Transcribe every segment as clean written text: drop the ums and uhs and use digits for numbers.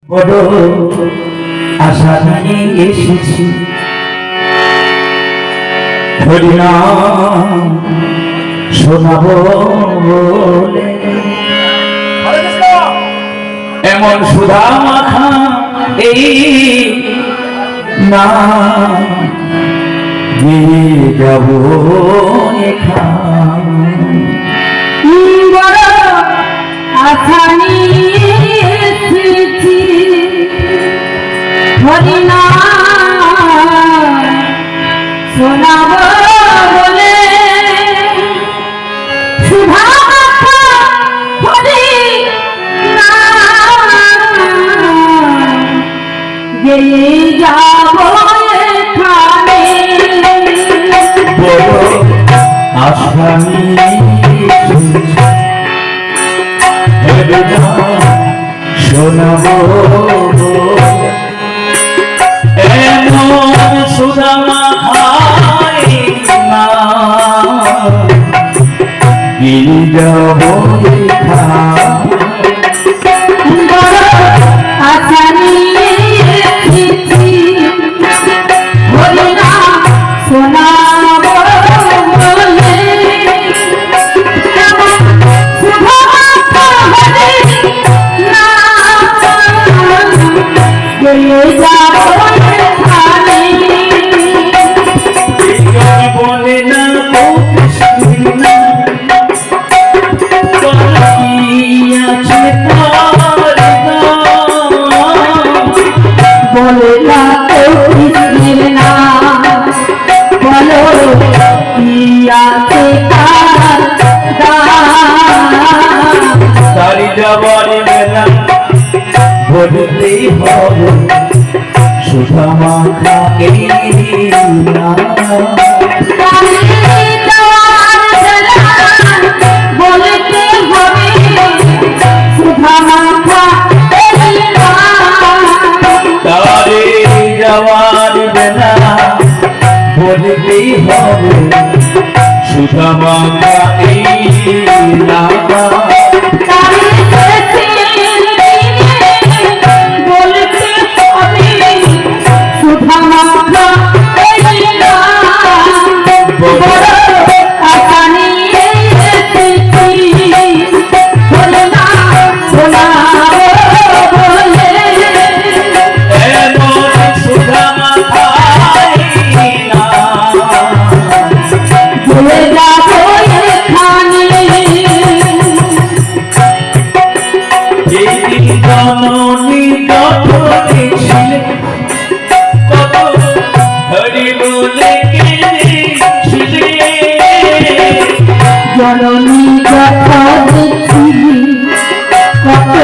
বড় আশা নিয়ে এসেছি হরিনাম শোনাবো বলে এমন সুধা মাখা এই না যাব বড় আশা নিয়ে এসেছি হরিনাম শোনাবো বলে সুধা মাখা হরিনাম গেয়ে যাবো এখানে বড় আশা নিয়ে শোনাবো এমন সুধা মাখাই না গিয়ে যাবো আশা নিয়ে এসেছি হরিনাম শোনাবো বলে সুধা মাখা হরিনাম গেয়ে যাবো এখানে বলে না বলে না তো কৃষ্ণের নাম বলো কি আছে কার তারি যাবার বেলা বলতেই হবে সুধা মাখা এই না বলতে হবে সুধা মাখা তারে যাওয়ার বেলা বলতেই হবে সুধা মাখা এই না বলতে হবে সুধা মাখা আশা নিয়ে এসেছি হরিনাম শোনাবো বলে এমন সুধা মাখা এই না ভুলে যাবো এখানে যেদিন জননী যথরে ছিলে কত হরি বলে কেঁদেছিলে জননী যথা ছিলি কত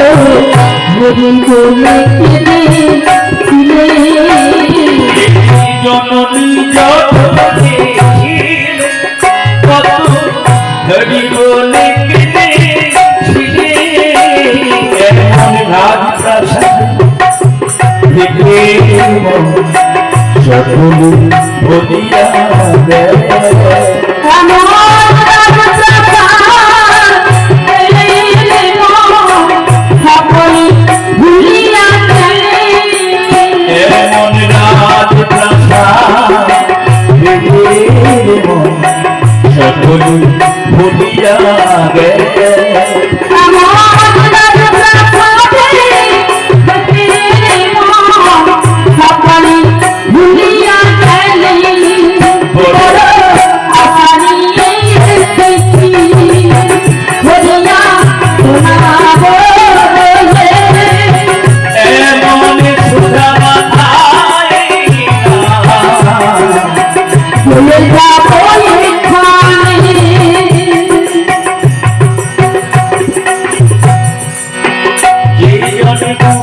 হরি বলে কেঁদেছিলে জননী যথরে ছিলে কত হরি বলে কেঁদেছিলে এমন রাজপ্রাসাদ দেখে সকলে বলিয়া দেয় এমন রাজপ্রাসাদ দেখে সকলে বলিয়া দেয় এমন সুধা মাখা এই না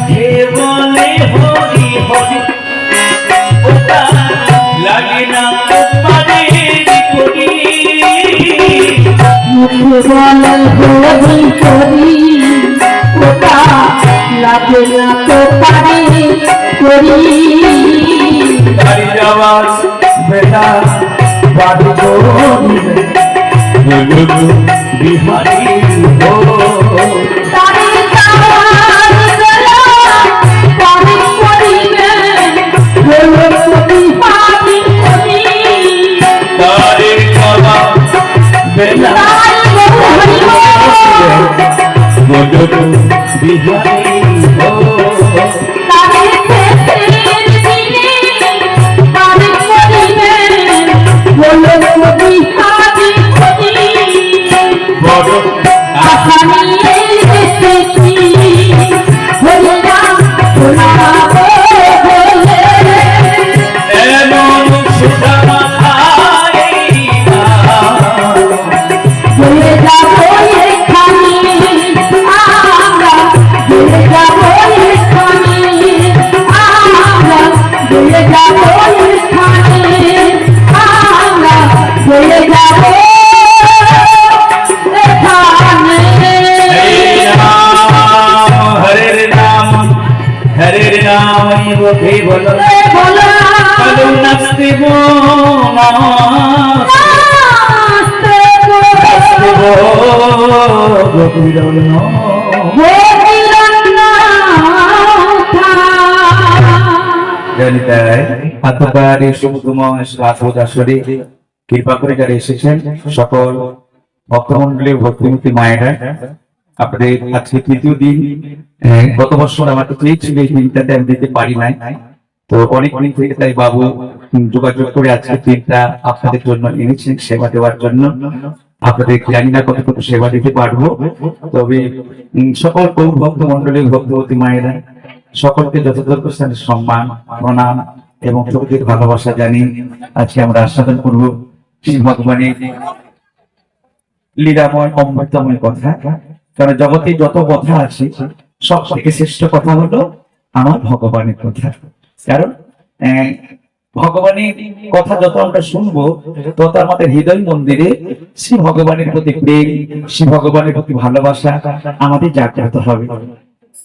মুখে বলে হরি হরি ওটা লাগে না পারে করি মুখে বলে হরি করি ওটা লাগে না তো পারে করি তারি যাওয়ার বেলা বাঁধব বিহারি বিহারী ও তারে শেষের দিনে বাড়ি করিবেন বলো বিহারি হরি বড় আশা নিয়ে এসেছি হরিনাম শোনাবো বলে এমন সুধা মাথায় ভুলে যাবো এখানে আমরা ভুলে যাবো এখানে আমরা ভুলে যাবো এখানে আমরা ভুলে যাবো এখানে হরে রাম মুখে বলো বলো বলো নাস্তি নাস্তে গো কৃপা করে যারা এসেছেন সকল ভক্তমন্ডলী ভক্তিমূর্তি মায়েরা আপনাদের আজকে তৃতীয় দিন। গত বছর আমার তো চেয়েছিল এই দিনটাতে আমি দিতে পারি নাই, তো অনেকদিন থেকে তাই বাবু যোগাযোগ করে আজকে দিনটা আপনাদের জন্য এনেছেন সেবা দেওয়ার জন্য। আপনাদের জানি না কতটুকু সেবা দিতে পারবো, তবে সকল গৌর ভক্ত মন্ডলী ভক্তবতী মায়েরা সকলকে যথাযোগ্য স্থানে সম্মান প্রণাম এবং চোখের ভালোবাসা জানি আজকে আমরা আস্বাদন করবো শ্রী ভগবানের লীলাময় অমৃতময় কথা। কারণ জগতে যত কথা আছে সব থেকে শ্রেষ্ঠ কথা হলো আমার ভগবানের কথা। কারণ ভগবানের কথা যত আমরা শুনবো তত আমাদের হৃদয় মন্দিরে শ্রী ভগবানের প্রতি প্রেম, শ্রী ভগবানের প্রতি ভালোবাসা আমাদের জাগ্রত হবে।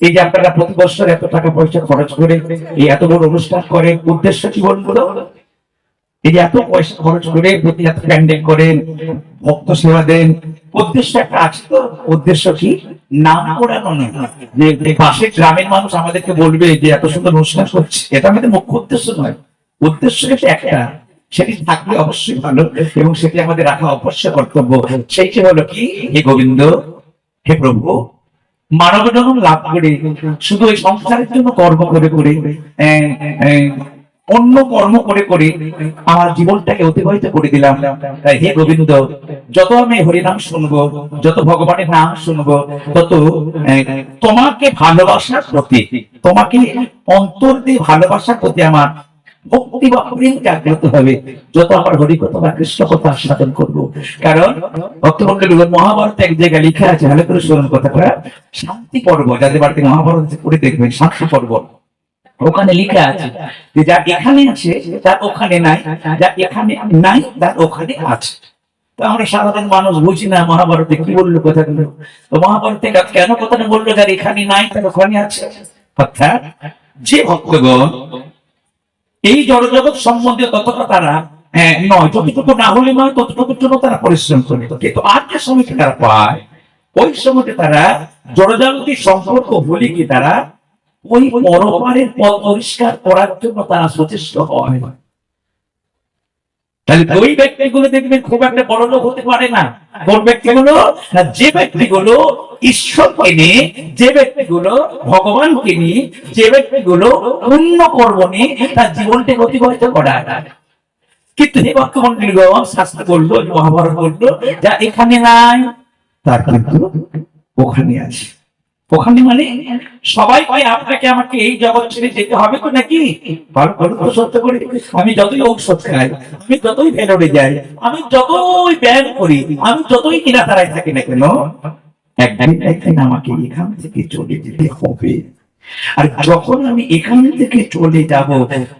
এই যে আপনারা প্রতি বছর এত টাকা পয়সা খরচ করে এই এত বড় অনুষ্ঠান করে, উদ্দেশ্য কি বলবো? এই যে এত পয়সা খরচ করে প্রতি এত প্যান্ডেল করেন, ভক্ত সেবা দেন, উদ্দেশ্য একটা আছে। তো উদ্দেশ্য কি? নাম করানো নয় যে পাশের গ্রামের মানুষ আমাদেরকে বলবে যে এত সুন্দর অনুষ্ঠান করছে, এটা আমাদের মুখ্য উদ্দেশ্য নয়। উদ্দেশ্য একটা, সেটি থাকলে অবশ্যই ভালো এবং সেটি আমাদের রাখা অবশ্যই কর্তব্য। সেইটি হলো কি, হে গোবিন্দ, হে প্রভু, মানব জন্ম লাভ করে শুধু ওই সংসারের জন্য কর্ম করে করে অন্য কর্ম করে করে আমার জীবনটাকে অতিবাহিত করে দিলাম। তাই হে গোবিন্দ, যত আমি হরিনাম শুনবো, যত ভগবানের নাম শুনবো, তত তোমাকে ভালোবাসার প্রতি, তোমাকে অন্তর দিয়ে ভালোবাসার প্রতি আমার ভক্তি বা প্রেম জাগ্রত হবে। যত আমার হরিকথা বা কৃষ্ণ কথা আস্বাদন করবো। কারণ ভক্তমন্ডলী মহাভারতে এক জায়গায় লিখা আছে, ভালো করে শুনুন কথাটা, শান্তি পর্ব, যাদের বাড়িতে মহাভারত পড়ে দেখবেন শান্তি পর্ব, ওখানে লিখা আছে যে যা এখানে আছে তার ওখানে নাই, যা এখানে নাই তার ওখানে আছে। তো আমরা সাধারণ মানুষ বুঝি না মহাভারতে কি বললো কথাগুলো। তো মহাভারতে কেন কথাটা বললো যার এখানে নাই তার ওখানে আছে? অর্থাৎ যে ভক্তগণ এই জড়জগৎ সম্বন্ধে ততটা তারা নয়, যতটুকু না হলে নয় ততটুকুর জন্য তারা পরিশ্রম করে, কিন্তু আর যে সময়টা তারা পায় ওই সময়টা তারা জড়জগতের সম্পর্ক ভুলে গিয়ে তারা ওই পরপারের পথ পরিষ্কার করার জন্য তারা সচেষ্ট হয়। তাহলে ওই ব্যক্তিগুলো দেখবেন খুব একটা বড় লোক হতে পারে না। কোন ব্যক্তিগুলো? যে ব্যক্তিগুলো ঈশ্বরকে নিয়ে, যে ব্যক্তিগুলো ভগবানকে নিয়ে, যে ব্যক্তিগুলো পুণ্য কর্ম নিয়ে তার জীবনটাকে অতিবাহিত করা। কিন্তু হে ভক্তমন্ডলীগণ, শাস্ত্র বললো, মহাভারত বললো, যা এখানে নাই তার কিন্তু ওখানে আছে। ওখানে মানে সবাই ভাই আপনাকে আমাকে এই জগৎ ছেড়ে যেতে হবে তো নাকি? সত্য করে আমি যতই ঔষধ খাই, আমি যতই ভেলোরে যাই, আমি যতই ব্যায়াম করি, আমি যতই কিনাতারায় থাকি না কেন, একদিন আমাকে এখান থেকে চলে যেতে হবে। আর যখন আমি এখান থেকে চলে যাব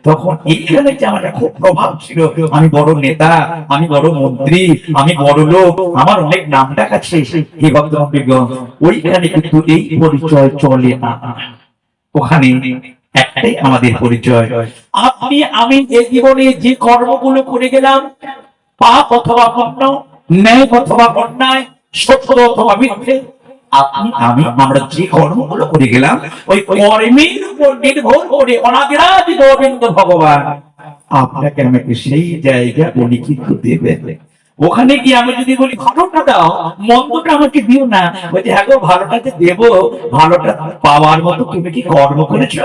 তখন এখানে যে আমার খুব প্রভাব ছিল, আমি বড় নেতা, আমি বড় মন্ত্রী, আমি বড় লোক, আমার অনেক নাম ডাক আছে, এই ভক্তগণ ওইখানে কিন্তু এই পরিচয় চলে না। ওখানে একটাই আমাদের পরিচয়, আপনি আমি যে জীবনে যে কর্মগুলো করে গেলাম, পাপ অথবা পুণ্য, ন্যায় অথবা অন্যায়, সত্য অথবা মিথ্যে, আপনি আমি আমরা যে কর্মগুলো করে গেলাম ওই কর্মের উপর নির্ভর করে অনাদিরাদি গোবিন্দ ভগবান আপনাকে আমাকে সেই জায়গা উনি কিন্তু দেবেন। ওখানে গিয়ে আমি যদি বলি ভালোটা দাও, মন্দটা আমাকে দিও না, বলছে হ্যাঁ গো ভালোটা যে দেবো, ভালোটা পাওয়ার মতো তুমি কি কর্ম করেছো?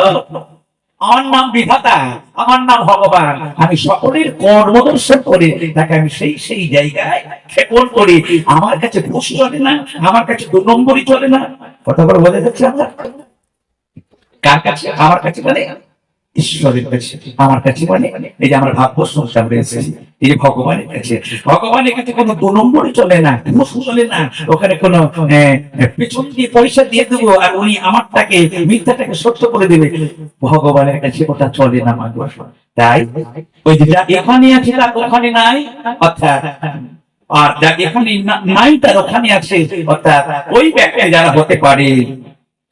আমার নাম বিধাতা, আমার নাম ভগবান, আমি সকলের কর্ম দর্শন করে তাকে আমি সেই সেই জায়গায় ক্ষেপণ করি। আমার কাছে ঘুষ চলে না, আমার কাছে 2 নম্বরই চলে না। কথা বলে বোঝা যাচ্ছে আপনার? কার কাছে? আমার কাছে মানে ঈশ্বরের কাছে। আমার কাছে মানে এই যে আমরা ভাগ্য সংসার রয়েছে, এই যে ভগবানের কাছে। ভগবানের কাছে কোনো 2 নম্বরই চলে না, ঘুষ চলে না। ওখানে কোনো পেছন দিয়ে পয়সা দিয়ে দেবো আর উনি আমারটাকে মিথ্যাটাকে সত্য করে দেবে, ভগবানের কাছে ওটা চলে না মানুষ। তাই ওই যে যা এখানে আছে তা ওখানে নাই, অর্থাৎ আর যা এখানে নাই তার ওখানে আছে, অর্থাৎ ওই ব্যক্তি যারা হতে পারে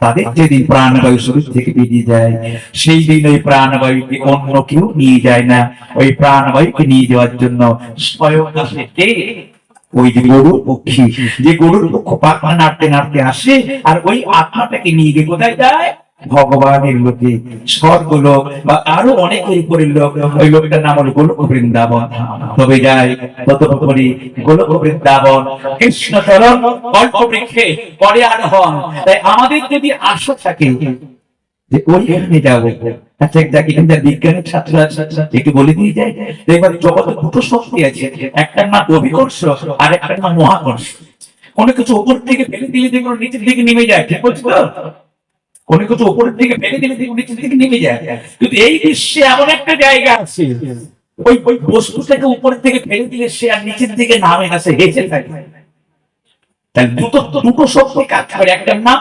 তাদের যেদিন প্রাণবায়ু শরীর থেকে বেরিয়ে যায়, সেই দিন ওই প্রাণবায়ুকে অন্য কেউ নিয়ে যায় না। ওই প্রাণবায়ুকে নিয়ে যাওয়ার জন্য স্বয়ং আসে কে? ওই যে গরুর পক্ষী, যে গরুর পক্ষ পাখনা নাড়তে নাড়তে আসে, আর ওই আত্মাটাকে নিয়ে গিয়ে কোথায় যায়? ভগবানের লোকে, স্বর্গলোক বা আরো অনেকের উপরের লোক। ওই লোকটার নাম হলো গোলক বৃন্দাবন। তবে যায় ততপরি গোলক বৃন্দাবন কৃষ্ণচরণ কল্প বৃক্ষে পরে আর হন। তাই আমাদের যদি আশা থাকে যে ওইখানে যাবো, আচ্ছা এখানকার বিজ্ঞানের ছাত্র একটু বলে দিয়ে যায়, এবার জগতে 2টো শক্তি আছে, একটার নাম অভিকর্ষ আর একটার নাম মহাকর্ষ। কোনো কিছু উপর থেকে ফেলে দিলে দেখুন নিচের দিকে নেমে যায়, ঠিক বলছি তো? কোনো কিছু উপরের দিকে ফেলে দিলে দেখুন নিচের দিকে নেমে যায়। কিন্তু এই বিশ্বে এমন একটা জায়গা আছে, ওই ওই বস্তুটাকে উপরের থেকে ফেলে দিলে সে আর নিচের দিকে নামে না, সে হেঁচে থাকে। তাই দুটো শক্তি কাজ করে, একটা নাম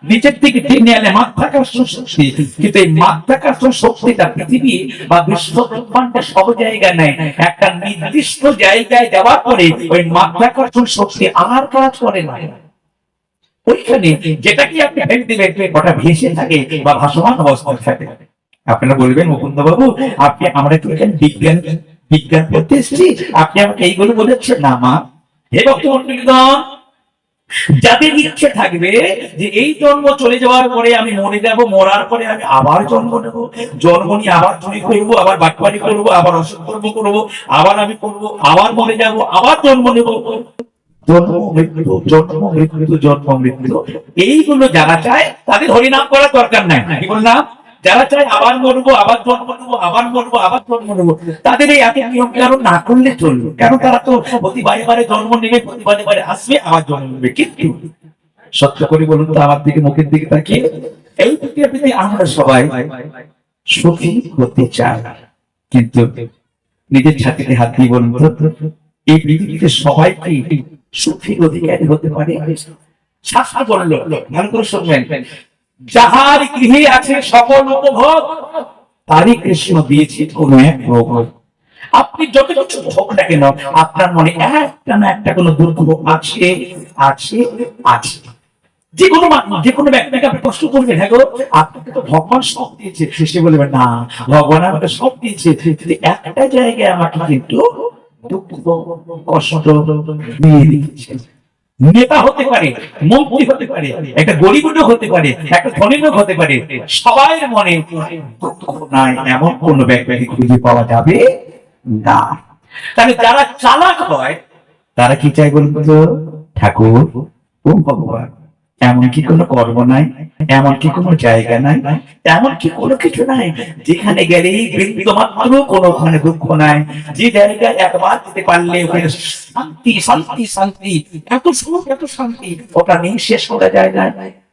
নিচের দিকে টেনে আনে মাধ্যাকর্ষণ শক্তি। কিন্তু এই মাধ্যাকর্ষণ শক্তিটা পৃথিবী বা বিশ্ব ব্রহ্মাণ্ডের সব জায়গায় নেই, একটা নির্দিষ্ট জায়গায় যাওয়ার পরে ওই মাধ্যাকর্ষণ শক্তি আর কাজ করে না। ওইখানে যেটা কি আপনি ফেলে দিবেন ওটা ভেসে থাকে বা ভাসমান অবস্থায় থাকে। আপনারা বলবেন মুকুন্দ বাবু আপনি, আমরা তো এখানে বিজ্ঞান বিজ্ঞান করতে এসেছি, আপনি আমাকে এইগুলো বলেছেন না। মা হে ভক্তগণ, যাদের ইচ্ছে থাকবে যে এই জন্ম চলে যাওয়ার পরে আমি মরে যাব, মরার পরে আমি আবার জন্ম নেব, জন্ম নিয়ে আবার চুরি করবো, আবার বাটপারি করবো, আবার অসুখ করবো, আবার আমি করবো, আবার মরে যাব, আবার জন্ম নেব, জন্ম মৃত্যু জন্ম মৃত্যু জন্ম মৃত্যু, এইগুলো যারা চায় তাদের হরিনাম করার দরকার নাই। কি বললাম? যারা চায় আবার মরবো, আবার জন্ম নেবো, আবার মরবো, আবার জন্ম নেবো, তাদের এই এত নিয়ম কারণ না করলে চলবে। কেন? তারা তো প্রতি বারে জন্ম নেবে, প্রতি বারে আসবে, আবার জন্ম নেবে। কিন্তু সত্য করে বলুন তো, আমার দিকে মুখের দিকে তাকিয়ে, এই পৃথিবীতে আমরা সবাই সুখী হতে চাই, কিন্তু নিজের ছাতিতে হাত দিয়ে বলুন তো, এই পৃথিবীতে সবাই কি সুখীর অধিকারী হতে পারে? শাস্ত্র বলল, ভালো করে শুনবেন, যাহার গৃহে আছে সকল উপভোগ তারই কৃষ্ণ দিয়েছে কোন এক ভোগ। আপনি যত কিছু ভোগ না কেন, আপনার মনে একটা না একটা কোনো দুঃখ আছে আছে আছে। যে কোনো ব্যক্তিকে আপনি কষ্ট করবেন, হ্যাঁ গো আপনাকে তো ভগবান সব দিয়েছে, সে বলবেন না ভগবান আমাকে সব দিয়েছে, একটা জায়গায় আমাকে কিন্তু দুঃখ কষ্ট দিয়ে দিয়েছে। নেতা হতে পারে, মন্ত্রী হতে পারে, একটা গরিব লোক হতে পারে, একটা ধনী লোক হতে পারে, সবাই মনে দুঃখ নাই এমন কোন ব্যক্তি খুঁজে পাওয়া যাবে না। তাহলে যারা চালাক হয় তারা কি চাই বলুন তো? ঠাকুর ও ভগবান, এমন কি কোনো কর্ম নাই, এমন কি কোনো জায়গা নাই, এমন কি কোনো কিছু নাই যেখানে গেলে বিন্দু মাত্র কোনো ওখানে দুঃখ নাই, যে জায়গায় একবার যেতে পারলে ওখানে শান্তি শান্তি শান্তি, এত সুখ এত শান্তি, ওটা নিয়ে শেষ করা যায় না।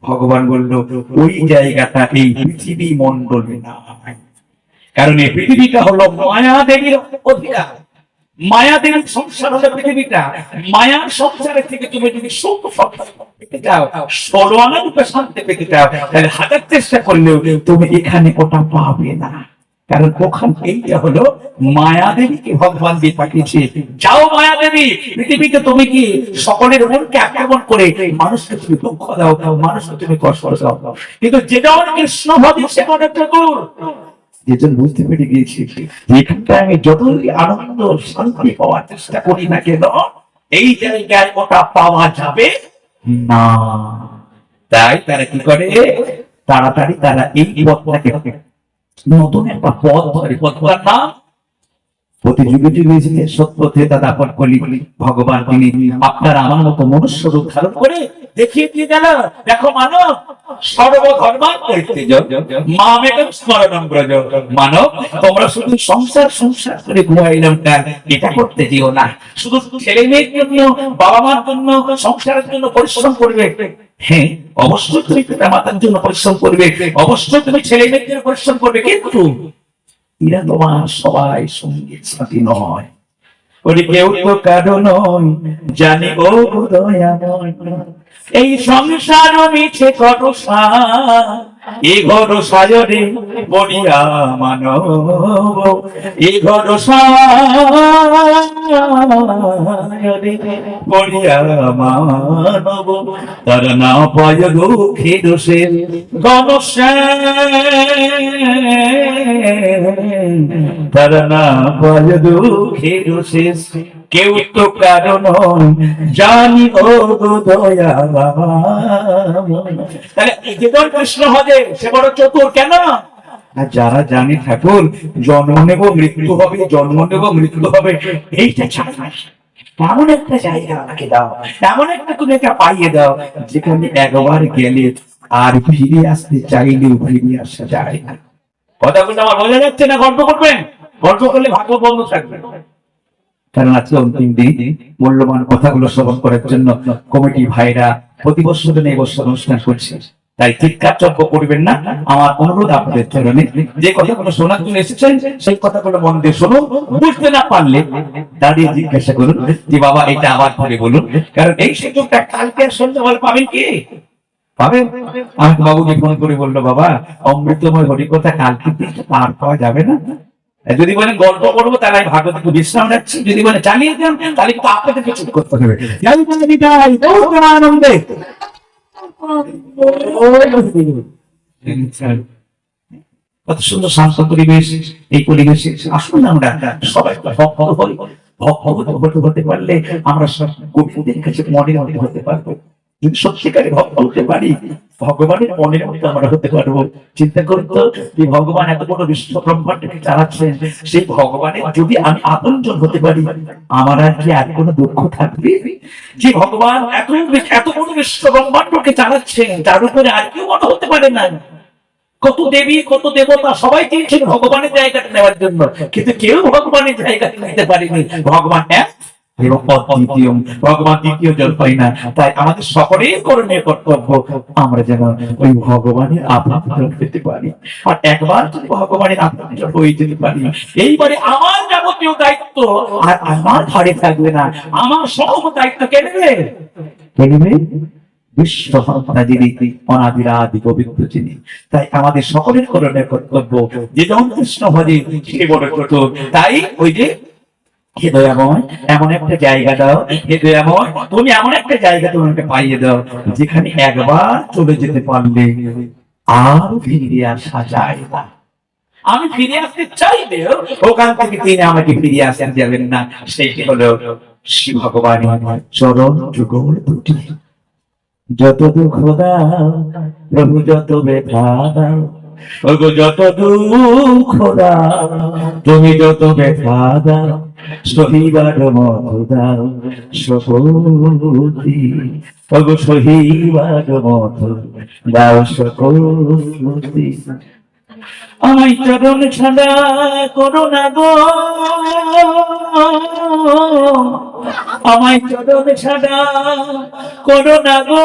ভগবান বলল ওই জায়গাটা এই পৃথিবী মণ্ডলে নাই, কারণ এই পৃথিবীটা হলো মায়া দেবীর অধিকার। মায়াদেবীর সংসার হলো পৃথিবীটা। মায়ার সংসারের থেকে তুমি যদি সুখ পেতে চাও, 16 আনা রূপে শান্তি পেতে চাও, তাহলে হাজার চেষ্টা করলেও তুমি এখানে ওটা পাবে না। কারণ ওখানে এইটা হলো মায়াদেবীকে ভগবান দিয়ে পাঠিয়েছে। যাও মায়াদেবী, পৃথিবীতে তুমি কি সকলের মনকে আক্রমণ করে মানুষকে তুমি দুঃখ দাও, মানুষকে তুমি কষ্ট দাও, কিন্তু যেটা কৃষ্ণ ভাবি সে মনে ঠাকুর যেজন বুঝতে পেরে গিয়েছি এখানটা আমি যতই আনন্দ শান্তি পাওয়ার চেষ্টা করি না কেন, এই জায়গায় ওটা পাওয়া যাবে না। তাই তারা কি করে, তাড়াতাড়ি তারা এই পথটাকে নতুন একটা পথ ধরে, পথটার নাম প্রতি যুগে যুগে যে সত্য ত্রেতা দাপট কলি ভগবান তিনি আপনার আমার মতো মনুষ্য রূপ ধারণ করে দেখিয়ে দিয়ে গেল, দেখো মানব সর্বধর্মান পরিত্যাজ্য মামেকং স্মরণং ব্রজ। মানব তোমরা শুধু সংসার সংসার করে ঘুমাইলাম না, এটা করতে দিও না। শুধু ছেলে মেয়ের জন্য বাবা মার জন্য সংসারের জন্য পরিশ্রম করবে, হ্যাঁ অবশ্যই তুমি পিতা মাতার জন্য পরিশ্রম করবে, অবশ্যই তুমি ছেলে মেয়ের জন্য পরিশ্রম করবে, কিন্তু এরা তোমার সবাই সঙ্গীত সাথী নয়। ওরে কেউ তো কারো নয়, জানি ও দয়াময়। এই সংসার মিছে কত এই ঘর সাজরে বলিয়া মানব, এই ঘর সাজরে বলিয়া মানব, তার না পায় দুঃখে দোষে তার না পায় দুঃখে দোষে। কেউ তো কারণ জানি ও দয়া। তাহলে যে কৃষ্ণ হবে সে বড় চতুর কেন? আর যারা জানে ঠাকুর জন্ম নেব মৃত্যু হবে, জন্ম নেব মৃত্যু হবে, এইটা ছাড়া এমন একটা জায়গা আমাকে দাও, এমন একটা তুমি একটা পাইয়ে দাও যেখানে একবার গেলে আর ফিরে আসতে চাইলেও ফিরে আসা যায় না। কথাগুলো আমার বোঝা যাচ্ছে না? গল্প করবেন, গল্প করলে ভাগ্য বন্ধ থাকবে। কারণ আজকে অন্তিম দিন, মূল্যবান কথাগুলো শ্রবণ করার জন্য কমিটি ভাইরা প্রতি বছর এই বছর অনুষ্ঠান করছে, তাই চিৎকার চর্প করবেন না। আমার অনুরোধ আপনাদের চরণে, যে কথাগুলো শোনার জন্য এসেছেন সেই কথাগুলো মন দিয়ে শুনুন। বুঝতে না পারলে দাঁড়িয়ে জিজ্ঞাসা করুন যে বাবা এটা আবার ধরে বলুন, কারণ এই সুযোগটা কালকে সন্ধ্যাবেলা পাবেন কি? পাবেন। আমাকে বাবুজি ফোন করে বললো, বাবা অমৃতময় হরিকথা কালকে পার পাওয়া যাবে না। যদি বলেন গল্প করবো তাহলে আমি ভাগবত একটু বিশ্রাম রাখছি, যদি বলে চালিয়ে দেন তাহলে কিন্তু আপনাদেরকে চুপ করতে হবে। আনন্দে কত সুন্দর শান্ত পরিবেশ, এই পরিবেশে আসুন না আমরা সবাই ভক্ত হতে পারলে আমরা সব গোবিন্দের কাছে মনের মধ্যে হতে পারবো। যদি সত্যিকারে ভক্ত হতে পারি ভগবানের মনের মধ্যে আমরা হতে পারবো। চিন্তা করুন তো, যে ভগবান এত বড় বিশ্ব ব্রহ্মাণ্ডকে চালাচ্ছেন, সেই ভগবানের যদি আমি আপনজন হতে পারি আমার আর কি আর কোনো দুঃখ থাকবে? যে ভগবান এত বড় বিশ্ব ব্রহ্মাণ্ডকে চালাচ্ছেন তার উপরে আর কেউ মনে হতে পারে না। কত দেবী কত দেবতা সবাই চেয়েছেন ভগবানের জায়গাটা নেওয়ার জন্য, কিন্তু কেউ ভগবানের জায়গাটা নিতে পারেনি। ভগবান এক এবং অদ্বিতীয়, ভগবান দ্বিতীয় জন হয় না। তাই আমাদের সকলের করণীয় কর্তব্য আমরা যেন ওই ভগবানের আপন পেতে পারি। আর একবার যদি ভগবানের আপন হয়ে যেতে পারি, এইবারে আমার যাবতীয় দায়িত্ব আর আমার ঘরে থাকবে না, আমার সব দায়িত্ব কে নেবে? কে নেবে? বিশ্বহর্তা যিনি, অনাদিরাদি গোবিন্দ যিনি। তাই আমাদের সকলের করণীয় কর্তব্য যে যেমন কৃষ্ণ ভজে সে বড় চতুর। তাই ওই যে হে দয়াময় এমন একটা জায়গা দাও, হে দয়াময় তুমি এমন একটা জায়গা তোমাকে পাইয়ে দাও যেখানে একবার চলে যেতে পারলে আর ফিরে আসা যায় না। আমি ফিরে আসতে চাইলেও ওখান থেকে তিনি আমাকে ফিরে আসতে যাবেন না। সেইটি হলো শ্রী ভগবানের চরণ যুগল দুটি। যত দুঃখ দাও প্রভু, যত ব্যথা দাও ওগো, যত দুঃখ দাও তুমি, যত ব্যথা দাও সহিবার মত দাও সকলতি ওগো, সহিবার মত দাও সকলতি। আমায় চরণ ছাড়া করো না গো, আমায় চরণ ছাড়া করো না গো,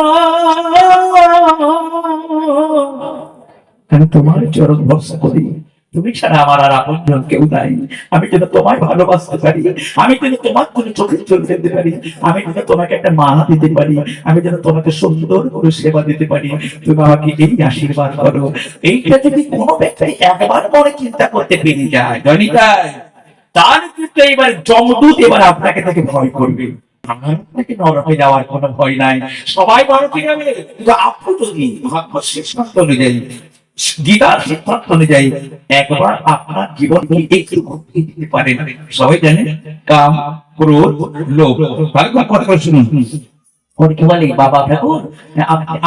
আমি তোমার চরণ ভরসা করি। তুমি ছাড়া আমার আর আপনজন কেউ নাই। আমি যেন তোমায় ভালোবাসতে পারি, আমি যেন তোমার কোনো চোখের জল ফেলতে পারি, আমি যেন তোমাকে একটা মালা দিতে পারি, আমি যেন তোমাকে সুন্দর করে সেবা দিতে পারি। তুমি আমাকে এই আশীর্বাদ করো। এইটা যদি কোনো ব্যক্তি একবার পরে চিন্তা করতে পেরে যায় জনিতাই, তার কিন্তু এবার যমদূত এবার আপনাকে থেকে ভয় করবে। আপনাকে নরকে যাওয়ার কোনো ভয় নাই, সবাই নরকে যাবে, কিন্তু আপনি যদি ভাগবত সিদ্ধান্ত অনুযায়ী, গীতার সিদ্ধান্ত অনুযায়ী একবার আপনার জীবনকে একটু ঘুরিয়ে দিতে পারেন। সবাই জানেন কাম, ক্রোধ, লোভ। কথা শুনুন, কি বলে বাবা ঠাকুর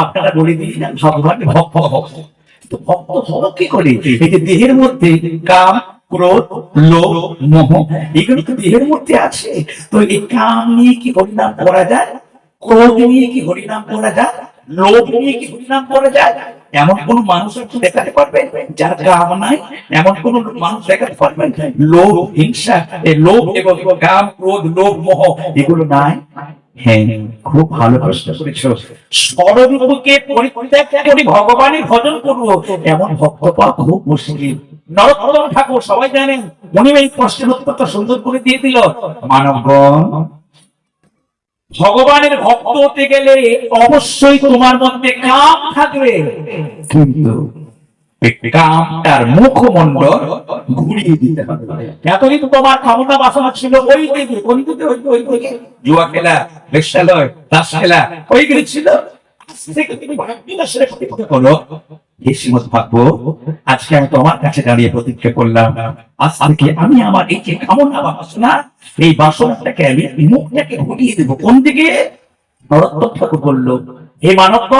আপনারা বলে দিয়েছিলেন ভগবান ভক্ত হব, তো ভক্ত হব কি করে? এই যে দেহের মধ্যে কাম, ক্রোধ, লোভ, মোহ, এগুলো তো দেহের মধ্যে আছে। তো এই কাম নিয়ে কি হরিনাম করা যায়? ক্রোধ নিয়ে কি হরিনাম করা যায়? লোভ নিয়ে কি হরিনাম করা যায়? এমন কোন মানুষ একটু দেখাতে পারবেন যার কাম নাই? এমন কোন মানুষ দেখাতে পারবেন লোভ, হিংসা, এই লোভ এবং কাম, ক্রোধ, লোভ, মোহ এগুলো নাই? হ্যাঁ, খুব ভালো প্রশ্ন করেছো। স্বরূপকে পরিত্যাগ করে ভগবানের ভজন করবো এমন ভক্ত পাওয়া খুব মুশকিল। নরোত্তম ঠাকুর সবাই জানেন, উনি এই প্রশ্নের উত্তরটা সুন্দর করে দিয়ে দিল। মানবগণ, ভগবানের ভক্ত হতে গেলে অবশ্যই তোমার মধ্যে কাম থাকবে, কিন্তু কামটার মুখমণ্ডল ঘুরিয়ে দিতে হবে। এতদিন তোমার কামনা বাসনা ছিল ওই দিকে, কোন দিকে? ওই দিকে জুয়া খেলা, বেশ্যালয়, তাস খেলা, ওইগুলি ছিল। আজ থেকে তুমি ভাববিলাসের প্রতিজ্ঞা করো, হে শ্রীমদ্ ভাগবত, আজকে আমি তোমার কাছে দাঁড়িয়ে প্রতিজ্ঞা করলাম, আজ থেকে আমি আমার এই যে কামনা বাসনা, এই বাসনাটাকে আমি মুখটাকে ঘুরিয়ে দেবো। কোন দিকে? নরোত্তম ঠাকুর বলল, হে মানব,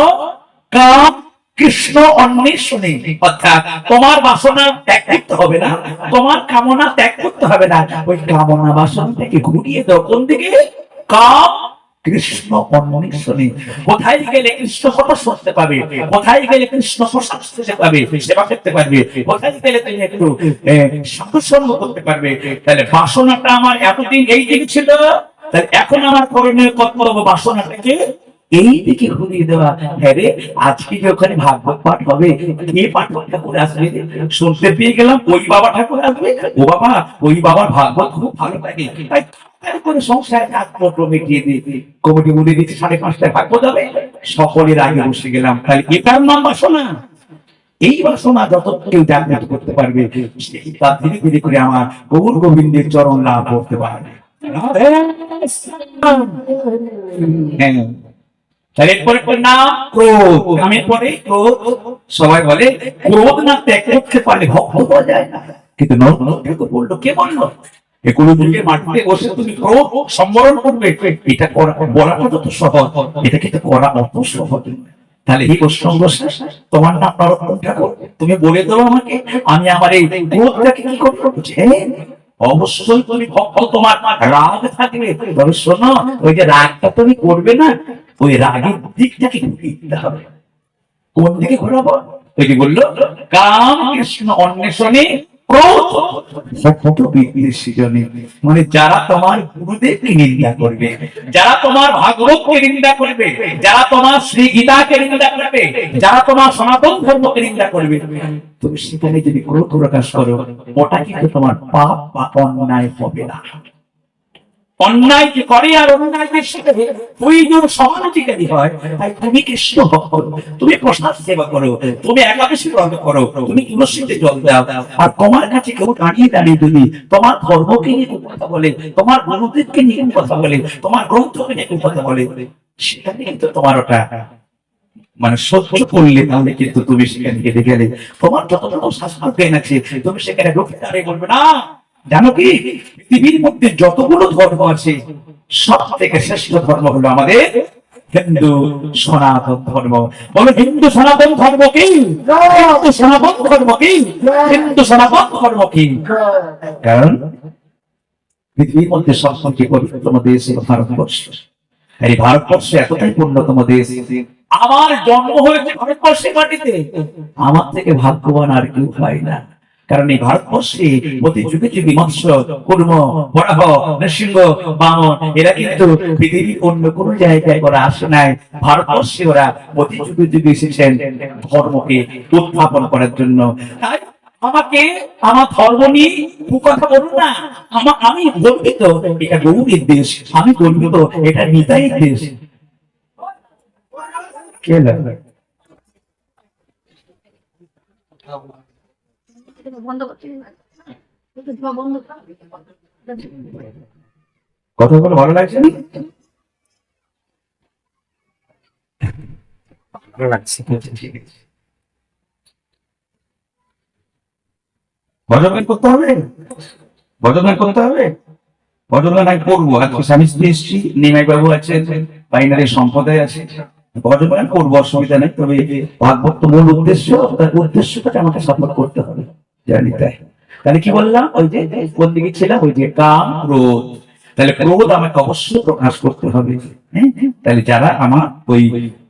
কাম কৃষ্ণ অন্বেষণে, অর্থাৎ তোমার বাসনা ত্যাগ করতে হবে না, তোমার কামনা ত্যাগ করতে হবে না, ওই কামনা বাসনাটাকে ঘুরিয়ে দাও। কোন দিকে? কাম কৃষ্ণ অন্বেষণে। কোথায় গেলে কৃষ্ণ কথা শুনতে পাবে, কোথায় গেলে কৃষ্ণ প্রসাদ খেতে পাবে, সেবা করতে পারবে, কোথায় গেলে তুমি একটু সাধুসঙ্গ করতে পারবে। তাহলে বাসনাটা আমার এতদিন এই দিকে ছিল, তাহলে এখন আমার করণীয় কর্তব্য বাসনাটাকে এই দিকে ঘুরিয়ে দেওয়া। হ্যাঁ রে, আজকে যে ওখানে ভাগবত পাঠ হবে, কে পাঠ ঠাকুর আসবে? শুনতে পেয়ে গেলাম ওই বাবা ঠাকুর আসবে। ও বাবা, ওই বাবার ভাগবত খুব ভালো লাগে, তাই করে সংসারে মিটিয়ে দিয়ে কমিটি বলে দিচ্ছি 5:30 ভাগবত হবে, সকলের আগে বসে গেলাম। তাহলে এটার নাম বাসনা। এই বাসনা যত কেউ জাগ্রত করতে পারবে, তার ধীরে ধীরে করে আমার গৌর গোবিন্দের চরণ লাভ করতে পারবে। হ্যাঁ, তাহলে এরপরে নাম ক্রোধ, কামের পরে ক্রোধ। সবাই বলে ক্রোধ না ত্যাগ করতে পারলে ভক্ত পাওয়া যায় না, কিন্তু নরোত্তম ঠাকুর বললো, কে বললো? মাটিতে বসে তুমি ক্রোধ সম্বরণ করবে, এটা বলাটা যত সহজ, এটা কিন্তু করা অত সহজ। তাহলে এই প্রসঙ্গ তোমার নাম নরোত্তম ঠাকুর, তুমি বলে দাও আমাকে, আমি আমার এই ক্রোধটাকে কি করবো? অবশ্যই তুমি ভক্ত, তোমার রাগ থাকবে, তবে শোনো, ওই যে রাগটা তুমি করবে না, ওই রাগের দিকটাকে দিতে হবে। কোন দিকে ঘোরাবো? ওই যে বললো কাম কৃষ্ণ অন্বেষণে, মানে যারা তোমার গুরুদেবকে নিন্দা করবে, যারা তোমার ভাগবতকে নিন্দা করবে, যারা তোমার শ্রী গীতাকে নিন্দা করবে, যারা তোমার সনাতন ধর্মকে নিন্দা করবে, তুমি সেখানে যদি ক্রোধ প্রকাশ করো, ওটা কিন্তু তোমার পাপ বা অন্যায় হবে না। অন্যায় যে করে আর অন্যায়ের সাথে দুইজন সমানাধিকারী হয়, তাই তুমি কৃষ্ণ ভক্ত, তুমি প্রসাদ সেবা করো, তুমি একাদশী গ্রহণ করো, তুমি তুলসীতে জল দাও, আর তোমার কাছে কেউ দাঁড়িয়ে দাঁড়িয়ে তুমি তোমার ধর্মকে নিয়ে কথা বলে, তোমার গুরুদেবকে নিয়ে কথা বলে, তোমার গ্রন্থকে নিয়ে কথা বলে, সেখানে কিন্তু তোমার ওটা মানে সহ্য করলে, তাহলে কিন্তু তুমি সেখানে গেলে গেলে তোমার যতটুকু শাস্ত্র জ্ঞান আছে, তুমি সেখানে রুখে দাঁড়িয়ে বলবে না। জানো কি, পৃথিবীর মধ্যে যতগুলো ধর্ম আছে, সব থেকে শ্রেষ্ঠ ধর্ম হলো আমাদের হিন্দু সনাতন ধর্ম। বলো হিন্দু সনাতন ধর্ম কি? হিন্দু সনাতন ধর্ম কি? হিন্দু সনাতন ধর্ম কি? কারণ পৃথিবীর মধ্যে সবচেয়ে পবিত্রতম দেশ হলো ভারতবর্ষ। এই ভারতবর্ষ এতটাই পূর্ণতম দেশ, আমার জন্ম হয়েছে ভারতবর্ষের মাটিতে, আমার থেকে ভাগ্যবান আর কেউ হয় না। কারণ এই ভারতবর্ষে প্রতি যুগে যুগে মৎস্য, কুর্ম, বরাহ, নৃসিংহ, বামন, এরা কিন্তু পৃথিবীর অন্য কোন জায়গায় ওরা আসে নাই, ভারতবর্ষে ওরা প্রতি যুগে যুগে এসেছেন ধর্মকে উত্থাপন করার জন্য। তাই আমাকে আমার ধর্ম নিয়ে কথা বলুন না, আমি গর্বিত এটা গৌরীর দেশ, আমি গর্বিত এটা নিতাই দেশ। কে লাগে কথা বলে ভালো লাগছে? ভালো লাগছে, ঠিক আছে। ভজন গান করতে হবে, ভজন গান করতে হবে, ভজন গান আমি করবো। আজকে স্বামী স্ত্রী এসছি, নিমাই বাবু আছে, বাইনারি সম্প্রদায় আছে, ভজন গান করবো, অসুবিধা নেই। তবে ভাগবত মূল উদ্দেশ্য, তার উদ্দেশ্যটাকে আমাকে সাপোর্ট করতে হবে, জানি তাই। তাহলে কি বললাম, ওই যে কোন দিকে ছিলাম, ওই যে কাম ক্রোধ। তাহলে ক্রোধ আমাকে অবশ্যই প্রকাশ করতে হবে। হ্যাঁ? তাহলে যারা আমার ওই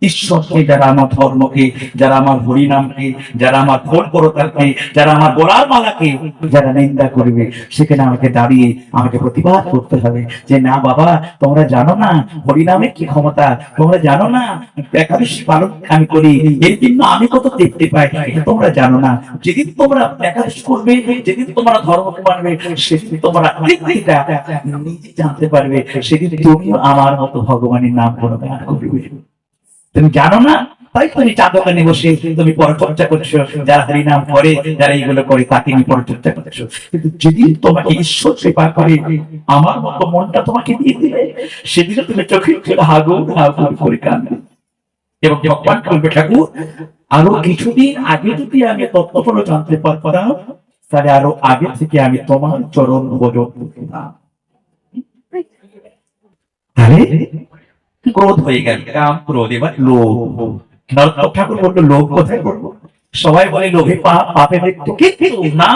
ঈশ্বরকে, যারা আমার ধর্মকে, যারা আমার হরিনামকে, যারা আমার ভোল করতালকে, যারা আমার গোলার মালাকে যারা নিন্দা করবে, সেখানে আমাকে দাঁড়িয়ে আমাকে প্রতিবাদ করতে হবে যে না বাবা, তোমরা জানো না হরিনামের কি ক্ষমতা, তোমরা জানো না একাদশী পালন আমি করি, এর জন্য আমি কত তৃপ্তি পাই, এটা তোমরা জানো না। যেদিন তোমরা একাদশী করবে, যেদিন তোমরা ধর্মকে মানবে, সেদিন তোমরা তৃপ্তিটা নিজে জানতে পারবে, সেদিন তুমিও আমার মতো ভগবানের নাম গুণগান করবে। তুমি জানো না, তাই তুমি চা দোকানে বসে তুমি পরচর্চা করছো, যারা হরি নাম করে, যারা এইগুলো করে, তাকে নিয়ে পরচর্চা করছো। কিন্তু যেদিন তোমাকে ঈশ্বর কৃপা করে আমার মতো মনটা তোমাকে দিয়ে দিলে, সেদিন তুমি চোখে চোখে হাগুন হাগুন করে কাঁদবে এবং ভগবান বলবে ঠাকুর আরো কিছুদিন আগে যদি আমি তত্ত্বগুলো জানতে পারতাম, তাহলে আরো আগে থেকে আমি তোমার চরণ ভজন করতাম। তাহলে ক্রোধ হয়ে গেল, কাম ক্রোধ, এবার লোভ। নরোত্তম ঠাকুর বললো লোভ কোথায় করবো? সবাই বলে লোভে পাপ, পাপে মৃত্যু, কিন্তু না।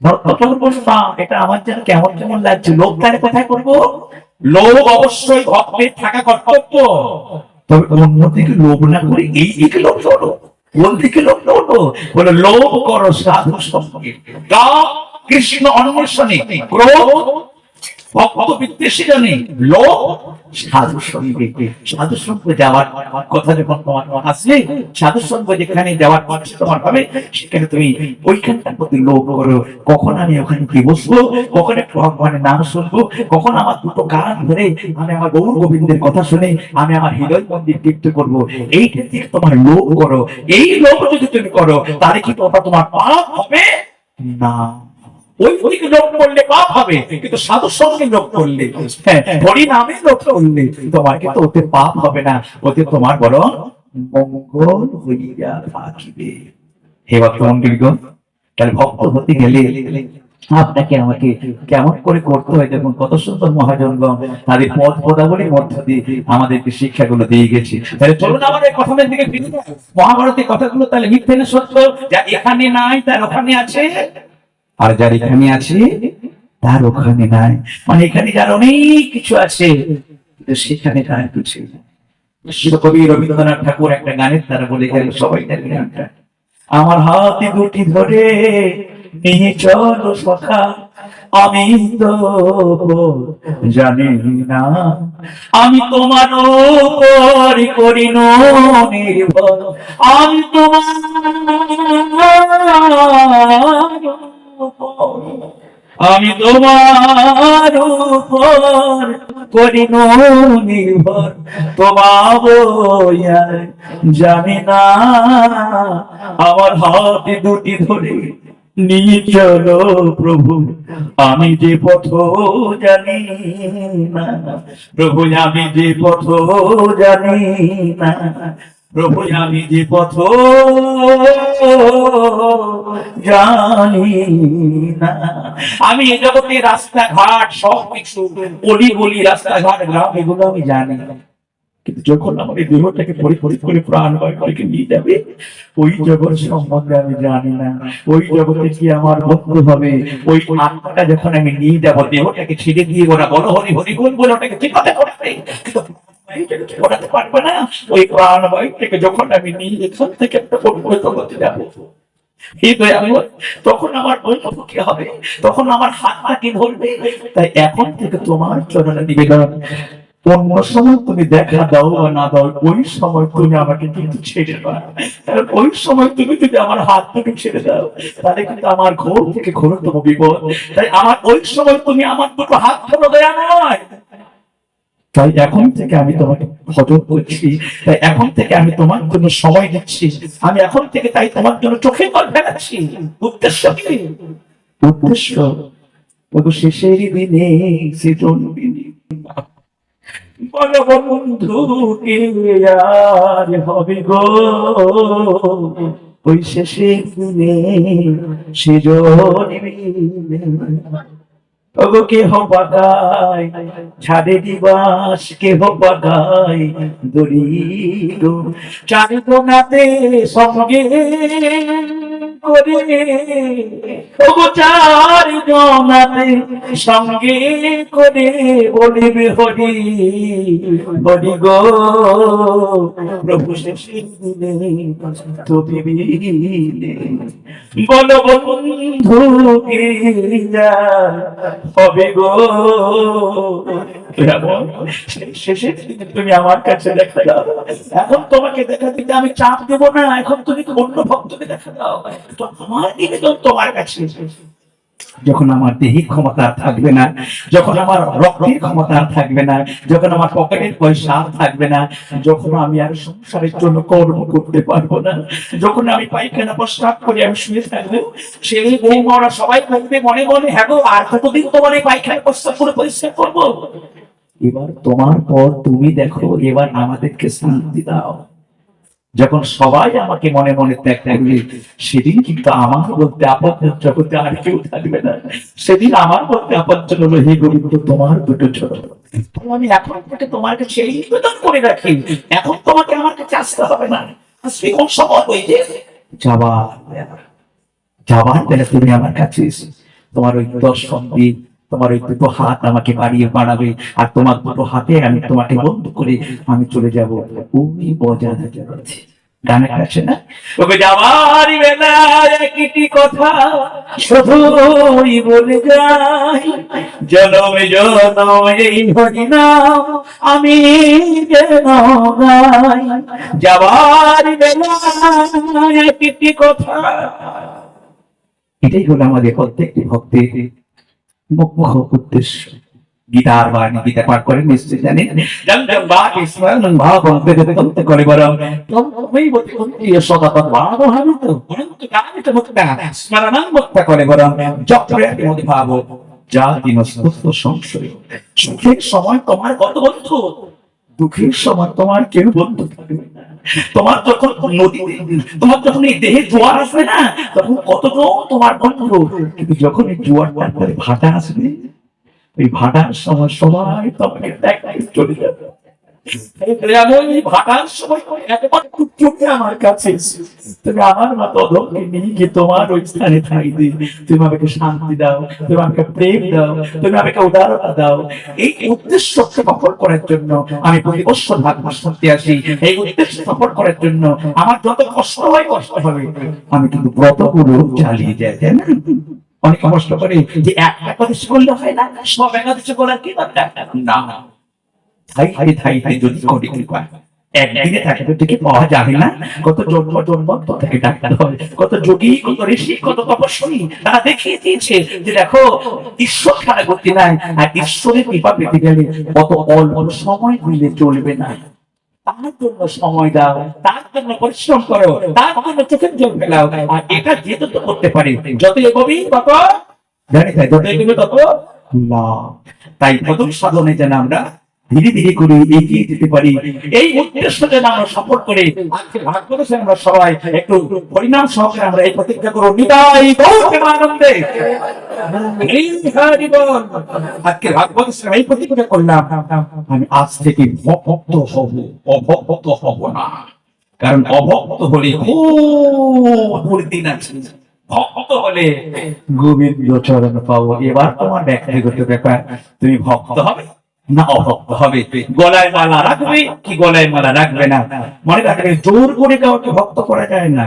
নরোত্তম ঠাকুর বললো না, এটা আমার যেন কেমন কেমন লাগছে, লোভ তাহলে কোথায় করবো? লোভ অবশ্যই ভক্তের থাকা কর্তব্য, তবে অন্যদিকে লোভ না করে এই দিকে লোভ করো। কোন দিকে লোভ করো? বলে লোভ করো সাধু সঙ্গে, কাম কৃষ্ণ অন্বেষণে, ক্রোধ ভক্ত বিদ্বেষী, লোভ সাধু সঙ্গে। সাধু সঙ্গে যাওয়ার কথা যখন তোমার আসলে, সাধু সঙ্গ যেখানে যাওয়ার কথা তোমার হবে, সেখানে তুমি ওইখানটার প্রতি লোভ করো। কখন আমি ওখানে কি বসবো, কখন একটু ভগবানের নাম শুনবো, কখন আমার দুটো গান ধরে আমি আমার গৌর গোবিন্দের কথা শুনে আমি আমার হৃদয় মন্দির তৃপ্ত করবো, এইটা থেকে তোমার লোভ করো। এই লোভ যদি তুমি করো, তাহলে কি তোমার পাপ হবে না। ওই দিকে লোভ করলে পাপ হবে, কিন্তু সাধু সঙ্গে লোভ করলে, হ্যাঁ হরি নামে লোভ করলে তোমার কিন্তু ওতে পাপ হবে না, ওতে তোমার বরং মঙ্গল হইয়া থাকিবে। হে ভক্তমন্ডলীগণ, তাহলে ভক্ত হতে গেলে আপনাকে আমাকে কেমন করে করতে হয়, দেখুন কত সুন্দর মহাজনগণ তাদের পদ পদাবলীর মধ্য দিয়ে আমাদেরকে শিক্ষাগুলো দিয়ে গেছে। তাহলে চলুন আমাদের কথার দিকে ফিরে যাই। মহাভারতের কথাগুলো তাহলে মিথ্যে না সত্য? যা এখানে নাই তার ওখানে আছে, আর যার এখানে আছে তার ওখানে নাই। মানে এখানে যার অনেক কিছু আছে, কিন্তু সেখানে তার কিছু। বিশ্বকবি রবীন্দ্রনাথ ঠাকুর একটা গানের দ্বারা বলে গেল, সবাই জানে গানটা, আমার হাতে দুটি ধরে নিয়ে চলো সখা, আমি তো জানি না আমি তোমার উপর করি নির্ভর, আমি আমি তোমার উপর করি নির্ভর, তোমার জানি না আমার হাতে দুটি ধরে নিয়ে চলো প্রভু, আমি যে পথ জানি না প্রভু, আমি যে পথ জানি না প্রভু, আমি যে পথ জানি না। আমি এ জগতে রাস্তাঘাট সবকিছু, অলি গলি রাস্তাঘাট গ্রাম এগুলো আমি জানি, কিন্তু যখন আমার এই দেহটাকে পরিপরিত করে প্রাণ ভয় করে নিয়ে যাবে, ওই জগৎ সম্বন্ধে আমি জানি না। ওই জগতে কি আমার বন্ধু হবে, ওই আত্মাটা যখন আমি নিয়ে যাবো, দেহটাকে ছেড়ে দিয়ে ওরা বলো হরি হরি বল বলে ওটাকে ঠিকাতে করবে, ওটাতে পারবে না। ওই প্রাণ ভয় থেকে যখন আমি নিয়ে এখান থেকে একটা পরিবর্তন করতে যাবো, তখন আমার বন্ধু কি হবে, তখন আমার হাতটা কি ধরবে। তাই এখন থেকে তোমার চরণে নিবেদন, অন্য সময় তুমি দেখা দাও বা না দাও, ওই সময় তুমি আমাকে কিন্তু ছেড়ে দাও। ওই সময় তুমি যদি আমার হাত থেকে ছেড়ে দাও, তাহলে কিন্তু আমার ঘোর থেকে ঘোরতম বিপদ। তাই আমার ওই সময় তুমি আমার দুটো হাত ধরো, দেয়া নয়। তাই এখন থেকে আমি তোমাকে ভজন করছি, তাই এখন থেকে আমি তোমার জন্য সময় দিচ্ছি, আমি এখন থেকে তাই তোমার জন্য চোখে জল ফেলাচ্ছি। উদ্দেশ্য কি? উদ্দেশ্য শেষের দিনে সৃজন দিনে বলো বন্ধু কে আর হবে গো, ওই শেষের দিনে সৃজন কেহ বাগায় ছাড়ে দিবাস, কেহ বাগায় দরিদ্র চারিদোনাতে সঙ্গে করে ওগো চার জনাতে সঙ্গে করে বলিবে হরি হরি গো প্রভু শেষের দিনে তো বিবিনে বলো বন্ধু গিয়া হবে গো শেষের দিনে তুমি আমার কাছে দেখা দাও। এখন তোমাকে দেখা দিতে আমি চাপ দেবো না, এখন তুমি অন্য ভক্তকে দেখা দাও। তো আমার নিবেদন তোমার কাছে, যখন আমার দেহিক ক্ষমতা আর থাকবে না, যখন আমার রক্তের ক্ষমতা আর থাকবে না, যখন আমার পকেটের পয়সা আর থাকবে না, যখন আমি আর সংসারের জন্য কর্ম করতে পারবো না, যখন আমি পায়খানা প্রস্রাব করে আমি শুয়ে থাকবো, সেই বৌমারা সবাই থাকবে মনে মনে, হ্যাঁ গো আর কতদিন তোমার এই পায়খানা প্রস্রাব করে পরিষ্কার করবো। এবার তোমার পর তুমি দেখো, এবার আমাদেরকে শান্তি দাও। যখন সবাই আমাকে মনে মনে ত্যাগ করবে, সেদিন কিন্তু আমার বলতে আপন জগতে আর কেউ থাকবে না। সেদিন আমার বলতে আপন হলো হে গোবিন্দ তোমার দুটো ছোট। আমি এখন থেকে তোমার কাছে এই নিবেদন করে রাখি, এখন তোমাকে আমার কাছে আসতে হবে না। কোন সময় হয়ে যাবার যাবার বেলা তুমি আমার কাছে এসে তোমার ওই দর্শন দিয়ে তোমার ওই দুটো হাত আমাকে বাড়াবে, আর তোমার দুটো হাতে আমি তোমাকে বন্ধ করে আমি চলে যাব ওই বজানা জগতে। গানে আছে না, ওকে যাবার বেলায় একটি কথা শুধুই বলে যাই, জনমে জনমে এই হরি নাম আমি যেন গাই। যাবার বেলায় একটি কথা, এটাই হলো আমাদের প্রত্যেকটি ভক্তের মুখ্য উদ্দেশ্য। গীতার বাণী, গীতা পাঠ করে নিশ্চয় জানেন, সুখের সময় তোমার কত বন্ধু, দুঃখের সময় তোমার কেউ বন্ধু থাকবে না। তোমার যখন নদীতে, তোমার যখন এই দেহে জোয়ার আসবে না, তখন কতজন তোমার বন্ধু, কিন্তু যখন এই জোয়ারটার পরে ভাটা আসবে, এই ভাটার সময় সবাই তোমাকে ত্যাগ করে চলে যাবে। ভাটার সময় আমার কাছে তুমি আমার মতো অধমকে নিয়ে গিয়ে তোমার ওই স্থানে ঠাই দিই। তুমি আমাকে শান্তি দাও, তুমি আমাকে প্রেম দাও, তুমি আমাকে উদারতা দাও। এই উদ্দেশ্যকে সফল করার জন্য আমি প্রতি বছর ভাগবত শুনতে আসি। এই উদ্দেশ্য সফল করার জন্য আমার যত কষ্ট হয় কষ্ট হবে, আমি কিন্তু ব্রতগুলো চালিয়ে যাই, তাই না? অনেক কষ্ট করে যে একটা কথা করলে হয় না, সব একাদশী করার কি দরকার না। যদি কোটি কৃপা একদিনে তাকে তো থেকে পাওয়া যাবে না, কত জন্ম জন্ম তাকে ডাকতে হয়, কত যোগী, কত ঋষি, কত তপস্বী তারা দেখিয়ে দিয়েছে যে দেখো ঈশ্বর ছাড়া গতি নাই, আর ঈশ্বরের কৃপা পেতে গেলে কত অল্প সময় দিলে চলবে না। তার জন্য সময় দাও, তার জন্য পরিশ্রম করো, তার জন্য চোখের জল ফেলাও। আর এটা যেহেতু তো করতে পারি, যত এগোবি তত জানি তাই, যত এগোবে তত না। তাই প্রথম সাধনে যেন আমরা ধীরে ধীরে করে এগিয়ে যেতে পারি, এই উদ্দেশ্য যেন আমরা সফল করে আজকে ভাগবত আমরা সবাই একটু পরিণাম সহকারে আমরা এই প্রতিজ্ঞা করব, নিতাই গৌর প্রেমানন্দে আজকে ভাগবত এই প্রতিজ্ঞা করলাম, আমি আজ থেকে ভক্ত হব, অভক্ত হব না। কারণ অভক্ত হলে খুব দিন আছে, ভক্ত হলে গোবিন্দ চরণ পাবো। এবার তোমার ব্যক্তিগত ব্যাপার, তুমি ভক্ত হবে না অভক্ত হবে, গলায় মালা রাখবে কি গলায় মালা রাখবে না। মনে রাখবে জোর করে কাউকে ভক্ত করা যায় না।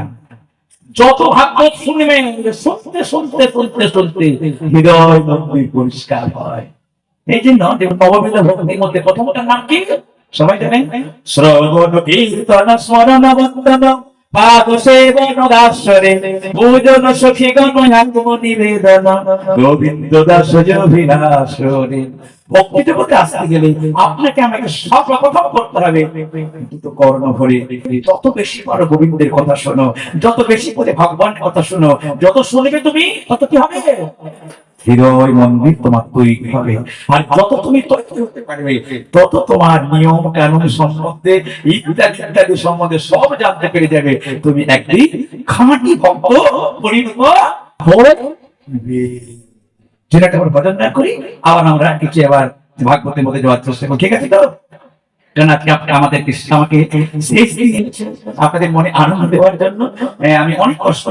যত ভাগবত শুনবে, শুনতে শুনতে শুনতে শুনতে হৃদয় মন্দির পরিষ্কার হয়। এই জন্য নববিধ ভক্তির মধ্যে প্রথমটার নাম কি সবাই জানেন? শ্রবণ কীর্তন স্মরণ বন্দন পাদ সেবন দাসরে ভোজন সখী গণ আত্মনিবেদন গোবিন্দ দাস অভিলাষরে। ভক্তি জগতে আসতে গেলে আপনাকে আমাকে সব রকম করতে হবে, কিন্তু কর্ণ ভরে যত বেশি পারো গোবিন্দের কথা শোনো, যত বেশি করে ভগবানের কথা শোনো, যত শুনবে তুমি তত কি হবে, হৃদয় মন্দির তোমার তৈরি হবে। আর যত তুমি তৈরি হতে পারবে, তত তোমার নিয়ম কানুন সম্বন্ধে ইত্যাদি ইত্যাদি সম্বন্ধে সব জানতে পেরে যাবে। তুমি একদিন খাঁটি ভক্ত পরিণত হবে। যেটা আমরা ভজন না করি, আবার আমরা কিছু এবার ভাগবতের মধ্যে যাওয়ার চেষ্টা করি, ঠিক আছে তো? কারণ আজকে আপনি আমাদেরকে আমাকে শেষ দিয়েছেন আপনাদের মনে আনন্দ দেওয়ার জন্য। আমি অনেক কষ্ট,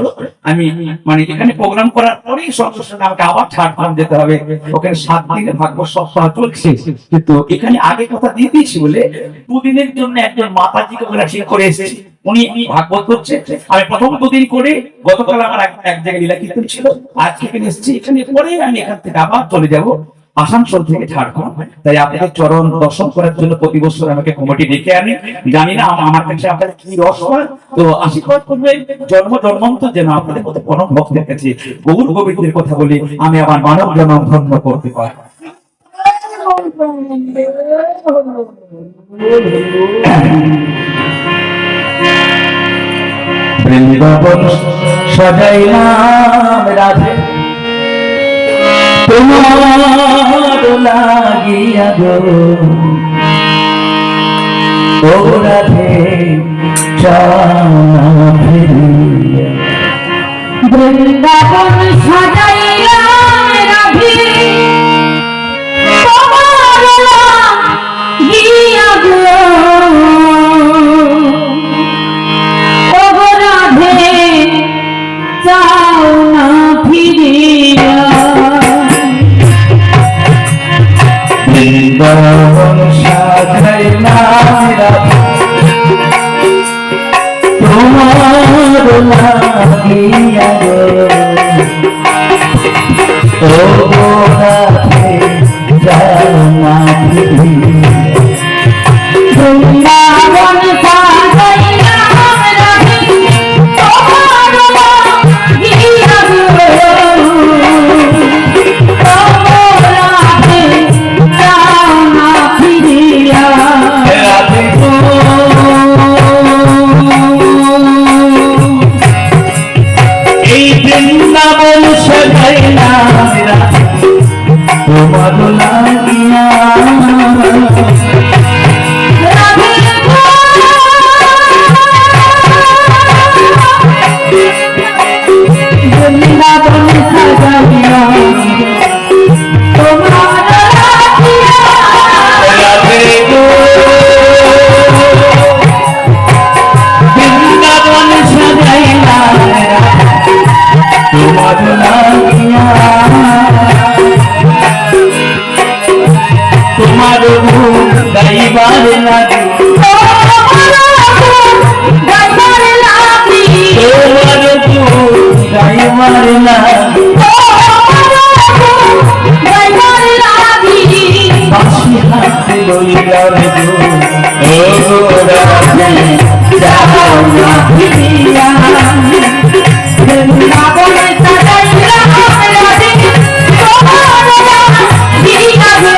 আমি মানে এখানে প্রোগ্রাম করার পরেই সন্তুষ্ট না, আমাকে আবার ঝাড়গ্রাম যেতে হবে। ওখানে 7 দিনের ভাগ্য সপ্তাহ চলছে, কিন্তু এখানে আগে কথা দিয়ে দিয়েছি বলে 2 দিনের জন্য একজন মাতাজিকে ওরা ঠিক করে এসেছে, উনি ভাগবত করছে। আমি প্রথম 2 দিন করে, গতকাল আমার এক জায়গায় লীলা কীর্তন ছিল, আজকে এখানে এসেছি। এখানে পরে আমি এখান থেকে আবার চলে যাব আসানসোল থেকে ঝাড়খণ্ড। তাই আপনাদের চরণ দর্শন করার জন্য প্রতি বছর আমাকে কমিটি ডেকে আনি। জানি না আমার কাছে আপনাদের কি রস হয়, তো আশীর্বাদ করবেন জন্ম জন্মান্তর যেন আপনাদের মতো পরম ভক্তের কাছে গৌর গোবিন্দের কথা বলে আমি আমার মানব জন্ম ধন্য করতে পারি। বৃন্দাবন সাজাইলাম রাধে তোমার লাগিয়া গো, ও রাধে চাওনা ফিরিয়া। বৃন্দাবন সাজাইয়া রাধে তোমার লাগিয়া গো, ও রাধে চাও না ফিরিয়া। বৃন্দাবন সাজাইলাম রাধে তোমার লাগিয়া গো, ও রাধে চাওনা ফিরিয়া। বৃন্দাবন সাজাইলাম রাধে তোমার লাগিয়া গো, ও রাধে চাও না ফিরিয়া। রাধে গো, এই বৃন্দাবন সাজাইলাম রাধে তোমার লাগিয়া। রাধে গো, বৃন্দাবন সাজাইলাম তোমার লাগিয়া। রাধে গো, বৃন্দাবন সাজাইলাম তোমার লাগিয়া। তোমার গুণ গাইবার লাগে, গাইবার লাগি, তোমার গুণ গাইবার লাগে, গাইবার লাগি। বাঁশি হাতে লইলাম গো, ও রাধে যাও না ফিরিয়া। বৃন্দাবন সাজাইলাম রাধে তোমার লাগিয়া গো,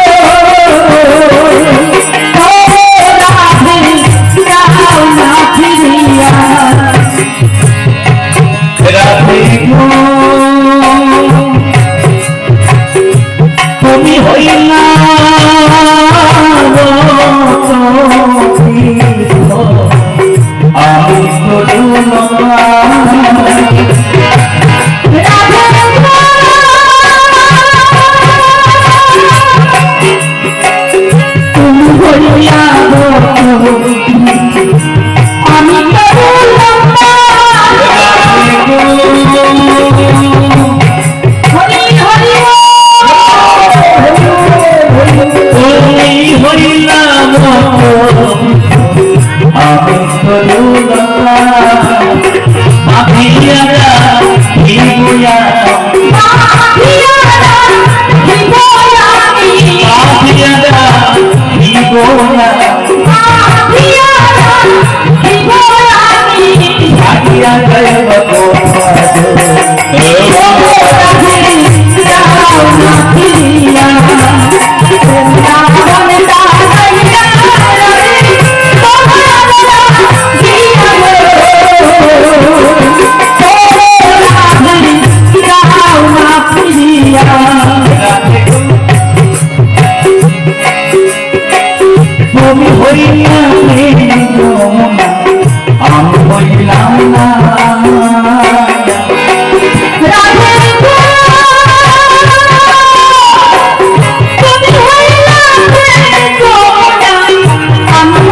ও রাধে যাও না ফিরিয়া। রাধে গো, তুমি হইলা আমি তুমি হইয়া গো, আমি তো বললাম না। হরি হরি তুমি হইলা আমি তুমি হইলা আমি হইলাম না। রাধে গো, তুমি হইলা আমি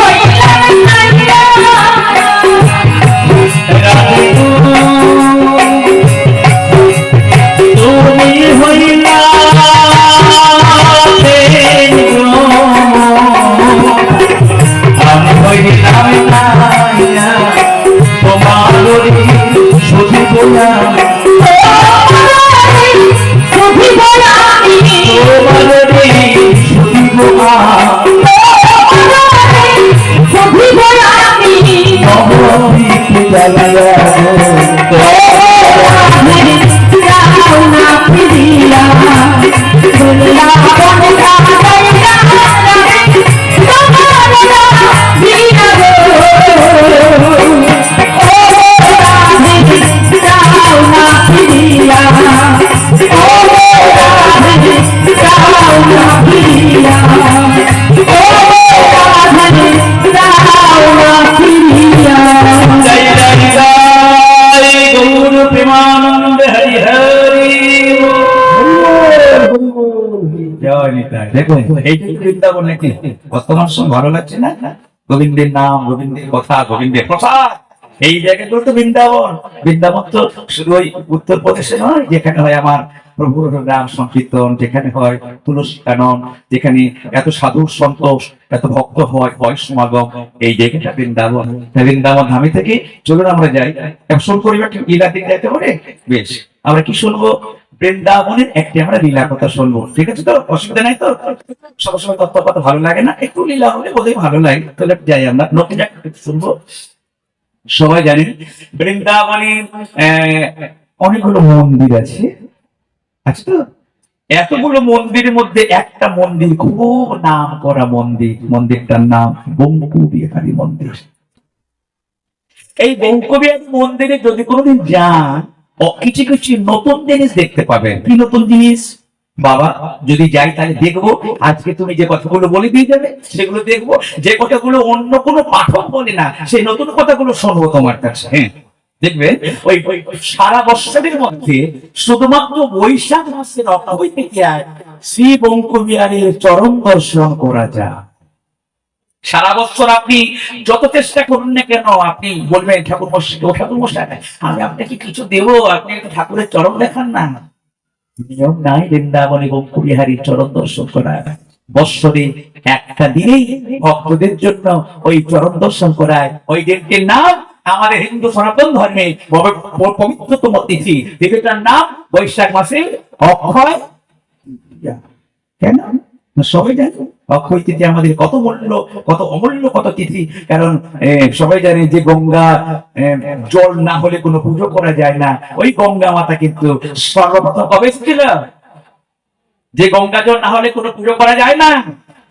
করিয়া শুধিব আমি তোমারে শুধিব শুধিব আমি নবদ্বীপে জ্বালায়া যাও না ফিরিয়া বলিয়া বনটা যাইয়া তোমার বিনা গো যাও না ফিরিয়া ও রাধে যাও না ফিরিয়া ও রাধে যাও না ফিরিয়া জয় জয় জয় গৌর প্রেমানন্দ হরি হরি জয় নিতাই। দেখুন এইটাই বৃন্দাবন নাকি বর্তমান সময় ভালো লাগছে না? গোবিন্দের নাম, গোবিন্দের কথা, গোবিন্দের প্রসাদ, এই জায়গাগুলো তো বৃন্দাবন। বৃন্দাবন তো শুধু ওই উত্তরপ্রদেশে নয়, যেখানে হয় আমার প্রভুর নাম সংকীর্তন, যেখানে হয় তুলসী কানন, যেখানে এত সাধু সন্তোষ, এত ভক্ত হয়, হয় সমাগম, এই জায়গাটা বৃন্দাবন। তাই বৃন্দাবন ধামে থেকে চলুন আমরা যাই। শুরু করি লীলা দিকে যাইতে পারে। বেশ, আমরা কি শুনবো? বৃন্দাবনের একটি আমরা লীলা কথা শুনবো, ঠিক আছে তো? অসুবিধা নাই তো? সবসময় তত্ত্ব কথা ভালো লাগে না, একটু লীলা হলে বোধহয় ভালো লাগে। তাহলে যাই, আমরা নতুন একটা শুনবো। সবাই জানেন বৃন্দাবনে অনেকগুলো মন্দির আছে, আচ্ছা তো? এতগুলো মন্দিরের মধ্যে একটা মন্দির খুব নাম করা মন্দির, মন্দিরটার নাম বঙ্কু বিহারী মন্দির। এই বঙ্কু বিহারী মন্দিরে যদি কোনোদিন যান, কিছু কিছু নতুন জিনিস দেখতে পাবেন। কি নতুন জিনিস? বাবা যদি যাই তাহলে দেখবো, আজকে তুমি যে কথাগুলো বলে দিয়ে যাবে সেগুলো দেখবো, যে কথাগুলো অন্য কোনো পাঠক বলে না সেই নতুন কথাগুলো শুনবো তোমার কাছে। হ্যাঁ, দেখবে ওই সারা বৎসরের মধ্যে শুধুমাত্র বৈশাখ মাসের অক্ষয় তৃতীয়ায় শ্রী বঙ্কু বিহারীর চরণ দর্শন করা যায়। সারা বছর আপনি যত চেষ্টা করুন না কেন, আপনি বলবেন ঠাকুর মশাই, ও ঠাকুর মশাই আমি আপনাকে কিছু দেবো, আপনি একটু ঠাকুরের চরণ দেখান না। নিয়ম নাই বৃন্দাবনে বঙ্কু বিহারীর চরণ দর্শন করা। বৎসরে একটা দিনেই ভক্তদের জন্য ওই চরণ দর্শন করায়। ওই দিনটির নাম আমাদের হিন্দু সনাতন ধর্মে পবিত্রতম তিথি। তিথিটার নাম বৈশাখ মাসে অক্ষয় তৃতীয়া। কেন? সবাই জানে অক্ষয় তিথি আমাদের কত মূল্য, কত অমূল্য, কত তিথি। কারণ সবাই জানে যে গঙ্গা জল না হলে কোনো পুজো করা যায় না। ওই গঙ্গা মাতা কিন্তু সর্বপ্রথম কবে ছিল? যে গঙ্গা জল না হলে কোনো পুজো করা যায় না।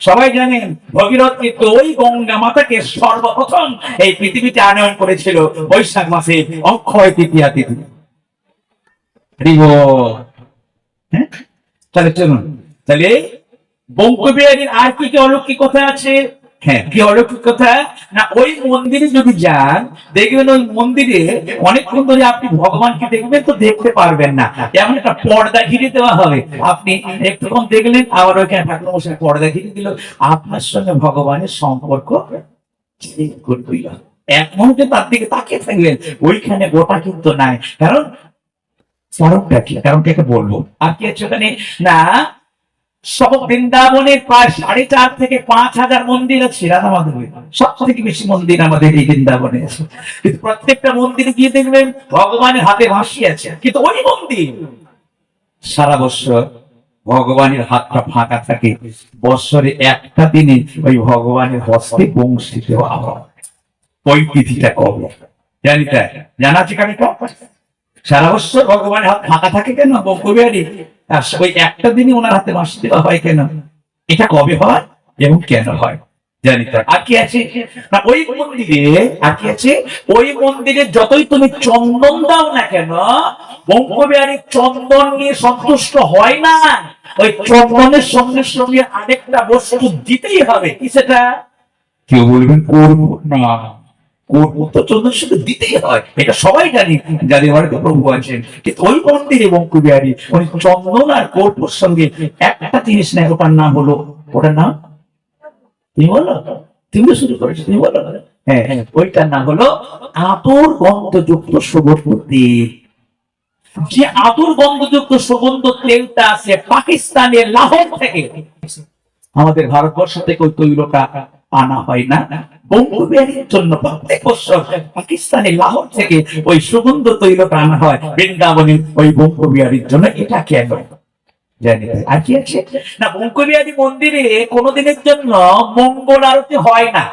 সবাই জানেন ভগীরথ কিন্তু ওই গঙ্গা মাতাকে সর্বপ্রথম এই পৃথিবীতে আনয়ন করেছিল বৈশাখ মাসে অক্ষয় তৃতীয়া তিথি। হ্যাঁ, তাহলে চলুন, তাহলে বঙ্কু বিহারীর আর কি কি অলৌকিক কথা আছে? হ্যাঁ, কি অলৌকিক কথা না, ওই মন্দিরে যদি যান দেখবেন ওই মন্দিরে অনেকক্ষণ ধরে আপনি ভগবানকে দেখবেন তো দেখতে পারবেন না, এমন একটা পর্দা ঘিরে দেওয়া হবে। আপনি একটুক্ষণ দেখলেন, আবার ওইখানে ঠাকুর মশাই পর্দা ঘিরে দিল, আপনার সঙ্গে ভগবানের সম্পর্ক করে দিল। এক মুহূর্তে তার দিকে তাকিয়ে থাকলেন, ওইখানে গোটা কিন্তু নাই। কারণটা কি? কারণটাকে বলবো। আর কি আছে ওখানে না, সব বৃন্দাবনের প্রায় 4,500 থেকে 5,000 মন্দির আছে। রাধা মাধবের সব থেকে বেশি মন্দির আমাদের এই বৃন্দাবনে আছে। কিন্তু প্রত্যেকটা মন্দিরে গিয়ে দেখবেন ভগবানের হাতে বাঁশি আছে, কিন্তু ওই মন্দির সারা বছর ভগবানের হাতটা ফাঁকা থাকে। বছরে একটা দিনে ওই ভগবানের হস্তে বংশী দেওয়া হয়। ওই তিথিটা কবে জানি? তাই জানা আছে কারণটা? সারা বছর ভগবানের হাত ফাঁকা থাকে কেন বঙ্কু বিহারী? ওই একটা দিনই ওনার হাতে বাঁশি দেওয়া হয় কেন? এটা কবে হয় এবং কেন হয় জানি। আর কি আছে না ওই মন্দিরে? আর কি আছে ওই মন্দিরে? যতই তুমি চন্দন দাও না কেন, বঙ্কু বিহারী চন্দন নিয়ে সন্তুষ্ট হয় না। ওই চন্দনের সঙ্গে সঙ্গে আরেকটা বস্তু দিতেই হবে। কি সেটা? কেউ বলবেন করবো না, চন্দন শুধু দিতেই হয়, এটা সবাই জানি, যাদের বাড়িতে প্রভু আছেন। কিন্তু ওই মন্দিরে বঙ্কু বিহারী ওই চন্দন আর কর্পূর সঙ্গে একটা জিনিস নেই, ওটার নাম হলো, ওটার নাম তুমি বলো, তুমি শুরু করেছো, তুমি বলো। হ্যাঁ, ওইটার নাম হলো আতর গন্ধযুক্ত সুগন্ধ তেল। যে আতর গন্ধযুক্ত সুগন্ধ তেলটা আছে পাকিস্তানের লাহোর থেকে, আমাদের ভারতবর্ষ থেকে ওই তৈলটা আনা হয় না। বঙ্গবিহারীর জন্য প্রত্যেক বছর পাকিস্তানের লাহোর থেকে ওই সুগন্ধ তৈলটা আনা হয় বৃন্দাবনের ওই বঙ্গবিহারীর জন্য। এটা কেন জানি না। আর কি আছে না, বঙ্গবিহারী মন্দিরে কোনোদিনের জন্য মঙ্গল আরতি হয় না।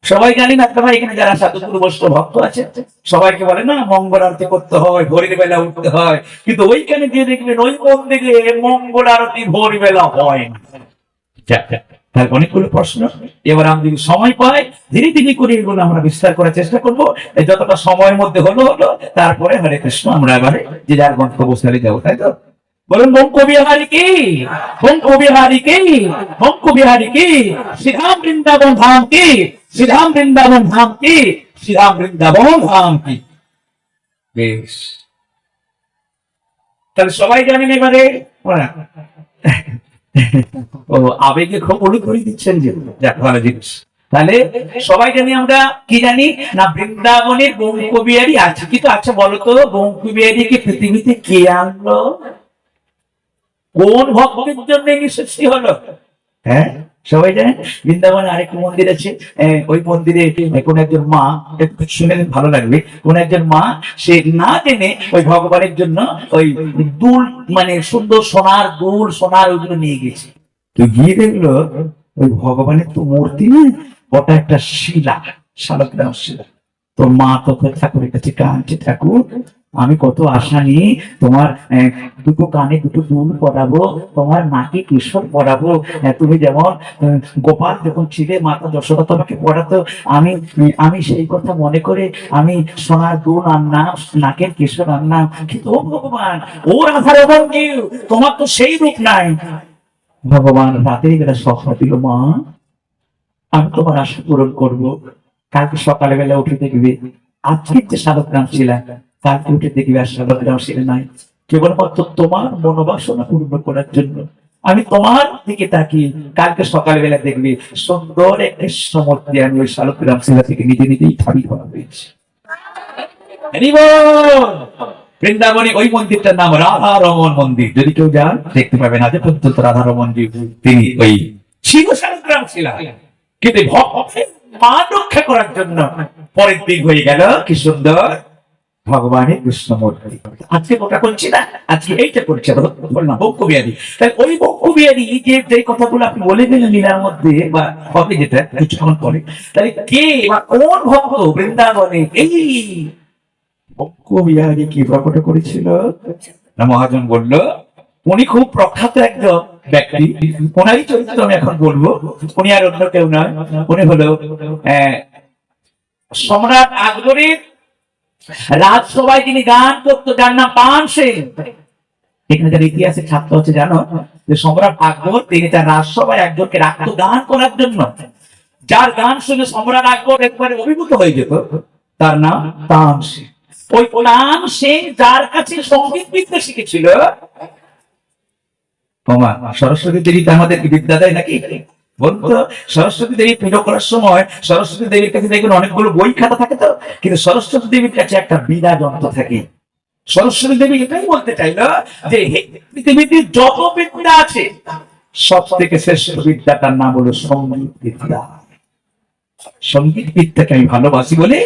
সবাই জানি না, তোমার এখানে যারা সাধুগুরু বৈষ্ণব ভক্ত আছে সবাইকে বলে না মঙ্গল আরতি করতে হয়, ভোরের বেলা উঠতে হয়, কিন্তু ওইখানে গিয়ে দেখবেন ওই মন্দিরে মঙ্গল আরতি ভোর বেলা হয় না। তার অনেকগুলো প্রশ্ন, এবার আমি যদি সময় পাই ধীরে ধীরে করে এগুলো আমরা বিস্তার করার চেষ্টা করবো। যতটা সময়ের মধ্যে হলো তারপরে হরে কৃষ্ণ আমরা এবারে যে যার গন্তব্যস্থলে যাবো, তাই তো? বলুন বঙ্গবিহারী কি, বঙ্গবিহারী কি, বঙ্গবিহারী কি, শ্রীধাম বৃন্দাবন ধাম কি, শ্রীধাম বৃন্দাবন ধাম কি, শ্রীধাম বৃন্দাবন ধাম কি। বেশ, তাহলে সবাই জানেন এবারে ও আবেগে খুব অনুপ্রাণিত দিচ্ছেন যে যাক ভালো জিনিস। তাহলে সবাই জানি আমরা কি জানি না বৃন্দাবনের বঙ্গবিহারী আছে, কিন্তু আচ্ছা বলতো বঙ্গবিহারীকে পৃথিবীতে কে আনলো, কোন ভক্তের জন্য সৃষ্টি হলো? হ্যাঁ সবাই জানেন বৃন্দাবনে আরেকটা মন্দির আছে, ওই মন্দিরে কোন একজন মা, একটু শুনে ভালো লাগবে, কোন একজন মা সে না জেনে ওই ভগবানের জন্য ওই দুল মানে সুন্দর সোনার দুল সোনার ওইগুলো নিয়ে গেছে। তো গিয়ে দেখলো ওই ভগবানের তো মূর্তি নেই, ওটা একটা শিলা, শালগ্রাম শিলা। তো মা তখন ঠাকুরের কাছে কাঁদছে, ঠাকুর আমি কত আশা নিয়ে তোমার দুটো কানে দুটো দুল পরাবো, তোমার নাকে কিশোর পরাবো, তুমি যেমন গোপাল যখন ছিলে মাতা যশোদা তোমাকে পড়াতো, আমি আমি সেই কথা মনে করে আমি সোনার দুল আনলাম, নাকের কিশোর আনলাম, কিন্তু ও ভগবান ও রাধার এমন কেউ, তোমার তো সেই রূপ নাই। ভগবান রাতের বেলা স্বপ্ন দিল, মা আমি তোমার আশা পূরণ করবো, কালকে সকালে বেলা উঠে দেখবে আজকের যে শালগ্রাম শিলা, কালকে উঠে দেখবে আর শালগ্রাম শিলা নাই, কেবলমাত্র তোমার মনোবাসনা পূর্ণ করার জন্য আমি তোমার দিকে তাকিয়ে কালকে সকাল বেলা দেখবে সুন্দর একটা সমর্থে আমি ওই শালগ্রাম শিলা থেকে নিজে নিজেই ঠাবি করা হয়েছে। বৃন্দাবনে ওই মন্দিরটার নাম রাধা রমন মন্দির, যদি কেউ যান দেখতে পাবেন আজ পর্যন্ত রাধা রমন তিনি ওই ছিল শালগ্রাম শিলা, কিন্তু ভক্তের মা রক্ষা করার জন্য পরের দিক হয়ে গেল কি সুন্দর ভগবানের কৃষ্ণ মূর্তি। আজকে ওটা করছি না, আজকে এইটা করছে বললাম বঙ্গবিহারী। তাই ওই বঙ্গবিহারী যে কথাগুলো আপনি বলে গেলেন লীলার মধ্যে বা হবে যেটা কিছুক্ষণ পরে, তাহলে কে বা কোন ভক্ত বৃন্দাবনে এই বঙ্গবিহারী কি প্রকট করেছিল না? মহাজন বলল উনি খুব প্রখ্যাত একজন ব্যক্তি, ওনারই চরিত্র আমি এখন বলবো, উনি আর অন্য কেউ নয়, উনি হলো সম্রাট আকবরের রাজসভায় যিনি গান করতো যার নাম তানসেন। এখানে যারা ইতিহাসের ছাত্র হচ্ছে জানো যে সম্রাট আকবর তিনি তার রাজসভায় একজনকে রাখতো গান করার জন্য, যার গান শুনে সম্রাট আকবর একবারে অভিভূত হয়ে যেত, তার নাম তানসেন। ওই তানসেন যার কাছে সঙ্গীত বিদ্যা শিখেছিল, সরস্বতী দেবী আমাদেরকে বিদ্যা দেয় নাকি বলতো? সরস্বতী দেবী পুজো করার সময় সরস্বতী দেবীর কাছে দেখবেন অনেকগুলো বই খাতা থাকে তো, কিন্তু সরস্বতী দেবীর কাছে একটা বীণা যন্ত্র থাকে। সরস্বতী দেবী এটাই বলতে চাইলো যে পৃথিবীতে যত বিদ্যা আছে সব থেকে শ্রেষ্ঠ বিদ্যাটার নাম হলো সঙ্গীত বিদ্যা। সঙ্গীত বিদ্যাকে আমি ভালোবাসি বলে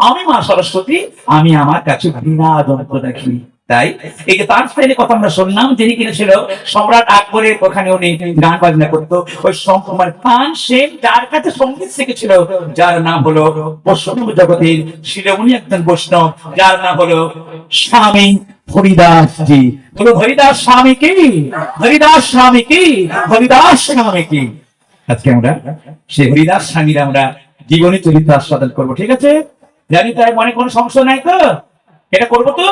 আমি মা সরস্বতী আমি আমার কাছে বীণা যন্ত্র রাখি। তাই এই যে তার স্টাইলের কথা আমরা শুনলাম, যিনি কিনেছিল সম্রাট আকবরের, ওখানে উনি গান বাজনা করতো, ওই মানে তানসেন যার কাছে সঙ্গীত শিখেছিল, যার নাম হলো বৈষ্ণব জগতের শিরোমণি একজন বৈষ্ণব, যার নাম হলো স্বামী হরিদাস জি। বলো হরিদাস স্বামী কি, হরিদাস স্বামী কি, হরিদাস স্বামী কি। আজকে আমরা সেই হরিদাস স্বামীর আমরা জীবনী চরিত্র আস্বাদন করবো, ঠিক আছে? জানি তাই মনে কোনো সংশয় নাই তো, এটা করবো তো?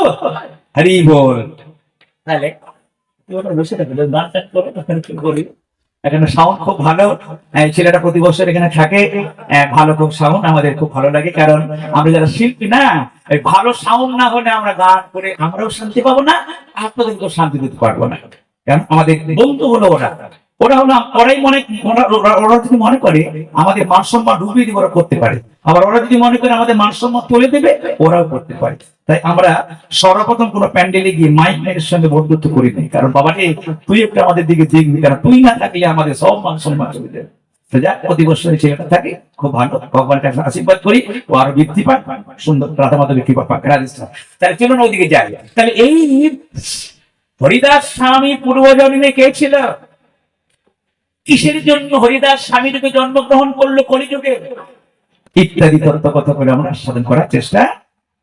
হরি বল। তাহলে বসে থাকবে গান টান করো, কি করি, এখানে সাউন্ড খুব ভালো, ছেলেটা প্রতি বছর এখানে থাকে, ভালো খুব সাউন্ড, আমাদের খুব ভালো লাগে, কারণ আমরা যারা শিল্পী না, ভালো সাউন্ড না হলে আমরা গান করে আমরাও শান্তি পাবো না, আপনাদেরকেও শান্তি দিতে পারবো না। কারণ আমাদের বন্ধু হলো ওরা, ওরা হলো ওরাই মনে, ওরা যদি মনে করে আমাদের মান সম্মান ডুবিয়ে দিয়ে ওরা করতে পারে, আবার ওরা যদি মনে করে আমাদের মান সম্মান তুলে দেবে ওরাও করতে পারে। তাই আমরা সর্বপ্রথম কোনো প্যান্ডেলে গিয়ে মাইক মাইকের সঙ্গে বন্ধুত্ব করি নাই, কারণ বাবাকে তুই একটা আমাদের দিকে দেখবি, কারণ তুই না থাকলে আমাদের সব মান সম্মান চলে যাবে। তো যাক, প্রতি বছর ছেলেটা থাকে, খুব ভালো, ভগবানকে আশীর্বাদ করি ও আরো বৃদ্ধি পাক, সুন্দর রাধা মাধব বৃদ্ধি পাক। তাহলে চলুন ওইদিকে যাই। তাহলে এই হরিদাস স্বামী পূর্বজন্মে কে ছিল? কিসের জন্য হরিদাস স্বামী রূপে জন্মগ্রহণ করলো কলিযুগে, ইত্যাদি তত্ত্ব কথা করে আমরা সাধন করার চেষ্টা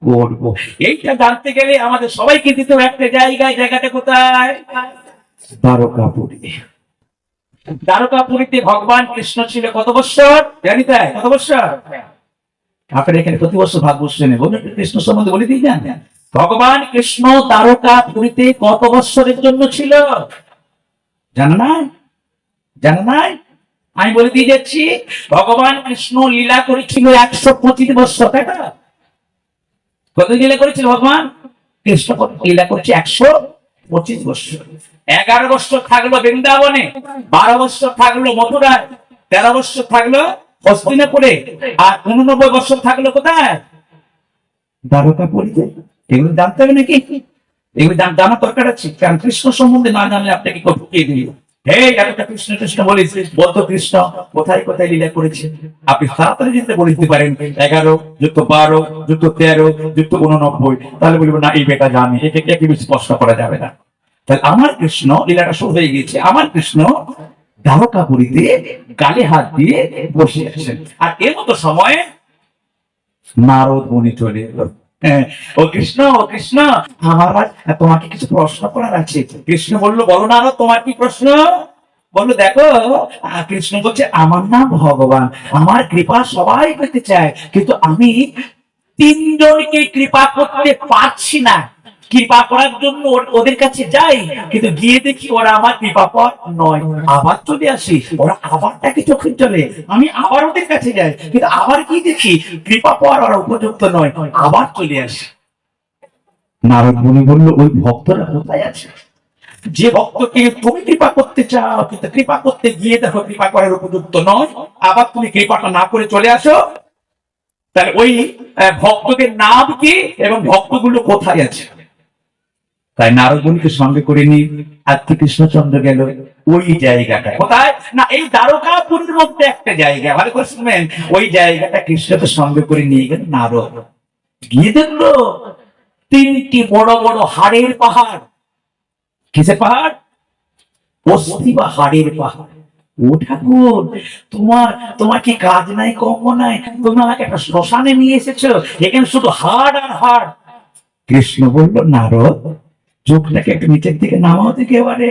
করব। এইটা জানতে গেলে আমাদের সবাইকে দিতে হবে একটা জায়গায়। জায়গাটা কোথায়? দ্বারকাপুরী। দ্বারকাপুরীতে ভগবান কৃষ্ণ ছিল কত বৎসর জানি? তাই কত বৎসর? আপনার এখানে প্রতি বছর ভাগবত শুনে বলুন, কৃষ্ণ সম্বন্ধে বলে দিয়ে যান। ভগবান কৃষ্ণ দ্বারকাপুরীতে কত বৎসরের জন্য ছিল জানা নাই? জানা নাই? আমি বলে দিয়ে যাচ্ছি, ভগবান কৃষ্ণ লীলা করেছিল 125 বৎসর, তাই না? কত লীলা করেছিল ভগবান কৃষ্ণ? লীলা করেছে 125 বৎসর। 11 বৎসর থাকলো বৃন্দাবনে, 12 বৎসর থাকলো মথুরায়, 13 বৎসর থাকলো হস্তিনাপুরে, আর 89 বৎসর থাকলো কোথায়? দ্বারকাপুরীতে। এগুলো জানতে হবে নাকি? এগুলো জানার দরকার আছে, কারণ কৃষ্ণ সম্বন্ধে না জানলে আপনাকে ঠকিয়ে দিল। কৃষ্ণ কৃষ্ণ বলেছে, বলতো কৃষ্ণ কোথায় কোথায় লীলা করেছে আপনি তাড়াতাড়ি যেতে বলে দিতে পারেন। 11+12+13+89, তাহলে বলবো না এই বেটা জানে, এটাকে কি স্পষ্ট করা যাবে না। তাহলে আমার কৃষ্ণ লীলাটা শুরু হয়ে গেছে। আমার কৃষ্ণ দ্বারকাপুরীতে গালে হাত দিয়ে বসে আছেন, আর এর মতো সময় নারদ মুনি চলে এলো। ও কৃষ্ণ, ও কৃষ্ণ, আমার তোমাকে কিছু প্রশ্ন করার আছে। কৃষ্ণ বললো, বলো নারদ, তোমার কি প্রশ্ন? বললো, দেখো, কৃষ্ণ বলছে, আমার নাম ভগবান, আমার কৃপা সবাই পেতে চায়, কিন্তু আমি 3 জনকে কৃপা করতে পারছি না। কৃপা করার জন্য ওদের কাছে যাই, কিন্তু গিয়ে দেখি ওরা আমার কৃপা পর নয়, আবার চলে আসি, ওরা আবারটাকে চোখের চলে। আমি আবার ওদের কাছে যাই, কিন্তু আবার কি দেখি কৃপা পাওয়ার ওরা উপযুক্ত নয়, আবার চলে আসি। নারদ মুনি বললো, ওই ভক্তরা কোথায় আছে? যে ভক্তকে তুমি কৃপা করতে চাও, কিন্তু কৃপা করতে গিয়ে দেখো কৃপা করার উপযুক্ত নয়, আবার তুমি কৃপাটা না করে চলে আসো, তাহলে ওই ভক্তদের নাম কি এবং ভক্তগুলো কোথায় আছে? তাই নারদ মুনিকে সঙ্গে করে নিয়ে আজকে কৃষ্ণচন্দ্র গেল ওই জায়গাটা। কোথায় না? এই দ্বারকাপুরীর মধ্যে একটা জায়গা, ভালো করে শুনবেন। ওই জায়গাটা কৃষ্ণকে সঙ্গে করে নিয়ে গেল নারদ। গিয়ে দেখলো 3টি বড় বড় হাড়ের পাহাড়। কিসের পাহাড়? অস্থি বা হাড়ের পাহাড়। ও ঠাকুর, তোমার কি কাজ নাই, কর্ম নাই? তুমি আমাকে একটা শ্মশানে নিয়ে এসেছো, এখানে শুধু হাড় আর হাড়। কৃষ্ণ বলল, নারদ, চোখটাকে একটু নিচের দিকে নামাও দেখে এবারে।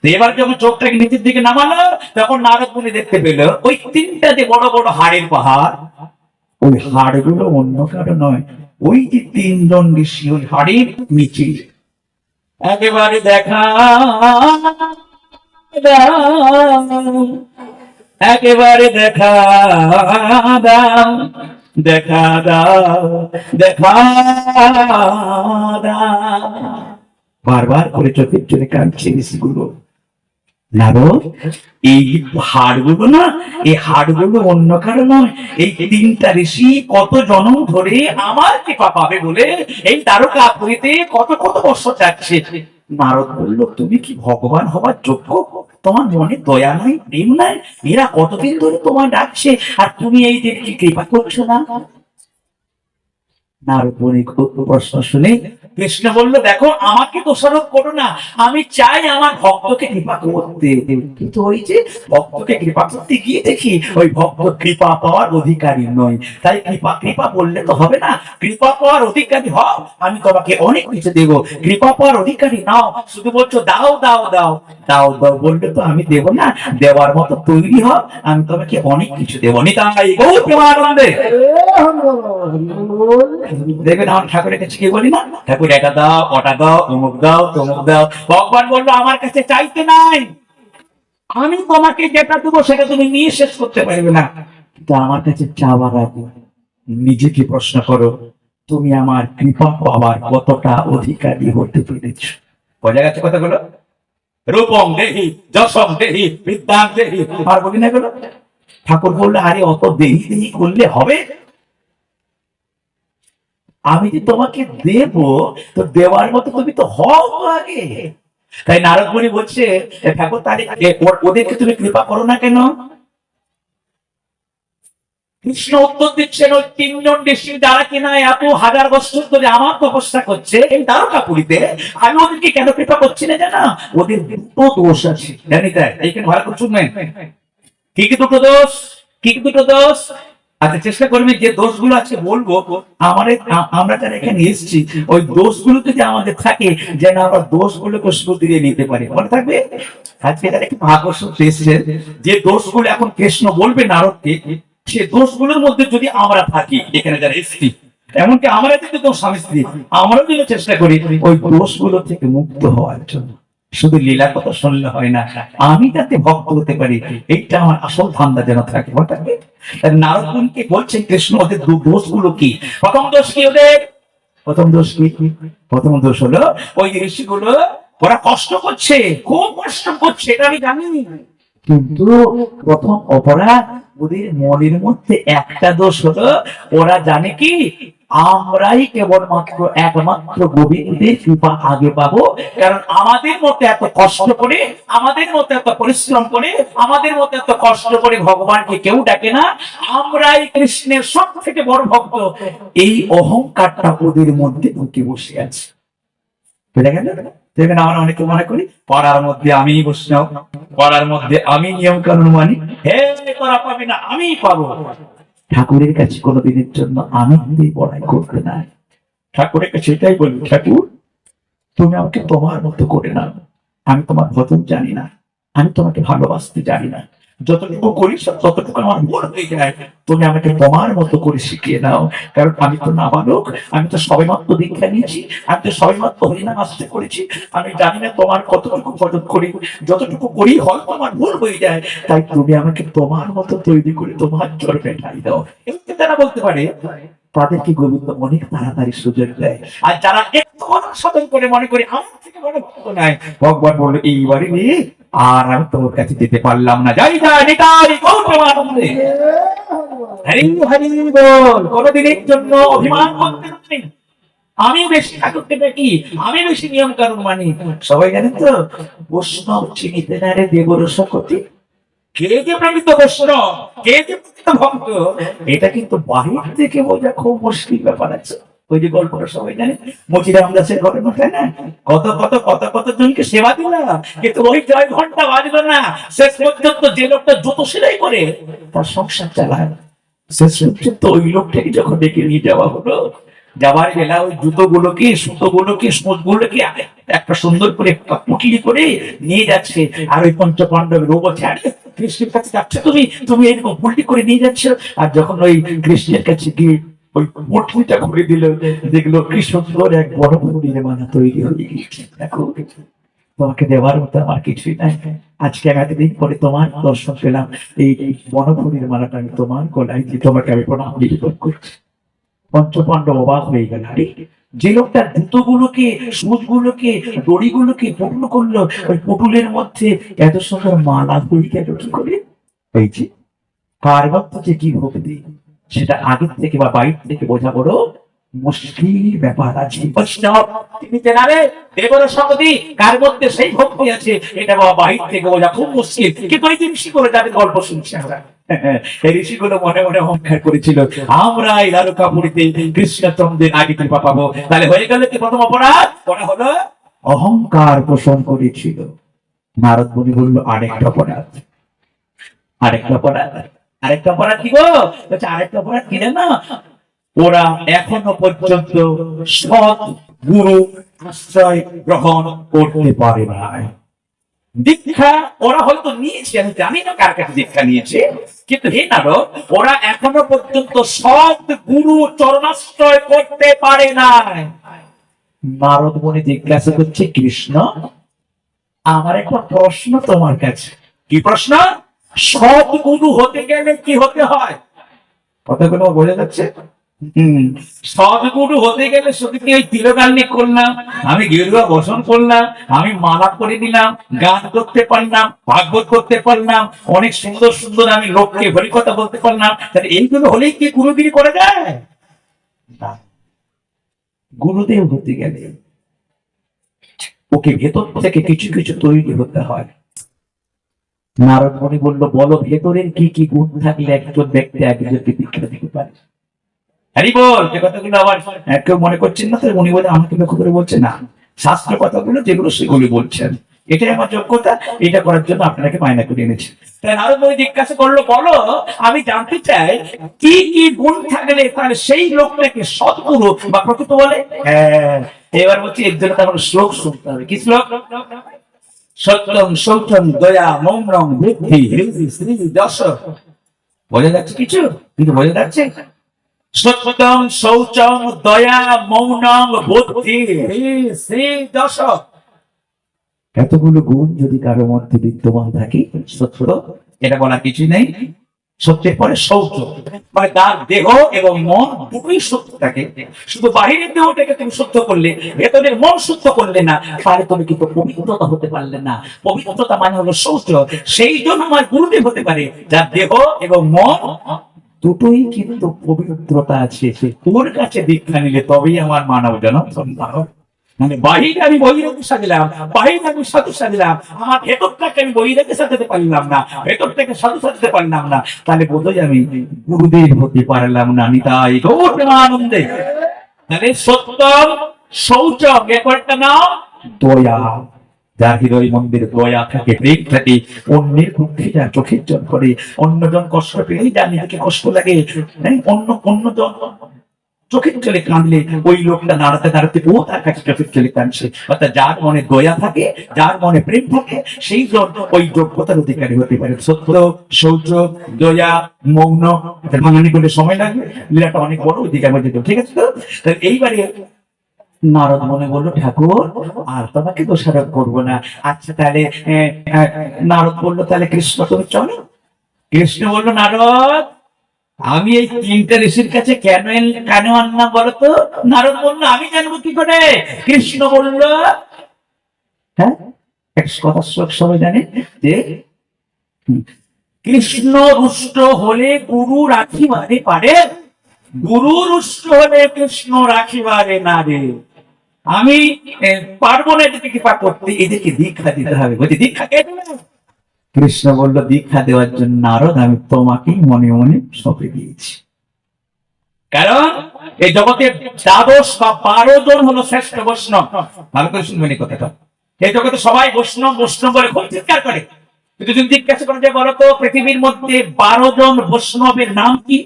এবার যখন চোখটাকে নিচের দিকে নামালো, তখন নারদ মুনি দেখতে পেল ওই 3টা যে বড় বড় হাড়ের পাহাড়, ওই হাড়গুলো অন্য কারো নয়, ওই যে 3 জন ঋষি ওই হাড়ের নিচে। একেবারে দেখা দাও, একেবারে দেখা দাও, দেখা দাও, দেখা দাও, বারবার করে চোখের জন্য কাঁদছে ঋষিগুলো। নারদ, এই হাড়গুলো না, এই হাড়গুলো অন্য কারো নয়, এই 3টা ঋষি কত জন্ম ধরে আমার কৃপা পাবে বলে এই দ্বারকাপুরীতে কত কত বছর যাচ্ছে। নারদ বলল, তুমি কি ভগবান হবার যোগ্য? তোমার মনে দয়া নাই, প্রেম নাই? এরা কতদিন ধরে তোমার ডাকছে, আর তুমি এই দেবকে কৃপা করছো না? নারদ মুনি প্রশ্ন শুনে কৃষ্ণ বলল, দেখো, আমাকে দোষারোপ করো না, আমি চাই আমার ভক্তকে কৃপা করতে, কিন্তু ওই যে ভক্তকে কৃপা করতে গিয়ে দেখি ওই ভক্ত কৃপা পাওয়ার অধিকারী নয়। তাই কৃপা বললে তো হবে না, কৃপা পাওয়ার অধিকারী হও, আমি তোমাকে অনেক কিছু দেব। কৃপা পাওয়ার অধিকারী নাও, শুধু বলছো দাও দাও দাও দাও দাও, বললে তো আমি দেব না। দেওয়ার মতো তৈরি হও, আমি তোমাকে অনেক কিছু দেবো। নিতাই গৌর প্রেমানন্দে। দেখবেন আমার ঠাকুরের কাছে কি বলি না, ঠাকুর এটা দাও, ওটা দাও, অমুক দাও, তমুক দাও। ভগবান বললো, আমার কাছে চাইতে নাই, আমি তোমাকে যেটা দেবো সেটা তুমি নিয়ে শেষ করতে পারবে না, কিন্তু আমার কাছে চাওয়ার আগে নিজেকে প্রশ্ন করো, তুমি আমার কৃপা পাওয়ার কতটা অধিকারী হতে পেরেছ? বোঝা গেছে কথাগুলো? রূপম দেহি, যশম দেহি, বিদ্যাং দেহি, আর বলি না এগুলো? ঠাকুর বললো, আরে অত দেহি দেহি করলে হবে? আমি যে তোমাকে দেব, তো দেওয়ার মতো তুমি তো হও আগে। তাই নারদ মুনি বলছে, ঠাকুর, তাহলে ওদেরকে তুমি কৃপা করো না কেন? কৃষ্ণ উত্তর দিচ্ছেন ওই তিনজন ঋষি যারা কিনা এত হাজার বছর ধরে আমার তপস্যা করছে এই দ্বারকাপুরীতে, আমি ওদেরকে কেন কৃপা করছি না জানা? ওদের দুটো দোষ আছে, জানি তাই? এইখানে ভালো করে শুনবেন। কি কি দুটো দোষ? কি কি দুটো দোষ? আচ্ছা, চেষ্টা করবি যে দোষগুলো আছে বলবো, আমরা যারা এখানে এসেছি ওই দোষগুলো যদি আমাদের থাকে যেন আমরা দোষগুলোকে শুধরিয়ে নিতে পারি, মনে থাকবে? আজকে তারা একটু আকর্ষণ এসেছেন যে দোষগুলো এখন কৃষ্ণ বলবে নারদকে, সে দোষগুলোর মধ্যে যদি আমরা থাকি এখানে যারা এসেছি, এমনকি আমরা কিন্তু দোষ স্বামী স্ত্রী, আমরাও যদি চেষ্টা করি ওই দোষগুলো থেকে মুক্ত হওয়ার জন্য। শুধু লীলা কথা শুনলে হয় না, আমি যাতে ভক্ত হতে পারি এইটা আমার আসল ধান্দা যেন থাকে, মনে থাকবে? নারদ মুনিকে বলছেন কৃষ্ণ ওদের দোষগুলো কি। প্রথম দোষ কি ওদের? প্রথম দোষ কি? প্রথম দোষ হলো ওই ঋষিগুলো ওরা কষ্ট করছে, খুব কষ্ট করছে, এটা আমি জানি, কিন্তু প্রথম অপরাধ ওদের মনের মধ্যে একটা দোষ হলো ওরা জানে কি আমরাই কেবলমাত্র একমাত্র গোবিন্দের কৃপা আগে পাবো, কারণ আমাদের মতো এত কষ্ট করে, আমাদের মতো এত পরিশ্রম করে, আমাদের মতো এত কষ্ট করে ভগবানকে কেউ ডাকে না, আমরাই কৃষ্ণের সব থেকে বড় ভক্ত। এই অহংকারটা ওদের মধ্যে ঢুকে বসে আছে, বুঝা গেল? দেখবেন আমরা অনেকে মনে করি পাড়ার মধ্যে আমি বৈষ্ণব, পাড়ার মধ্যে আমি নিয়ম কানুন মানি, হে তোরা পাবি না আমি পাবো। ঠাকুরের কাছে কোনোদিনের জন্য আনন্দে বড়াই করবে না। ঠাকুরের কাছে এটাই বলবো, ঠাকুর তুমি আমাকে তোমার মতো করে নাও, আমি তোমার ভজন জানি না, আমি তোমাকে ভালোবাসতে জানি না, যতটুকু করি ততটুকু আমার ভুল হয়ে যায়, তুমি আমাকে তোমার মতো করে শিখিয়ে নাও, কারণ আমি তো নাবালক, আমি তো সবেমাত্র দীক্ষা নিয়েছি, আমি তো সবেমাত্র হরিনাম আসতে করেছি, আমি জানি না তোমার কতটুকু ভজন করি, যতটুকু করি হয়তো আমার ভুল হয়ে যায়, তাই তুমি আমাকে তোমার মতো তৈরি করে তোমার চরণে ঠাই দাও। এমনি তারা বলতে পারে, তাদেরকে গোবিন্দ অনেক তাড়াতাড়ি সুযোগ দেয়। আর যারা একটু সাধন করে মনে করি আমার থেকে বড় ভক্ত নাই, ভগবান বললো এইবারে নিয়ে আর আমি তোমার কাছে যেতে পারলাম না, যাই যা নিতাই গৌতমানন্দে। হরি হরি বল, কোনদিনের জন্য অভিমান করতে নেই। আমি বেশি ঠাকুরকে দেখি, আমি বেশি নিয়ম কানুন মানি। সবাই জানেন তো বৈষ্ণব চিনিতে না রে দেবরসকতি, কে যে প্রেমিত বৈষ্ণব, কে যে প্রকৃত ভক্ত, এটা কিন্তু বাহির থেকে বোঝা খুব মুশকিল ব্যাপার আছে। ওই যে গল্পটা সবাই জানে, মচিরাম দাসের ঘটনা, তাই না? কত কত কত কত জনকে সেবা দিলাম, কিন্তু ওই 6 ঘন্টা বাজলো না, শেষ পর্যন্ত যে লোকটা জুতো সেলাই করে তার সংসার চালায়, শেষ পর্যন্ত ওই লোকটাকে যখন ডেকে নিয়ে যাওয়া হলো, যাবার বেলা ওই জুতো গুলোকে, সুতো গুলোকে, সুচ গুলোকে একটা সুন্দর করে একটা পুটলি করে নিয়ে যাচ্ছে, আর ওই পঞ্চপাণ্ডব রোগ ছাড়ে কৃষ্ণের কাছে যাচ্ছে, তুমি তুমি এরকম পুটলি করে নিয়ে যাচ্ছ। আর যখন ওই কৃষ্ণের কাছে গিয়ে ওই পুটলিটা করে দিল, দেখলো কি সুন্দর এক বড় পুরীর মালা তৈরি হয়ে গিয়েছে। দেখো তোমাকে দেওয়ার মতো আমার কিছুই নাই, আজকে আমি এতদিন পরে তোমার দর্শন পেলাম, এই বনফুলের মালাটা আমি তোমার গলায় দিয়ে তোমাকে আমি প্রণাম নিবেদন করছি। পঞ্চপাণ্ডব অবাক হয়ে গেল, আরে যে লোকটা জুতোগুলোকে, সুচগুলোকে, দড়িগুলোকে পুটুল করলো, ওই পুটুলের মধ্যে এত সুন্দর মালা হয়ে গেল কি করে? এই যে কার মধ্যে যে কি ভক্তি, সেটা আগের থেকে বা বাইর থেকে বোঝা বড় মুশকিল ব্যাপার আছে। বৈষ্ণব তিনি জানারে দেবর সকতি কার মধ্যে সেই ভক্তি আছে, এটা বাবা বাহির থেকে বোঝা খুব মুশকিল। কিন্তু এই যে ঋষিগুলো যাদের গল্প শুনছি আমরা, এই ঋষিগুলো মনে মনে অহংকার করেছিল আমরা এই দ্বারকাপুরীতে কৃষ্ণচন্দ্রের আগে কৃপা পাবো। তাহলে হয়ে গেল কি প্রথম অপরাধ? ওরা হলো অহংকার পোষণ করেছিল। নারদ মুনি বলল আরেকটা অপরাধ, আরেকটা অপরাধ, আরেকটা অপরাধ কি গো? বলছে আরেকটা অপরাধ কি না, ওরা এখনো পর্যন্ত সৎ গুরু আশ্রয় গ্রহণ করতে পারে না। দীক্ষা ওরা হয়তো নিয়েছে, আমি জানি না কার কাছে দীক্ষা নিয়েছে, কিন্তু হে নারদ ওরা এখনো পর্যন্ত সৎ গুরু চরণাশ্রয় করতে পারে না। নারদ মুনি জিজ্ঞাসা করছে, কৃষ্ণ আমার একটা প্রশ্ন তোমার কাছে। কি প্রশ্ন? সৎ গুরু হতে গেলে কি হতে হয়? কথাগুলো বোঝা যাচ্ছে? সদ্গুরু হতে গেলে শুধু কি ওই তিলকান্নি করলাম, আমি গেরুয়া বসন করলাম, আমি মালা করে দিলাম, গান করতে পারলাম, ভাগবত করতে পারলাম, অনেক সুন্দর সুন্দর আমি লোককে হরিকথা বলতে পারলাম, তাহলে এইগুলো হলেই কি গুরুগিরি করা যায়? না, গুরুদেব হতে গেলে ওকে ভেতর থেকে কিছু কিছু তৈরি হতে হয়। নারদ মুনি বলল, বলো ভেতরের কি কি গুণ থাকলে একজন ব্যক্তি একজনকে দীক্ষা দিতে পারে। হ্যারি বল, যে কথাগুলো আবার কেউ মনে করছেন না, তাহলে উনি বলে আমাকে লক্ষ্য করে বলছে না, শাস্ত্র কথাগুলো যেগুলো সেগুলি বলছেন, এটাই আমার যোগ্যতা, এটা করার জন্য আপনাকে মায়না করে এনেছি। তাই নারদ মুনি জিজ্ঞাসা করলো, বলো আমি জানতে চাই কি কি গুণ থাকলে তাহলে সেই লোকটাকে সদ্গুরু বা প্রকৃত বলে। হ্যাঁ, এবার বলছি এর জন্য আমার শ্লোক শুনতে হবে। কি শ্লোক? সত্যম সৌচম দয়া মৌনম বুদ্ধি হৃদি শ্রী যশ। বোঝা যাচ্ছে কিছু? কিন্তু বোঝা যাচ্ছে? সত্যম শৌচম দয়া মৌনম বুদ্ধি শ্রী যশ, এতগুলো গুণ যদি কারোর মধ্যে বিদ্যমান থাকে, সত্য এটা বলা কিছুই নেই। সত্যের পরে শৌচ, মানে তার দেহ এবং মন দুটোই শুদ্ধ থাকে। শুধু বাহিরের দেহটাকে তুমি শুদ্ধ করলে, ভেতরের মন শুদ্ধ করলে না, তাহলে তুমি কিন্তু পবিত্রতা হতে পারলে না। পবিত্রতা মানে হলো শৌচ। সেই জন্য আমার গুরুদেব হতে পারে যার দেহ এবং মন দুটোই কিন্তু পবিত্রতা আছে। তোর কাছে দীক্ষা নিলে তবেই আমার মানব জনম সম্ভব। মানে বাহিরে আমি বহিরাকে সাজিলাম, বাহিরে আমি সাধু সাজিলাম, আমার ভেতরটাকে আমি বহিরাকে সাজাতে পারলাম না, ভেতরটাকে সাধু সাজাতে পারলাম না, তাহলে বোধহয় আমি গুরুদেব হতে পারলাম না। নিতাই গৌর প্রেমানন্দে। তাহলে সত্যম শৌচম, এরপর একটা নাম দয়া। যার হৃদয় মন্দিরে দয়া থাকে, প্রেম থাকে, অন্যের দুঃখে যার চোখের জল করে, অন্যজন কষ্ট পেলেই যার নিজেকে কষ্ট লাগে, অন্যজন চোখের চলে কাঁদলে ওই লোকটা দাঁড়াতে দাঁড়াতে ও তার কাছে চোখের চলে কাঁদছে। অর্থাৎ যার মনে দয়া থাকে, যার মনে প্রেম থাকে, সেই জন ওই যোগ্যতার অধিকারী হতে পারে। সত্য, শৌচ, দয়া, মৌন, ভাঙানি করলে সময় লাগবে, লীলাটা অনেক বড়, অধিকার মধ্যে। ঠিক আছে তো? এইবারে নারদ মনে বললো, ঠাকুর আর তোমাকে দোষারোপ করবো না। আচ্ছা তাহলে নারদ বললো, তাহলে কৃষ্ণ তুমি চলো। কৃষ্ণ বললো, নারদ আমি এই তিনটা ঋষির কাছে কেন কেন আনলাম বলতো? নারদ বললো, আমি জানবো কি করে? কৃষ্ণ বললো, হ্যাঁ এক কথা সবাই জানে যে কৃষ্ণ রুষ্ট হলে গুরু রাখিবারে পারে, গুরু রুষ্ট হলে কৃষ্ণ রাখিবারে না রে। আমি পারবো না এদেরকে কৃপা করতে, এদেরকে দীক্ষা দিতে হবে। বলছি দীক্ষা কে দেবে? কৃষ্ণ বলল, দীক্ষা দেওয়ার জন্য নারদ আমি তোমাকেই মনে মনে সঁপে দিয়েছি। কারণ এই জগতে 12 বা 12 জন হলো শ্রেষ্ঠ বৈষ্ণব। ভালো করে শুনবেন এই কথাটা। এই জগতে সবাই বৈষ্ণব বৈষ্ণব বলে খুব চিৎকার করে, কিন্তু যদি জিজ্ঞাসা করে যে বলতো পৃথিবীর মধ্যে 12 জন বৈষ্ণবের নাম কি?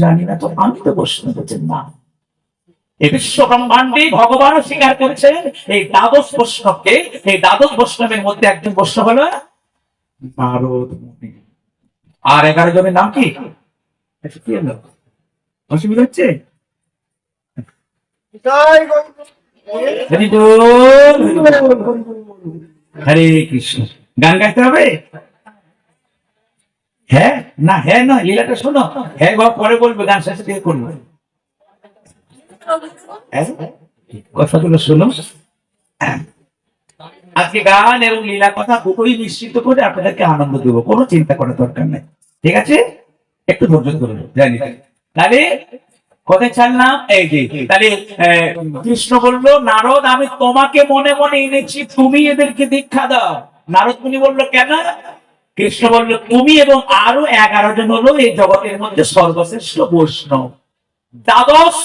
জানি না। তো আমি তো বৈষ্ণবের নাম এই বিশ্ব ব্রহ্মাণ্ডে ভগবানও স্বীকার করেছেন এই 12 বৈষ্ণবকে। এই 12 বৈষ্ণবের মধ্যে একজন বৈষ্ণব হলো নারদ মুনি। আর 11 জনের নাম কি? কি হলো? অসুবিধা হচ্ছে? হরে কৃষ্ণ। গান গাইতে হবে? হ্যাঁ না, হ্যাঁ না, লীলাটা শোনো। হ্যাঁ বা পরে বলবে, গান শেষে দিয়ে করবে। কথাগুলো শোনো। আজকে গান এবং লীলা কথা দুটোই নিশ্চিত করে আপনাদেরকে আনন্দ দেবো, কোনো চিন্তা করার দরকার নেই। ঠিক আছে? একটু ধৈর্য ধরুন, জানি। তাহলে কোথায় ছাড়লাম? এই যে তাহলে কৃষ্ণ বললো, নারদ আমি তোমাকে মনে মনে এনেছি, তুমি এদেরকে দীক্ষা দাও। নারদ মুনি বললো, কেন? কৃষ্ণ বললো, তুমি এবং আরো 11 জন হলো এই জগতের মধ্যে সর্বশ্রেষ্ঠ বৈষ্ণব। 12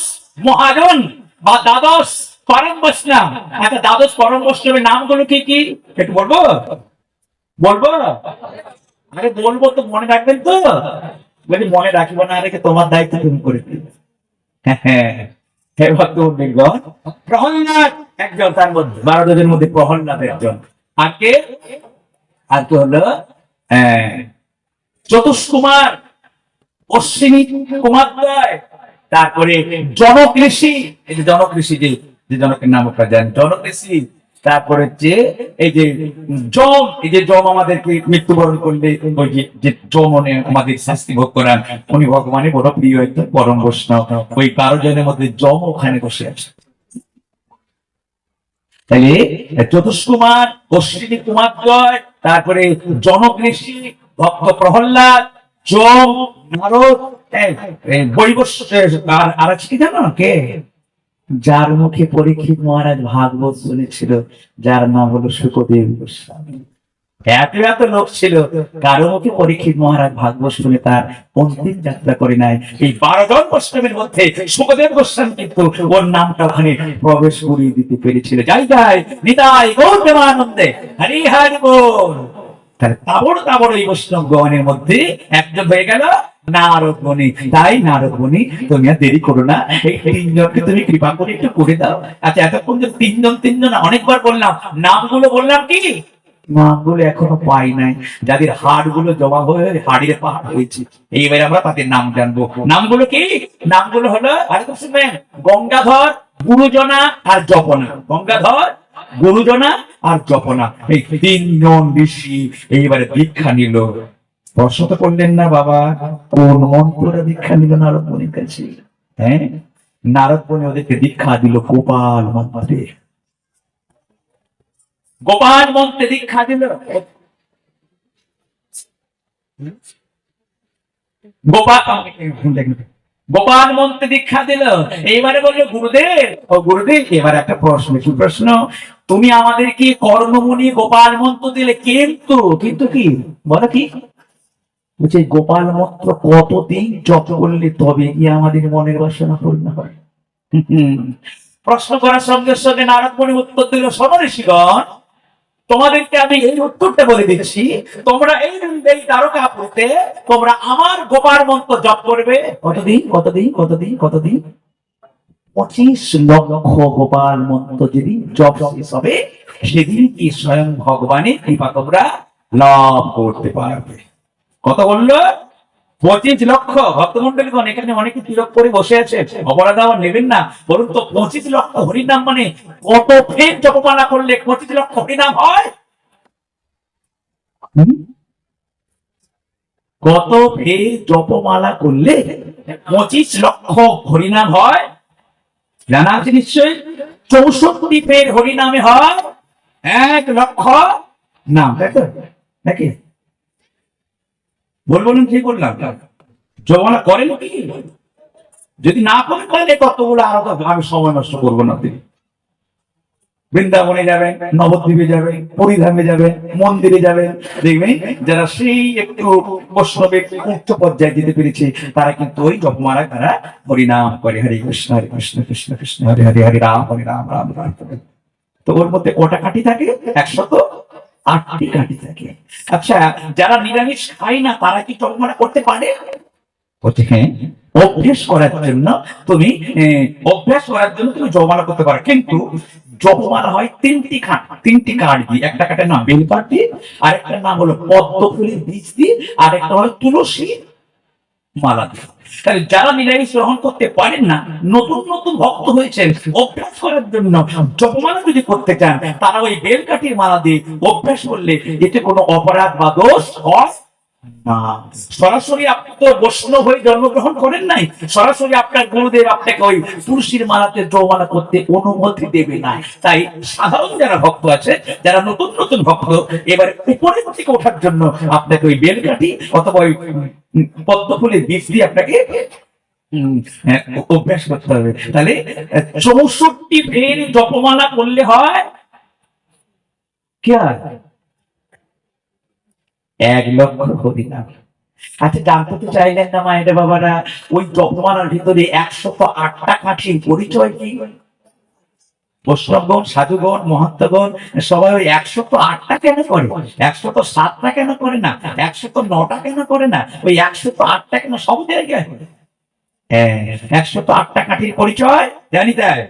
মহাজন বা 12 পরম বৈষ্ণব। আচ্ছা 12 পরম বৈষ্ণবের নামগুলো কি কি একটু বলবো? বলবো? আরে বলবো তো, মনে রাখবেন তো? বলি মনে রাখবো না, রেখে তোমার দায়িত্ব তুমি করে দিবে। প্রহ্লাদ একজন, তার মধ্যে 12 জনের মধ্যে প্রহ্লাদ একজন। আর কে? আর কে হলো চতুষ্কুমার, অশ্বিনী কুমারদ্বয়, তারপরে জনক ঋষি। এই যে জনক ঋষি, যে জনকের নাম আপনারা জানেন, জনক ঋষি। তারপরে যে এই যে যম, এই যে যম আমাদেরকে মৃত্যুবরণ করলে ওই যে যম আমাদের শাস্তি ভোগ করান, উনি ভগবানের বড় প্রিয় একজন পরম বৈষ্ণব। ওই 12 জনের মধ্যে যম ওখানে বসে আছে। তাহলে চতুষ্কুমার, অশ্বিনী কুমারদ্বয়, তারপরে জনক ঋষি, ভক্ত প্রহ্লাদ, যম, নারদ, আর আছে কি জানো কে? যার মুখে পরীক্ষিত মহারাজ ভাগবত শুনেছিল, যার নাম হলো শুকদেব গোস্বামী। এত এত লোক ছিল, কারো মুখে পরীক্ষিত মহারাজ ভাগবত শুনে তার অন্তিম যাত্রা করে নাই। এই 12 জন বৈষ্ণবের মধ্যে সুখদেব গোস্বামী কিন্তু ওর নামটা ওখানে প্রবেশ করিয়ে দিতে পেরেছিল। যাই যাই নিতাই গৌর প্রেমানন্দে, হরি হরি বল। তাহলে তাবড় তাবড় এই বৈষ্ণব গণের মধ্যে একজন হয়ে গেল নারদ মুনি। তাই নারদ মুনি, তুমি আর দেরি করো না, এই 3 জনকে তুমি কৃপা করে একটু করে দাও। আচ্ছা, এতক্ষণ যে 3 জন অনেকবার বললাম, নামগুলো বললাম কি? নামগুলো এখনো পাই নাই। যাদের হাড় গুলো জমা হয়ে হাড়ের পাহাড় হয়েছে, এইবারে আমরা তাদের নাম জানবো। নামগুলো কি? নামগুলো হলো, আরে তো শুনবেন, গঙ্গাধর, গুরুজনা আর জপনা। গঙ্গাধর, গুরুজনা আর জপনা, এই 3 জন ঋষি এইবারে দীক্ষা নিল। প্রশ্ন তো করলেন না বাবা, কোন মন্ত্রটা দীক্ষা নিল নারদ মুনির কাছে? হ্যাঁ, নারদ মুনি ওদেরকে দীক্ষা দিল গোপাল মন্ত্রে। গোপাল মন্ত্রে দীক্ষা দিল। গোপাল মন্ত্রে দীক্ষা দিল। এইবারে বললো, গুরুদেব, ও গুরুদেব, এবার একটা প্রশ্ন। কি প্রশ্ন? তুমি আমাদেরকে কর্ণমুনি গোপাল মন্ত্র দিলে, কিন্তু কিন্তু কি বলো, কি বলছে? গোপাল মন্ত্র কতদিন জপ করলে তবে গিয়ে আমাদের মনের বাসনা পূর্ণ হয়? প্রশ্ন করার সঙ্গে সঙ্গে নারদ মুনি উত্তর দিল, শোনো ঋষিগণ, তোমাদেরকে আমি এই উত্তরটা বলে দিচ্ছি। তোমরা এই দ্বারকাপুরীতে তোমরা আমার গোপাল মন্ত্র জপ করবে কতদিন? কতদিন? কতদিন? কতদিন? 25 লক্ষ গোপাল মন্ত্র যেদিন জপ শেষ হবে, সেদিন কি স্বয়ং ভগবানের কৃপা তোমরা লাভ করতে পারবে। কত বললো? 25 লক্ষ। ভক্তমন্ডলীগণ, এখানে অনেকে তিলক করে বসে আছে, অপরাধ আবার নেবেন না। বলুন তো, 25 লক্ষ হরিনাম মানে কত ফের জপমালা করলে 25 লক্ষ হরিনাম হয়? কত ফের জপমালা করলে 25 লক্ষ হরিনাম হয়? জানা আছে নিশ্চয়ই। 64 ফের হরিনামে হয় 1 লক্ষ নাম, তাই তো নাকি? বলবেন ঠিক বললাম? জমানা করেন কি? যদি না করেন তাহলে কতগুলো আরো আমি সময় নষ্ট করবো না। বৃন্দাবনে যাবেন, নবদ্বীপে যাবেন, পরিধামে যাবেন, মন্দিরে যাবেন, দেখবেন যারা সেই একটু বৈষ্ণবের উচ্চ পর্যায়ে যেতে পেরেছে, তারা কিন্তু ওই জপমালা তারা হরিনাম করে, হরে কৃষ্ণ কৃষ্ণ কৃষ্ণ হরে হরে, হরে রাম রাম রাম। তো ওর মধ্যে কটা কাঠি থাকে? 108টি কাঠি থাকে। আচ্ছা, যারা নিরামিষ খায় না তারা কি জপমালা করতে পারে? হ্যাঁ, অভ্যেস করার জন্য তুমি জপমালা করতে পারো। কিন্তু জপমালা হয় 3টি কাঠ দিয়ে। একটা কাঠের নাম বেলপাত দিয়ে, আরেকটার নাম হলো পদ্ম ফুলের বীজ দিয়ে, আর একটা হলো তুলসী মালা দিয়ে। তাহলে যারা নিরামিষ গ্রহণ করতে পারেন না, নতুন নতুন ভক্ত হয়েছেন, অভ্যাস করার জন্য জপমালা যদি করতে চান, তারা ওই বেলকাঠির মালা দিয়ে অভ্যাস করলে এতে কোনো অপরাধ বা দোষ হয় না। সরাসরি আপনি তো বৈষ্ণব হয়ে জন্মগ্রহণ করেন নাই, সরাসরি আপনার গুরুদেব আপনাকে ওই তুলসীর মালাতে জপমালা করতে অনুমতি দেবে না। তাই সাধারণ যারা ভক্ত আছে, যারা নতুন নতুন ভক্ত, এবারে উপরের থেকে ওঠার জন্য আপনাকে ওই বেলকাঠি অথবা ওই পদ্ম ফুলের বীজ দিয়ে আপনাকে অভ্যাস করতে হবে। তাহলে 64 ফের জপমালা করলে হয় কি? 1 লক্ষ হরিনাম। আচ্ছা, জানতে তো চাইলেন না মায়ের বাবারা, ওই জপমালার ভিতরে 108টা কাঠির পরিচয় কি? বৈষ্ণবগণ, সাধুগণ, মহাত্মগণ সবাই ওই 108টা কেন করে? 107টা কেন করে না? 109টা কেন করে না? ওই 108টা কেন সব জায়গায়? 108টা কাঠির পরিচয় জানি। তাই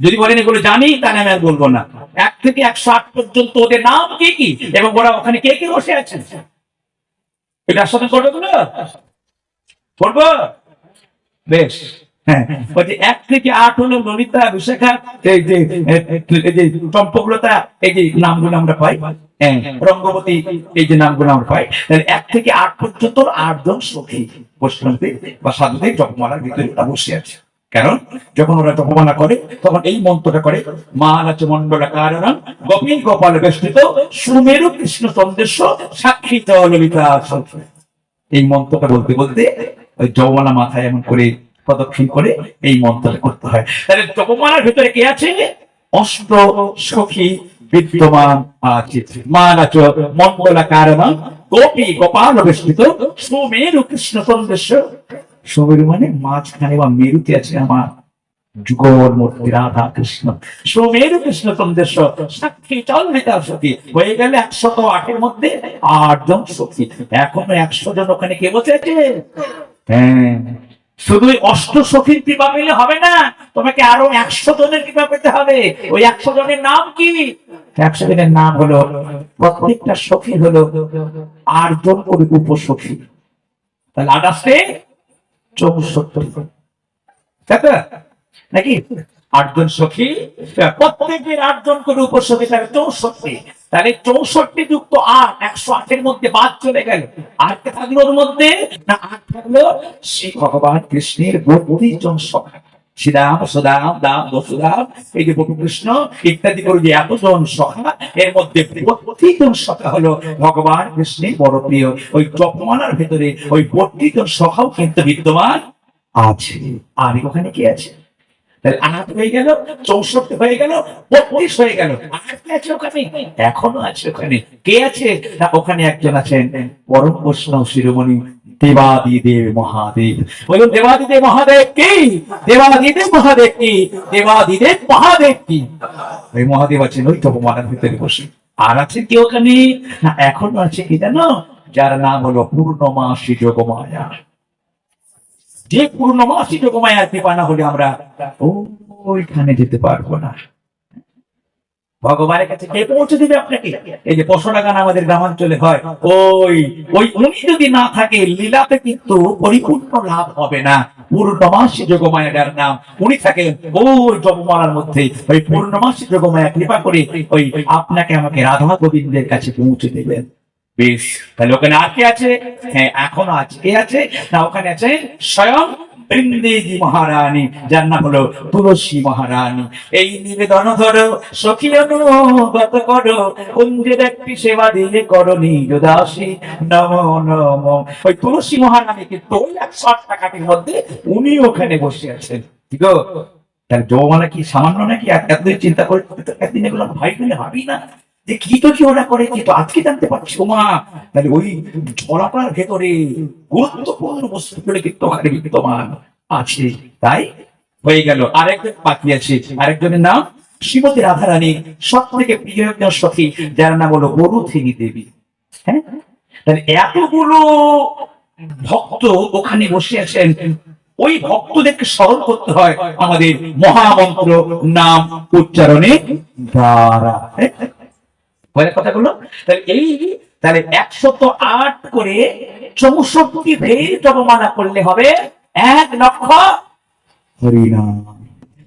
যদি বলেন এগুলো জানি, তাহলে আমি আর বলবো না। 1 থেকে 108 পর্যন্ত ওদের নাম কি কি, এবং ওরা ওখানে কে কে বসে আছেন, এটার সাথে করবে করবো। বেশ, হ্যাঁ, 1 থেকে 8 হলো ললিতা, বিশাখা, এই যে চম্পকলতা, এই যে নামগুলো আমরা পাই, রঙ্গবতী, এই যে নামগুলো আমরা পাই। 1 থেকে 8 পর্যন্ত 8 জন সখী বৈষ্ণবদের বা সাধুদের জপমালার ভিতরে বসে আছে। কারণ যখন ওরা জপমালা করে, তখন এই মন্ত্রটা করে, মহারাজ মন্ডলা কারণ গোপী গোপাল বেষ্টিত সুমেরু কৃষ্ণ চন্দ্রেশ্ব সাক্ষী ললিতা। এই মন্ত্রটা বলতে বলতে ওই জপমালা মাথায় এমন করে প্রদক্ষিণ করে এই মন্ত্রটা করতে হয়। তাহলে জপমালার ভিতরে কে আছে? অষ্ট সখী বিদ্যমান আছে। মানাচ মন্ডলা কারণম গোপী গোপাল বেষ্টিত সুমেরু কৃষ্ণ সন্দেশ। সুমেরু মানে মাঝখানে বা মেরুতে আছে আমার যুগল মূর্তি রাধা কৃষ্ণ। সুমেরু কৃষ্ণ সন্দেশ সাক্ষী চন্দ্রিতা সখী। হয়ে গেলে 108 মধ্যে 8 জন সখী। এখনো 100 জন ওখানে কে বসে আছে? হ্যাঁ, শুধু অষ্ট সখীর কৃপা পেলে হবে না, তোমাকে আরো 100 জনের কৃপা পেতে হবে। ওই 100 জনের নাম কি? 100 জনের নাম হলো, প্রত্যেকটা সখী হলো 8 জন করে উপসখী, তাহলে 28 64, তাই তো নাকি? 8 জন সখী, প্রত্যেকের 8 জন করে উপসখী, তাহলে 64। তাহলে 64 যুক্ত 8, 108 মধ্যে বাদ চলে গেল। আর কে থাকলো ওর মধ্যে? না, 8 থাকলো শ্রী ভগবান কৃষ্ণের 32 জন সখা। শ্রীরাম, সুদাম, দাম, বসুদাম, এই যে বটু কৃষ্ণ ইত্যাদি করে যে এতজন সখা, এর মধ্যে 32 জন সখা হলো ভগবান কৃষ্ণের বড় প্রিয়। ওই জপমালার ভেতরে ওই 32 জন সখাও কিন্তু বিদ্যমান আছে। আর ওখানে কি আছে? 8 হয়ে গেল, 64 হয়ে গেল, 32 হয়ে গেল। আর কে আছে ওখানে? এখনো আছে ওখানে। কে আছে? না, ওখানে একজন আছেন পরম বৈষ্ণব শিরোমণি দেবাদিদেব মহাদেব। বলুন দেবাদিদেব মহাদেব কি? দেবাদিদেব মহাদেব কি? দেবাদিদেব মহাদেব কি? ওই মহাদেব আছেন ওই তপমালার ভিতরে বসে। আর আছে কি ওখানে? না, এখনো আছে কি জানো? যার নাম হলো পূর্ণমাসী যোগমায়া। যে পূর্ণমাসী যোগমায়ার কৃপা না হলে আমরা ওইখানে যেতে পারবো না। ভগবানের কাছে কে পৌঁছে দিবে আপনাকে? এই যে পশরা গান আমাদের গ্রামাঞ্চলে হয়, ওই ওই উনি যদি না থাকে লীলাতে কিন্তু পরিপূর্ণ লাভ হবে না। পূর্ণমাসী যোগমায়া যার নাম, উনি থাকেন ওই জপমালার মধ্যে। ওই পূর্ণমাসী যোগমায়া কৃপা করে ওই আপনাকে আমাকে রাধা গোবিন্দের কাছে পৌঁছে দেবেন। বেশ, তাহলে ওখানে আর কে আছে? হ্যাঁ, এখনো আছে। কে আছে? না, ওখানে আছে স্বয়ং বৃন্দেজি মহারানী, যার নাম হলো তুলসী মহারানী। এই নিবেদন ধরো সখী অনুগত করো, কুঞ্জের একটি সেবা দিলে করো নিজ দাসী নম নম। ওই তুলসী মহারানী কিন্তু ওই 108 টাকাটির মধ্যে উনি ওখানে বসে আছেন। ঠিক আছে? তার জমানা কি সামান্য নাকি? এতদিন চিন্তা করে একদিন এগুলো ভাই বলে ভাবি না যে কি তো কি ওরা করে, কিন্তু আজকে জানতে পারছি মা। তাহলে ওই ঝরাটার ভেতরে গুরুত্বপূর্ণ বস্তুগুলো কিন্তু ওখানে বিদ্যমান আছে। তাই হয়ে গেল। আরেকজন বাকি আছে, আরেকজনের নাম শ্রীমতী রাধারানী, সব থেকে প্রিয় একজন সখী, যার নাম হলো বরুথিনী দেবী। হ্যাঁ, তাহলে এতগুলো ভক্ত ওখানে বসে আছেন। ওই ভক্তদেরকে স্মরণ করতে হয় আমাদের মহামন্ত্র নাম উচ্চারণের দ্বারা। কথাগুলো তাহলে 108 করে 64 ভের জপমালা করলে হবে 1 লক্ষ হরিনাম।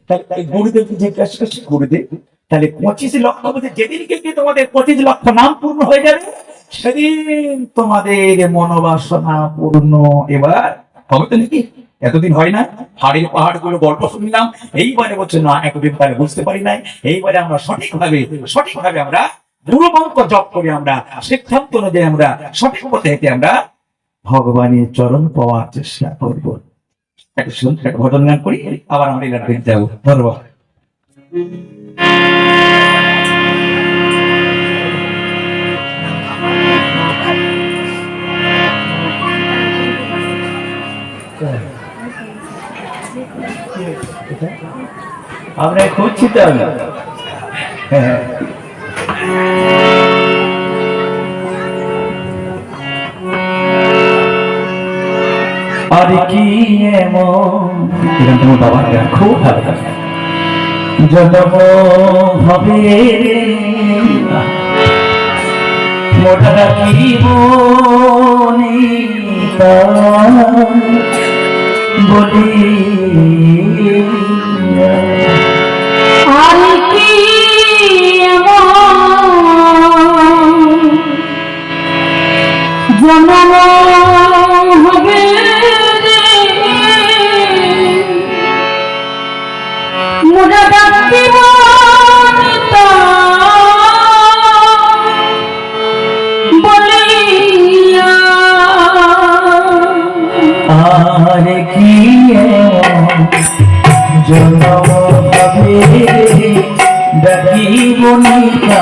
তাহলে গুরুদেবকে জিজ্ঞাসা করছি, গুরুদেব তাহলে 25 লক্ষ মধ্যে যেদিনকে তোমাদের 25 লক্ষ নাম পূর্ণ হয়ে যাবে, সেদিন তোমাদের মনোবাসনা পূর্ণ এবার হবে তো নাকি? এতদিন হয় না? হাড়ের পাহাড় গুলো গল্প শুনলাম, এইবারে বলছে না এতদিন তাহলে বুঝতে পারি নাই। এইবারে আমরা সঠিকভাবে আমরা গুরুমন্ত্র জপ করে আমরা সিদ্ধান্ত অনুযায়ী আমরা সঠিক পথে হেঁটে আমরা ভগবানের চরণ পাওয়ার চেষ্টা করবো। একটা সুন্দর একটা ঘটনা গান করি, আবার আমরা এলাকা যাবো। ধন্যবাদ। আমরা খুঁজছি তো হ্যাঁ, আর কি এমন তোমার বাবার গান খুব ভালো লাগে। জন্ম হবে মোটা রাখিব বলি আর কি জন্ম হবে মোরা ডাকিব বলিয়া আর কি জন্ম হবে ডাকিব নিতা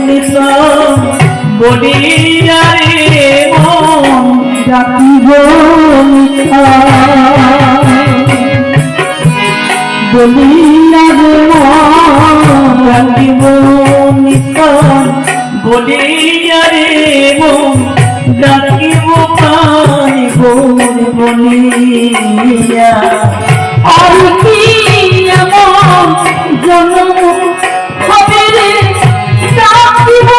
নিতাম বলিয়া রে মন ডাকিব বলিয়া রে ডাকিব নিতাম বলিয়া রে মন ডাকিব প্রাণ বলিয়া আর কি এমন জন্ম হবে রে ডাকিব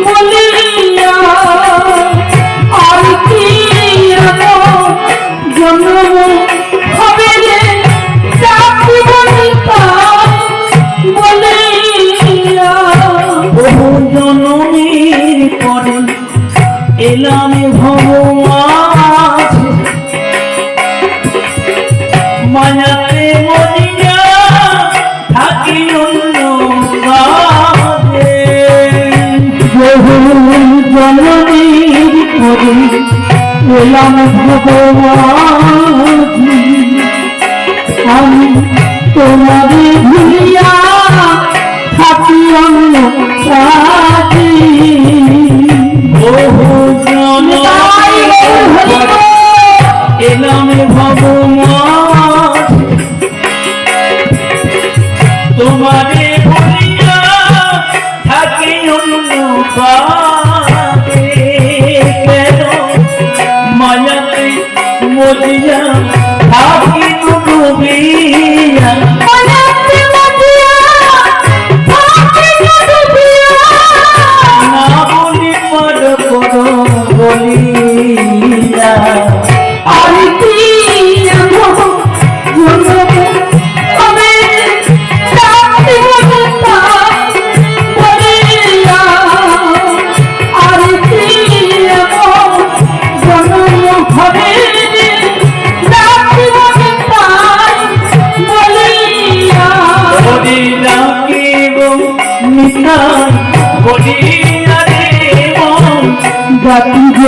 বলিয়া আর কি এমন জন্ম হবে রে ডাকিব বলিয়া বহু জনমের পরে এলাম ভগবান মায়াতে মরিয়া থাকি অন্য কাজে। বহু জননীর পরে এলাম ভগবান আমি তোমারে ভুলিয়া থাকি অন্য কাজে। বহু জনমের পরে এলাম ভগবান তোমারে ভুলিয়া থাকি অন্য কাজে। কেন মায়াতে মরিয়া থাকি ডুবিয়া মায়াতে মরিয়া থাকি ডুবিয়া না বলি পদ পদ বলিয়া আর কি এমন জন্ম হবে ডাকিব বলিয়া আর কি এমন জন্ম হবে ডাকিব বলিয়া বলি ডাকিব নিতাই বলিয়া রে মন ডাকিব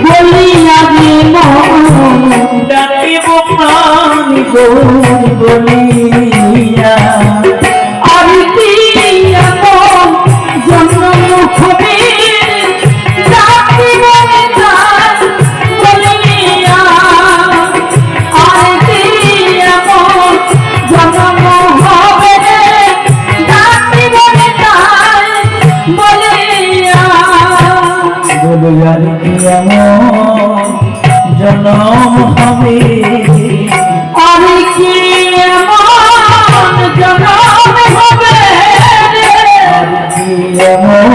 বলিয়া রে মন ডাকিব প্রাণ বলিয়া আর কি এমন জন্ম হবে ডাকিব বলিয়া আর কি এমন জন্ম হবে ডাকিব বলিয়া বলিয়া রে এমন জনম হবে আর কি এমন জনম হবে আর কি এমন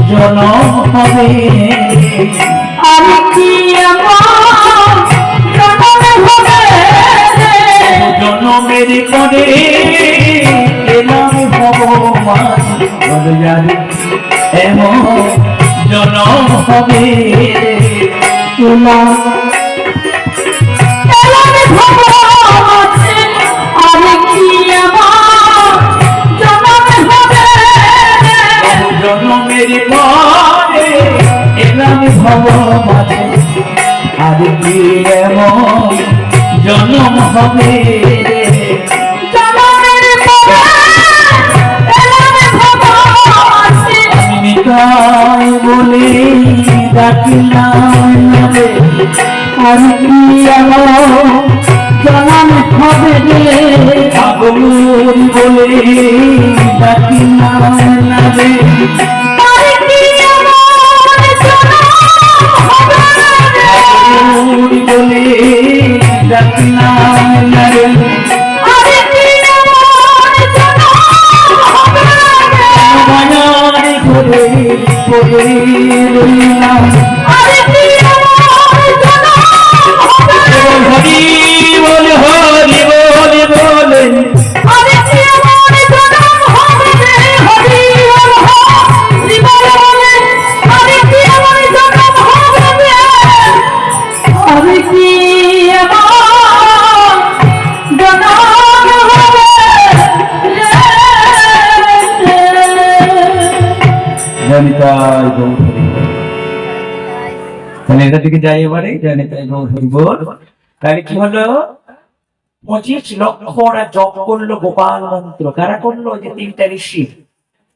জনম হবে আর কি এমন জনম হবে জনমের পরে এলাম ভগবান বলিয়া রে এমন জনম হবে এলাম ভগবান আর কি এমন জনম হবে জনমের পরে এলাম ভগবান আর কি এমন জনম হবে জনমের পরে এলাম ভগবান আমি নিতাই বলে ডাকিলাম রে আর কি এমন জনম হবে রে আগুন বলে ডাকিলাম রে আর কি এমন জনম হবে রে আগুন বলে ডাকিলাম রে আর কি এমন জনম হবে রে মায়ার ঘরে পড়ে রইলাম আর কি এমন জনম হবে রে হরি বলে হরি বলে বলে আর কি এমন জনম হবে রে হরি বল হরি বল বলে আর কি এমন জনম হবে রে আর কি এমন জনম হবে রে জনিতাই গৌরী তাহলে এটা দিকে যাই এবারে জনিতাই গৌরী বল তাহলে কি হলো 25 লক্ষ ওরা জপ করলো গোপাল মন্ত্র। কারা করলো? ওই যে 3টা ঋষি।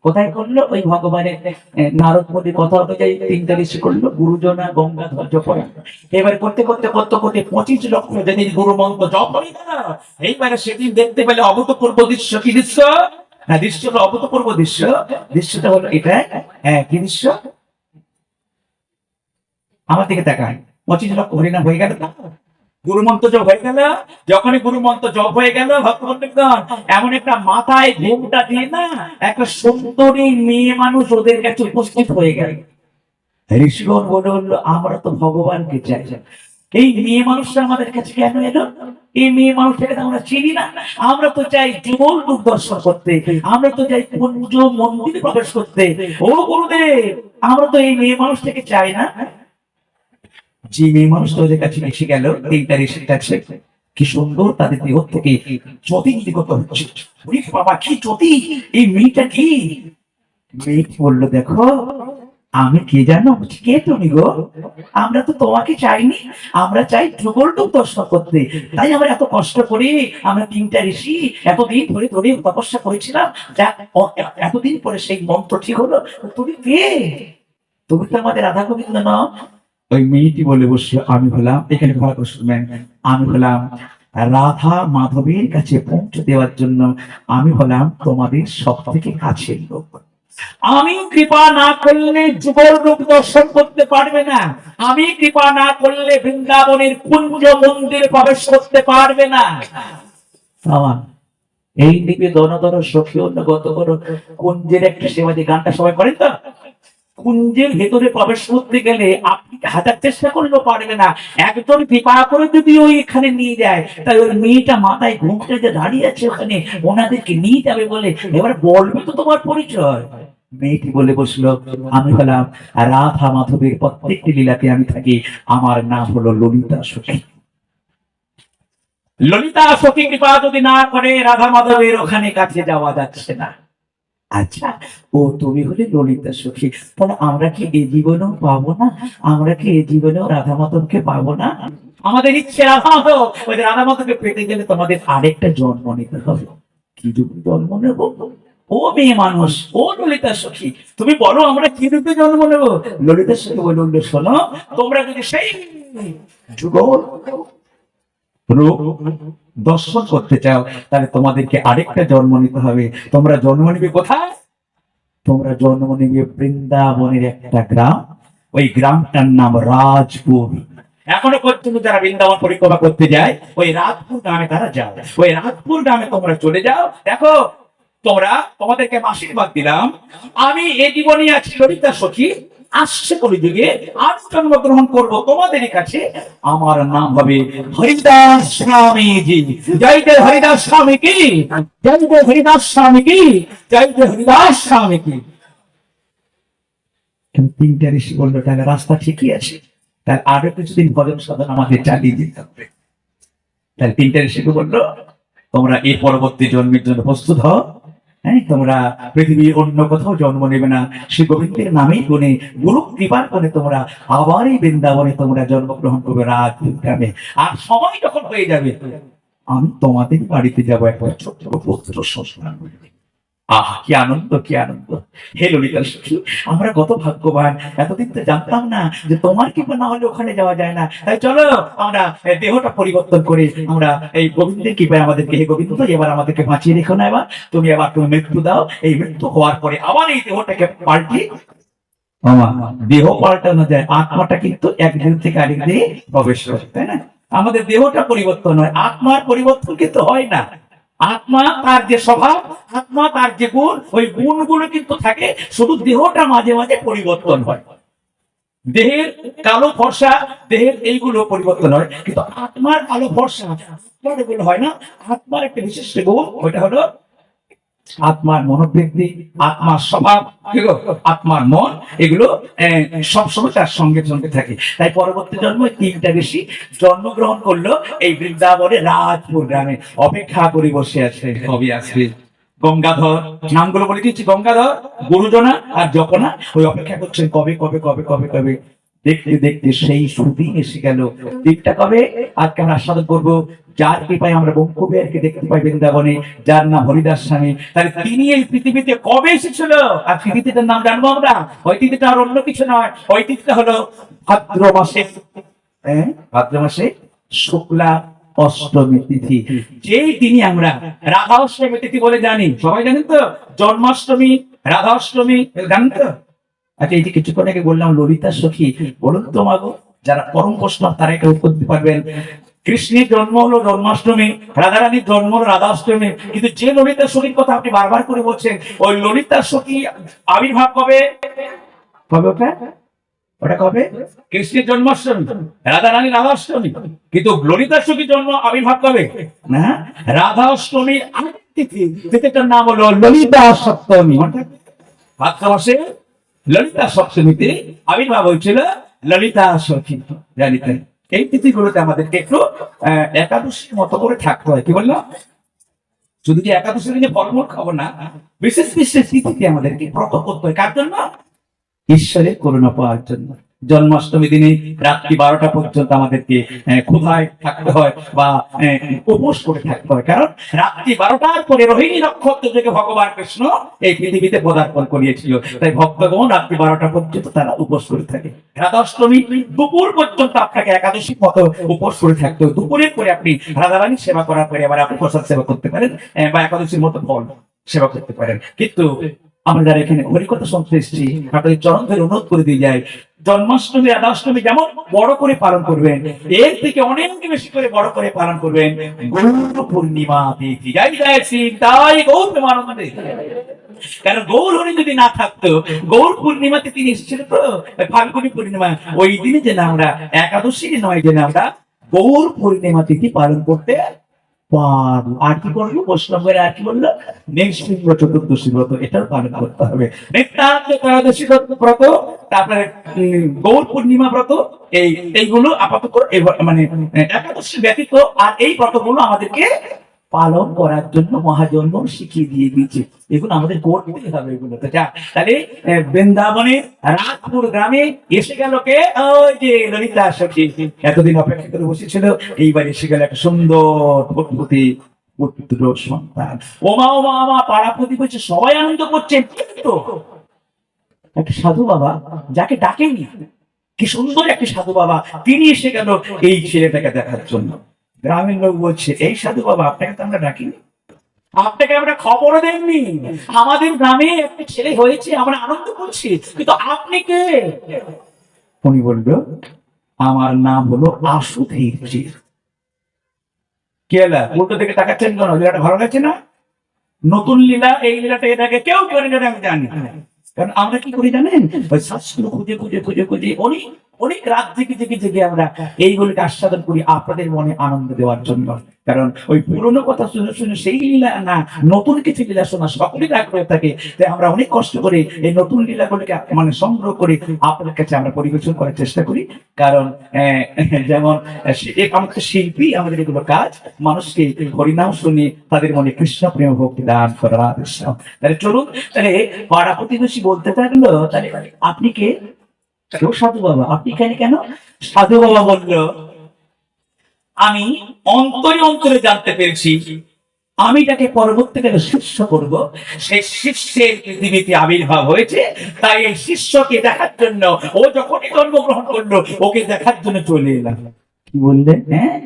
কোথায় করলো? ওই ভগবানের নারদ মুনির কথা অনুযায়ী 3টা ঋষি করলো, গুরুজনা গঙ্গাধর জপনা। এবার করতে করতে 25 লক্ষ যেদিন গুরু মন্ত্র জপ হয়ে গেল, এইবারে সেদিন দেখতে পেলে অভূতপূর্ব দৃশ্য। কি দৃশ্য? না, দৃশ্যটা অভূতপূর্ব দৃশ্য। দৃশ্যটা হলো এটা। কি দৃশ্য? আমার দিকে তাকায়। 25 লক্ষ হরিনাম হয়ে গেল না? গুরুমন্ত্র জপ হয়ে গেল। যখনই গুরুমন্ত্র জপ হয়ে গেল, ভক্তবৃন্দগণ, এমন একটা মাথায় ঘোমটা দিয়ে না একটা সুন্দরী মেয়ে মানুষ ওদের কাছে উপস্থিত হয়ে গেল। ঋষিগণ বলল, আমরা তো ভগবানকে চাই, এই মেয়ে মানুষটা আমাদের কাছে কেন এলো? এই মেয়ে মানুষটাকে তো আমরা চিনি না। আমরা তো চাই যুগল রূপ দর্শন করতে, আমরা তো চাই কুঞ্জ মন্দিরে প্রবেশ করতে। ও গুরুদেব, আমরা তো এই মেয়ে মানুষটাকে চাই না। যে মেয়ে মানুষ ওদের কাছে এসে গেল, 3টা ঋষির কাছে, কি সুন্দর তাদের দেহ থেকে জ্যোতি নির্গত হচ্ছে। ওরে বাবা, কি জ্যোতি! এই মেয়েটা কি? মেয়েটি বললো, দেখো আমি কে জানো? কে তুমি গো? আমরা তো তোমাকে চাইনি, আমরা চাই যুগলটুক দর্শন করতে। তাই আমরা এত কষ্ট করে, আমরা 3টা ঋষি এতদিন ধরে ধরে তপস্যা করেছিলাম, যা এতদিন পরে সেই মন্ত্র ঠিক হলো। তুমি কে? তুমি তো আমাদের রাধা গোবিন্দ নও। ওই মেয়েটি বলে বসে, আমি হলাম, এখানে ভালো করে শুনবেন, আমি হলাম রাধা মাধবের কাছে পৌঁছে দেওয়ার জন্য আমি হলাম তোমাদের সব থেকে কাছের লোক। আমি কৃপা না করলে যুগল রূপ দর্শন করতে পারবে না। আমি কৃপা না করলে বৃন্দাবনের কুঞ্জ মন্দিরে প্রবেশ করতে পারবে না। আমার এই দ্বীপে দনদর সখী অন্যগত করো কুঞ্জের একটা সেবা, যে গানটা সবাই করেন তো। কুঞ্জের ভেতরে প্রবেশ করতে গেলে আপনি হাজার চেষ্টা করলেও পারবে না। একজন কৃপা করে যদি ওই এখানে নিয়ে যায়, তাই ওই মেয়েটা মাথায় ঘুমটা যে দাঁড়িয়ে আছে ওখানে, ওনাদেরকে নিয়ে যাবে বলে, এবার বলবে তো তোমার পরিচয়। মেয়েটি বলে বসলো, আমি হলাম রাধা মাধবের প্রত্যেকটি লীলাতে আমি থাকি, আমার নাম হলো ললিতা সখী। ললিতা সখী কৃপা যদি না করে, রাধা মাধবের ওখানে কাছে যাওয়া যাচ্ছে না। আচ্ছা, ও তুমি হলে ললিতা সখী, তাহলে আমরা কি এই জীবনেও পাবো না? আমরা কি এই জীবনেও রাধা মাধবকে পাবো না? আমাদের ইচ্ছে রাধা মাধব, ওই যে রাধা মাধবকে পেতে গেলে তোমাদের আরেকটা জন্ম নিতে হবে। কি রূপে জন্ম নেব? ও মেয়ে মানুষ, ও ললিতা সখী, তুমি বলো আমরা কি রূপে জন্ম নেব? ললিতা সখী বলল, শোনো, তোমরা যদি সেই যুগল রূপ দর্শন করতে চাও, তাহলে তোমাদেরকে আরেকটা জন্ম নিতে হবে। তোমরা জন্ম নিবে কোথায়? তোমরা জন্ম নিবে বৃন্দাবনের একটা গ্রাম, ওই গ্রামটার নাম রাজপুর। এখনো পর্যন্ত যারা বৃন্দাবন পরিক্রমা করতে যায়, ওই রাজপুর গ্রামে তারা যায়। ওই রাজপুর গ্রামে তোমরা চলে যাও। দেখো, তোমরা, তোমাদেরকে আশীর্বাদ দিলাম, আমি এই জীবনে আছি ললিতা সখী, আসছে কলিযুগে আমি জন্মগ্রহণ করবো তোমাদের কাছে, আমার নাম হবে হরিদাস স্বামীজি। জয় জয় হরিদাস স্বামী কি, জয় জয় হরিদাস স্বামী কি, জয় জয় হরিদাস স্বামী কি। 3টা ঋষি বললো, তাহলে রাস্তা ঠিকই আছে, তার আরো কিছুদিন ভজন সাধন আমাদের চালিয়ে যেতে হবে। তাহলে 3টা ঋষিকে বললো, তোমরা এই পরবর্তী জন্মের জন্য প্রস্তুত হও। হ্যাঁ, তোমরা পৃথিবীর অন্য কোথাও জন্ম নেবে না, শ্রী গোবিন্দের নামেই গুণে, গুরু কৃপার গুণে তোমরা আবার এই বৃন্দাবনে তোমরা জন্মগ্রহণ করবে রাজপুর গ্রামে। আর সময় যখন হয়ে যাবে, আমি তোমাদের বাড়িতে যাবো একটা ছোট্ট পুত্র সন্তান। আহ, কি আনন্দ, কি আনন্দ! হে ললিতা সখী, আমরা কত ভাগ্যবান। এতদিন তো জানতাম না যে তোমার কৃপা না হলে ওখানে যাওয়া যায় না। তাই চলো আমরা দেহটা পরিবর্তন করে আমরা এই গোবিন্দের কৃপায় আমাদেরকে, হে গোবিন্দ, এবার আমাদেরকে বাঁচিয়ে রেখো না, এবার তুমি মৃত্যু দাও। এই মৃত্যু হওয়ার পরে আবার এই দেহটাকে পাল্টে, দেহ পাল্টানো যায়, আত্মাটা কিন্তু একদিন থেকে আরেক দিকে প্রবেশ করে, তাই না? আমাদের দেহটা পরিবর্তন হয়, আত্মার পরিবর্তন কিন্তু হয় না। আত্মা তার যে স্বভাব, আত্মা তার যে গুণ, ওই গুণগুলো কিন্তু থাকে, শুধু দেহটা মাঝে মাঝে পরিবর্তন হয়। দেহের কালো ফর্সা, দেহের এইগুলো পরিবর্তন হয়, কিন্তু আত্মার কালো ফর্সা, আত্মার এগুলো হয় না। আত্মার একটা বিশেষ গুণ, ওইটা হলো আত্মার মনোবৃত্তি, আত্মার স্বভাব, আত্মার মন, এগুলো সবসময় তার সঙ্গে সঙ্গে থাকে। তাই পরবর্তী জন্ম 3টা ঋষি জন্মগ্রহণ করলো এই বৃন্দাবনে রাজপুর গ্রামে। অপেক্ষা করে বসে আছে, কবি আসবে। গঙ্গাধর, নামগুলো বলে দিচ্ছি, গঙ্গাধর, গুরুজনা আর জপনা, ওই অপেক্ষা করছেন কবে কবে কবে কবে কবে দেখতে দেখতে সেই সুদিন এসে গেল। দিনটা কবে? আজকে আমরা আস্বাদন করবো, যার কৃপায় আমরা ব্রহ্মবিহারীকে দেখতে পাই বৃন্দাবনে, যার নাম হরিদাস স্বামী। তাহলে তিনি এই পৃথিবীতে কবে এসেছিল? আর পৃথিবীটার নাম জানবো আমরা। ওই তিথিটা আর অন্য কিছু নয়, ওই তিথিটা হলো ভাদ্র মাসে, ভাদ্র মাসে শুক্লা অষ্টমী তিথি। যেই দিনই আমরা রাধা অষ্টমী তিথি বলে জানি, সবাই জানেন তো? জন্মাষ্টমী, রাধা অষ্টমী, জানেন তো? আচ্ছা, এই যে কিছুক্ষণ আগে বললাম ললিতা সখী, বলুন তো মাগো, যারা পরম বৈষ্ণব তারা এটা উত্তর দিতে পারবেন। কৃষ্ণের জন্ম হলো জন্মাষ্টমী, রাধারানীর জন্ম হলো রাধা অষ্টমী, কিন্তু যে ললিতা সখীর কথা আপনি বারবার করে বলছেন, ওই ললিতা সখী আবির্ভাব কবে? কবে ওটা? ওটা কবে? কৃষ্ণের জন্মাষ্টমী, রাধারানী রাধা অষ্টমী, কিন্তু ললিতা সখীর জন্ম আবির্ভাব কবে? না, রাধা অষ্টমীর আগের তিথি, তিথিটার নাম হলো ললিতা সপ্তমী। ভাদ্র মাসে ললিতা সপ্তমীতে আবির্ভাব হয়েছিল ললিতা সখী, জানিতেন? এই তিথিগুলোতে আমাদেরকে একটু একাদশীর মতো করে থাকতে হয়। কি বললো? শুধু যে একাদশীর দিনে ফলমূল খাবো না, বিশেষ বিশেষ তিথিতে আমাদেরকে ব্রত করতে হয়। কার জন্য? ঈশ্বরের করুণা পাওয়ার জন্য। জন্মাষ্টমী দিনে রাত্রি 12টা পর্যন্ত আমাদেরকে ক্ষুধায় থাকতে হয় বা উপোস করে থাকতে হয়, কারণ রাত্রি 12টার পরে রোহিণী নক্ষত্র থেকে ভগবান কৃষ্ণ এই পৃথিবীতে পদার্পণ করিয়েছিল। তাই ভক্তগণ রাত্রি 12টা পর্যন্ত তারা উপোস করে থাকে। রাধাষ্টমী দুপুর পর্যন্ত আপনাকে একাদশী মতো উপোস করে থাকতে হয়। দুপুরের পরে আপনি রাধারানীর সেবা করার পরে আবার আপনি প্রসাদ সেবা করতে পারেন বা একাদশীর মতো ফল সেবা করতে পারেন। কিন্তু আমরা যারা এখানে হরিকথা শুনতে এসেছি, আপনাদের চরণ ধরে অনুরোধ করে দিয়ে যায়, জন্মাষ্টমী রাধাষ্টমী যেমন বড় করে পালন করবেন, এর থেকে অনেক বেশি করে বড় করে পালন করবেন গৌর পূর্ণিমা তিথি। যাই যাইছি তাই গৌর প্রেমানন্দে। কারণ গৌর হরি যদি না থাকতো, গৌর পূর্ণিমাতে তিনি এসেছিল তো, ফাল্গুনী পূর্ণিমা, ওই দিনে যেন আমরা একাদশী নয়, যেন আমরা গৌর পূর্ণিমা তিথি পালন করতে পারবো। আর কি করবো? বৈষ্ণবের আর কি বললো? নৃসিংহ চতুর্দশী ব্রত, এটাও পালন করতে হবে। নিত্যান্ত ত্রয়োদশী ব্রত, তারপরে গৌর পূর্ণিমা ব্রত, এইগুলো আপাতত মানে একাদশী ব্যতীত আর এই ব্রতগুলো আমাদেরকে পালন করার জন্য মহাজন্ম শিখিয়ে দিয়ে দিয়েছে। এগুলো আমাদের করতে হবে। এগুলো তো যা, তাহলে বৃন্দাবনের রাজপুর গ্রামে এসে গেল কে? ওই যে ললিতা সখী, এতদিন অপেক্ষা করে বসেছিল, এইবার এসে গেল একটা সুন্দর ফুটফুটে পুত্র সন্তান। ওমা ওমা আমা, পাড়া প্রতিবেশী সবাই আনন্দ করছেন, কিন্তু একটা সাধু বাবা যাকে ডাকেনি, কি সুন্দর একটা সাধু বাবা, তিনি এসে গেল এই ছেলেটাকে দেখার জন্য। গ্রামের লোক বলছে, এই সাধু বাবা আপনাকে তো আমরা ডাকিনি, আপনাকে আমরা খবরও দেননি, আমাদের গ্রামে একটা ছেলে হয়েছে, আমরা আনন্দ করছি, কিন্তু আপনি কে? উনি বলল, আমার নাম হলো আশুধীর। কেলা উল্টো দিকে তাকাচ্ছেন কেন? লীলাটা ভালো লাগছে না? নতুন লীলা, এই লীলাটা এর আগে কেউ করে না, আমি জানি। কারণ আমরা কি করি জানেন? ওই শাস্ত্র খুঁজে খুঁজে খুঁজে খুঁজে অনেক অনেক রাত জেগে জেগে জেগে আমরা এইগুলিকে আস্বাদন করি আপনাদের মনে আনন্দ দেওয়ার জন্য। কারণ ওই পুরোনো কথা শুনে শুনে সেই লীলা না, নতুন কিছু লীলা শোনা সকলের আগ্রহ থাকে। তাই আমরা অনেক কষ্ট করে এই নতুন লীলাগুলিকে মানে সংগ্রহ করে আপনাদের কাছে আমরা পরিবেশন করার চেষ্টা করি। কারণ যেমন আমাদের শিল্পী, আমাদের এগুলো কাজ মানুষকে হরিনাম শুনে তাদের মনে কৃষ্ণ প্রেম ভক্তি দান করা। তাহলে চলুন, তাহলে পাড়া প্রতিবেশী বলতে থাকলো, তাহলে আপনি কে? সাধু বাবা, আপনি এখানে কেন? সাধু বাবা বলল, আমি অন্তরে অন্তরে জানতে পেরেছি আমি যাকে পরবর্তীকালে শিষ্য করব, সেই শিষ্যের পৃথিবীতে আবির্ভাব হয়েছে। তাই এই শিষ্যকে দেখার জন্য, ও যখনই জন্মগ্রহণ করলো, ওকে দেখার জন্য চলে এলাম। কি বললেন? হ্যাঁ,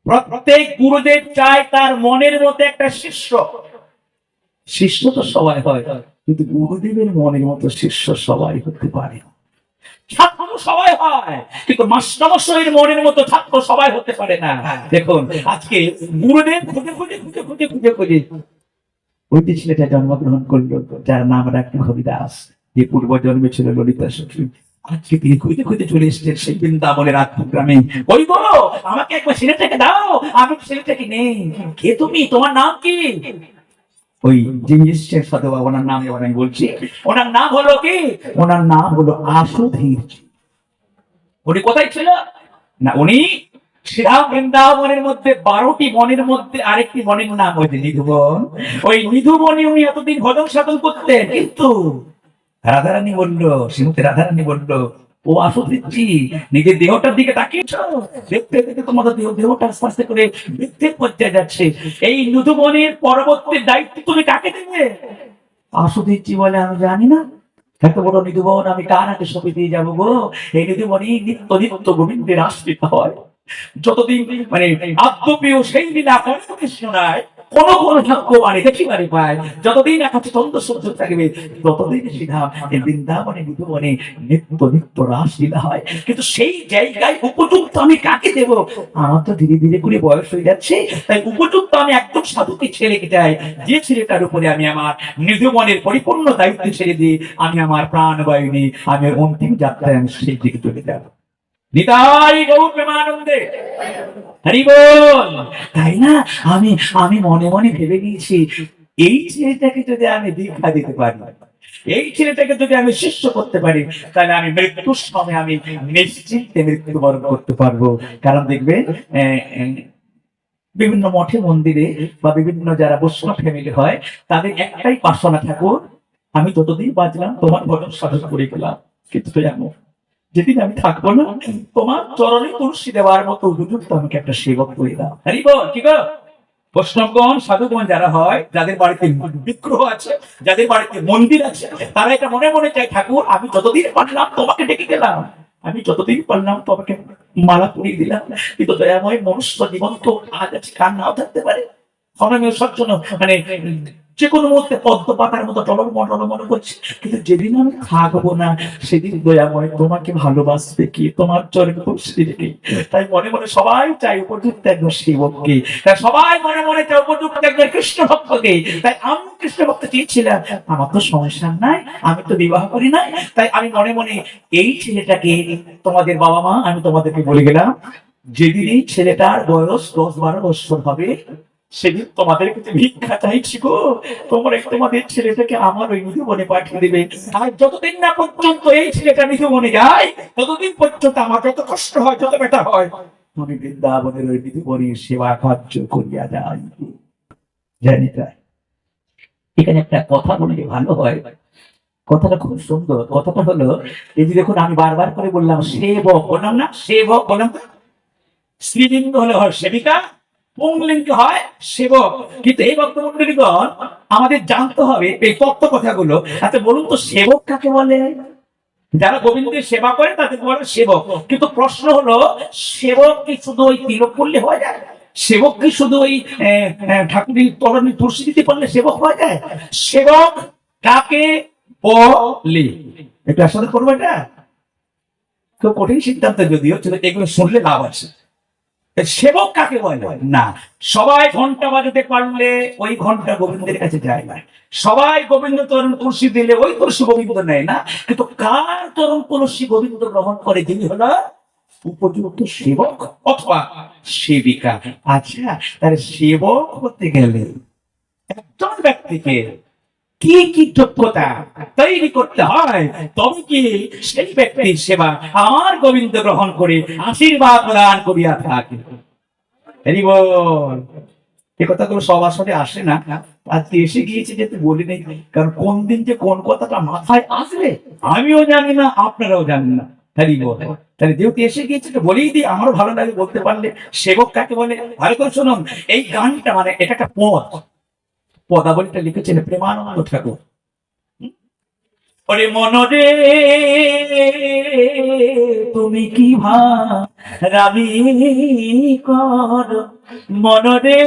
প্রত্যেক গুরুদেব চায় তার মনের মতো একটা শিষ্য। শিষ্য তো সবাই হয়, কিন্তু গুরুদেবের মনের মতো শিষ্য সবাই হতে পারে না। ছাত্র সবাই হয়, কিন্তু মাস্টারমশাইয়ের মনের মতো ছাত্র সবাই হতে পারে না। দেখুন, আজকে গুরুদেব খুঁজে খুঁজে খুঁজে খুঁজে খুঁজে খুঁজে ওই যে ছেলেটা জন্মগ্রহণ করলো, যার নাম রাখলেন হরিদাস, যে পূর্ব জন্মে ছিল ললিতা সখী। আজকে তিনি খুঁজে খুঁজে চলে এসেছেন সেই বৃন্দাবনের রাজপুর গ্রামে। ওই গো, আমাকে একবার ছেলেটাকে দাও, আমি ছেলেটাকে নেই। কে তুমি? তোমার নাম কি? ওই যিনি এসছেন সাধু বাবা, ওনার নাম এবার আমি বলছি। ওনার নাম হলো কি? ওনার নাম হলো আশুধীর। উনি কোথায় ছিল না? উনি শ্রীরাম বৃন্দাবনের মধ্যে 12টি বনের মধ্যে আরেকটি বনের নাম হয়েছে নিধুবন। ওই নিধুবনে উনি এতদিন ভজন সাধন করতেন, কিন্তু রাধারানী বললো, শ্রীমতী রাধারানী বললো, ও আসো দিচ্ছি, নিজের দেহটার দিকে তাকিয়েছো, দেখতে দেখতে তোমাদের দেহটা আস্তে আস্তে করে বৃদ্ধির পর্যায়ে যাচ্ছে। এই নৃতমণির পরবর্তী দায়িত্ব তুমি কাকে দেবে? আসো দিচ্ছি বলে আমি জানি না, এত বড় নিধুবন আমি কার হাতে সঁপে দিয়ে যাবো গো? এই নিধুবনই নিত্য নিত্য গোবিন্দের আশ্রিত হয়। যতদিন মানে আত্মপ্রিয় সেই দিন আপনার কৃষ্ণ নয় কোন কোন ভাগ্যবাণী দেখিবারে পায়, যতদিন একাছে চন্দ্র সূর্য থাকবে ততদিন শ্রীধাম এই বৃন্দাবনে নিধুবনে নিত্য নিত্য রাসলীলা হয়। কিন্তু সেই জায়গায় উপযুক্ত আমি কাকে দেব? আমার তো ধীরে ধীরে করে বয়স হয়ে যাচ্ছে, তাই উপযুক্ত আমি একদম সাধুকে ছেড়ে যাই, যে ছেলেটার উপরে আমি আমার নিধুবনের পরিপূর্ণ দায়িত্ব ছেড়ে দিয়ে আমি আমার প্রাণবায়ু নিয়ে আমি অন্তিম যাত্রায় আমি সেই দিকে চলে যাব। নিতাই গৌর প্রেমানন্দে হরি বল। তাই না, আমি আমি মনে মনে ভেবে নিয়েছি, এই ছেলেটাকে যদি আমি দীক্ষা দিতে পারি, এই ছেলেটাকে যদি আমি শিষ্য করতে পারি, তাহলে আমি মৃত্যুর সময় আমি নিশ্চিন্তে মৃত্যুবরণ করতে পারবো। কারণ দেখবে বিভিন্ন মঠে মন্দিরে বা বিভিন্ন যারা বৈষ্ণব ফ্যামিলি হয়, তাদের একটাই বাসনা, ঠাকুর আমি যতদিন বাঁচলাম তোমার ভজন সাধন করে গেলাম, কিন্তু তো জানো যেদিন আমি থাকবো না, তোমার চরণে তুলসী দেওয়ার মতো উপযুক্ত আমাকে একটা সেবক করে দাও। হরি বল। কি গো বৈষ্ণবগণ সাধুগণ যারা হয়, যাদের বাড়িতে বিগ্রহ আছে, যাদের বাড়িতে মন্দির আছে, তারা এটা মনে মনে চায়, ঠাকুর আমি যতদিন পারলাম তোমাকে ডেকে গেলাম, আমি যতদিন পারলাম তোমাকে মালা পরিয়ে দিলাম, কিন্তু দয়াময় মনুষ্য জীবন তো আজ আছে, কার নাও থাকতে পারে। সময় সজ্জন মানে যে কোনো মুহূর্তে পদ্ম পাতার মতো টলমল করছে, কিন্তু যেদিন আমি থাকবো না সেদিন দয়াময় তোমাকে ভালোবাসবে কি, তোমার চরণে তুলসী রেখে। তাই মনে মনে সবাই চাই উপযুক্ত একজন সেবককে, তাই সবাই মনে মনে চাই উপযুক্ত একজন কৃষ্ণ ভক্তকে। তাই আমি কৃষ্ণ ভক্ত চেয়েছিলাম, আমার তো সংসার নাই, আমি তো বিবাহ করি নাই, তাই আমি মনে মনে এই ছেলেটাকে, তোমাদের বাবা মা আমি তোমাদেরকে বলে গেলাম, যেদিন এই ছেলেটার বয়স 10-12 বছর হবে সেদিন তোমাদের কাছে ভিক্ষা চাইছি গো, তোমাদের ছেলেটাকে আমার ওই নিধুবনে পাঠিয়ে দেবে। আর যতদিন না পর্যন্ত এই ছেলেটা নিধুবনে যায়, ততদিন পর্যন্ত আমার যত কষ্ট হয়, যত ব্যথা হয়, আমি বৃন্দাবনের ওই নিধুবনে সেবা কার্য করিয়া যাই। জানি তাই এখানে একটা কথা বললে ভালো হয়, কথাটা খুব সুন্দর। কথাটা হলো এই যে দেখুন, আমি বারবার করে বললাম সেবক, বললাম না সেবক, বললাম স্ত্রীলিঙ্গ হলে হয় সেবিকা, পুংলিঙ্গ হয় সেবক। কিন্তু এই ভক্তমন্ডলীগণ আমাদের জানতে হবে এই তত্ত্ব কথাগুলো। আচ্ছা বলুন তো সেবক কাকে বলে? যারা গোবিন্দের সেবা করে তাদের বলে সেবক। কিন্তু প্রশ্ন হলো, সেবক কি শুধু ওই তিলক করলে হয়ে যায়? সেবক কি শুধু ওই ঠাকুরের তরণী তুলসী দিতে পারলে সেবক হয়ে যায়? সেবক কাকে বলে একটু আসলে করবো, এটা খুব কঠিন সিদ্ধান্ত, যদিও এগুলো শুনলে লাভ আছে। সেবক কাকে বলে না, সবাই ঘন্টা বাজাতে পারলে ওই ঘন্টা গোবিন্দের কাছে যায় না, সবাই গোবিন্দ তরণ তুলসী দিলে ওই তুলসী গোবিন্দ নেয় না, কিন্তু কার তরণ তুলসী গোবিন্দ গ্রহণ করে যিনি হলো উপযুক্ত সেবক অথবা সেবিকা। আচ্ছা, তার সেবক হতে গেলে একজন ব্যক্তিকে কি কি যোগ্যতা তৈরি করতে হয়, তবে কি সেই ব্যক্তির সেবা আমার গোবিন্দ গ্রহণ করে আশীর্বাদ প্রদান করিয়া থাকে। হরি বল। এ কথাগুলো সব আসলে আসে না, আজকে এসে গিয়েছে যেতে বলি নেই, কারণ কোন দিন যে কোন কথাটা মাথায় আসবে আমিও জানি না, আপনারাও জানেন না। হরি বল। তাহলে যেহেতু এসে গিয়েছে তো বলেই দিই, আমারও ভালো লাগে বলতে পারলে। সেবক কাকে বলে ভালো করে শুনুন, এই গানটা মানে এটা একটা পদ, পদাবলীটা লিখেছেন প্রেমানন্দ ঠাকুর। ওরে মনরে তুমি কি ভাবি কর, মনরে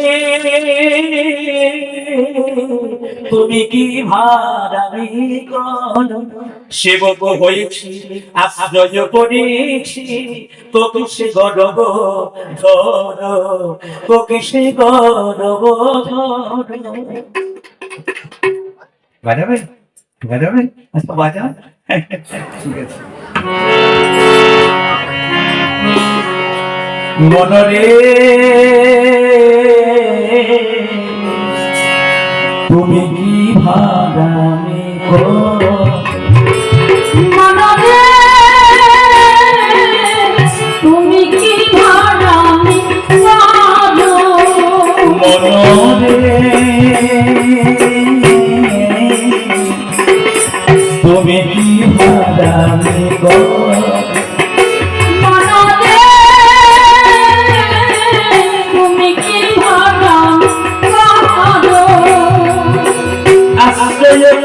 তুমি কি ভাবি কর, সেবক হয়েছি আশ্রয় করেছি তোকে সে গরব ধর, তোকে সে গরব ধর। বাজাবে বাজাবে, আচ্ছা বাজা, ঠিক আছে। মনরে তুমি কি ভাবি কর, মনরে তুমি কি ভাবি কর, মনরে তুমি কি ভাবি কর,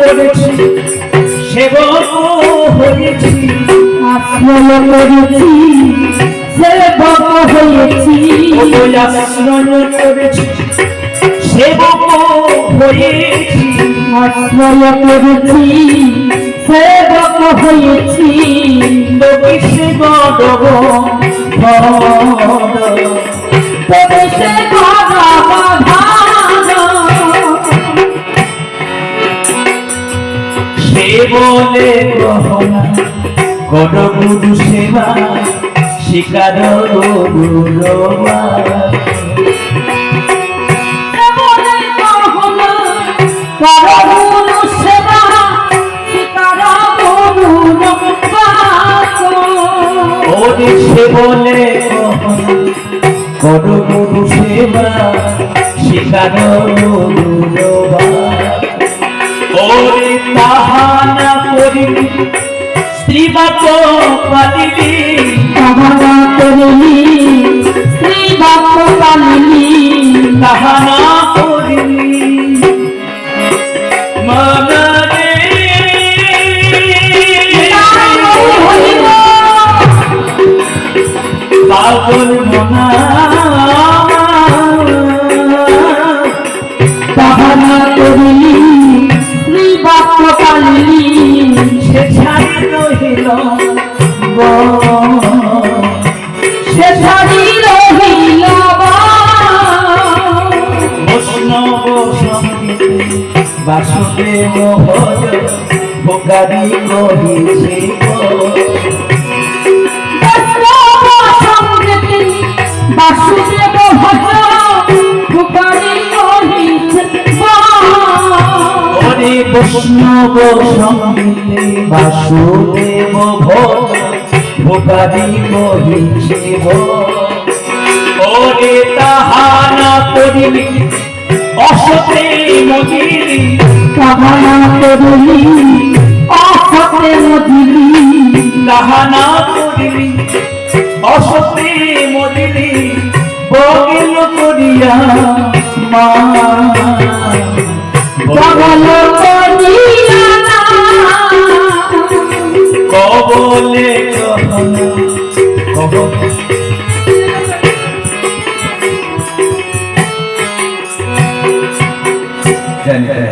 করেছি সেবক হয়েছি আশ্রয় করেছি সেবক হয়েছি আশ্রয় করেছি সেবক হয়েছি আশ্রয় করেছি সেবক হয়েছি তবে সে গডব তবে সে সে বলে গহনা গড গুরু সেবা শিকার গুরুবা ওরে সে বলে গড গুরু সেবা শিকার গুরুবা ওরে তাহানা করিবি স্ত্রী বাপ পালিবি তাহানা করিলি শ্রী বাক্য পালিলি তাহানা করিবি মনরে পাগল মনা তাহানা করিলি শ্রী বাক্য পালিলি সে ছাড়ি রহিল সে ছাড়ি রহিল বৈষ্ণব সঙ্গীতে বাসুদেব ভজ ভোগারি কহিছে বাসুদেব ভজ ভুকারি কহিছে ওরে বৈষ্ণব সঙ্গীতে বাসুদেব ভজ ভোগারি কহিছে ওরে তাহানা করিবি অসতে মজিলি তাহানা করিলি অসতে মজিলি তাহানা করিবি অসতে মজিলি বগিল করিয়া মা পাগল করিয়া না কবলে গহনা কবলে জানি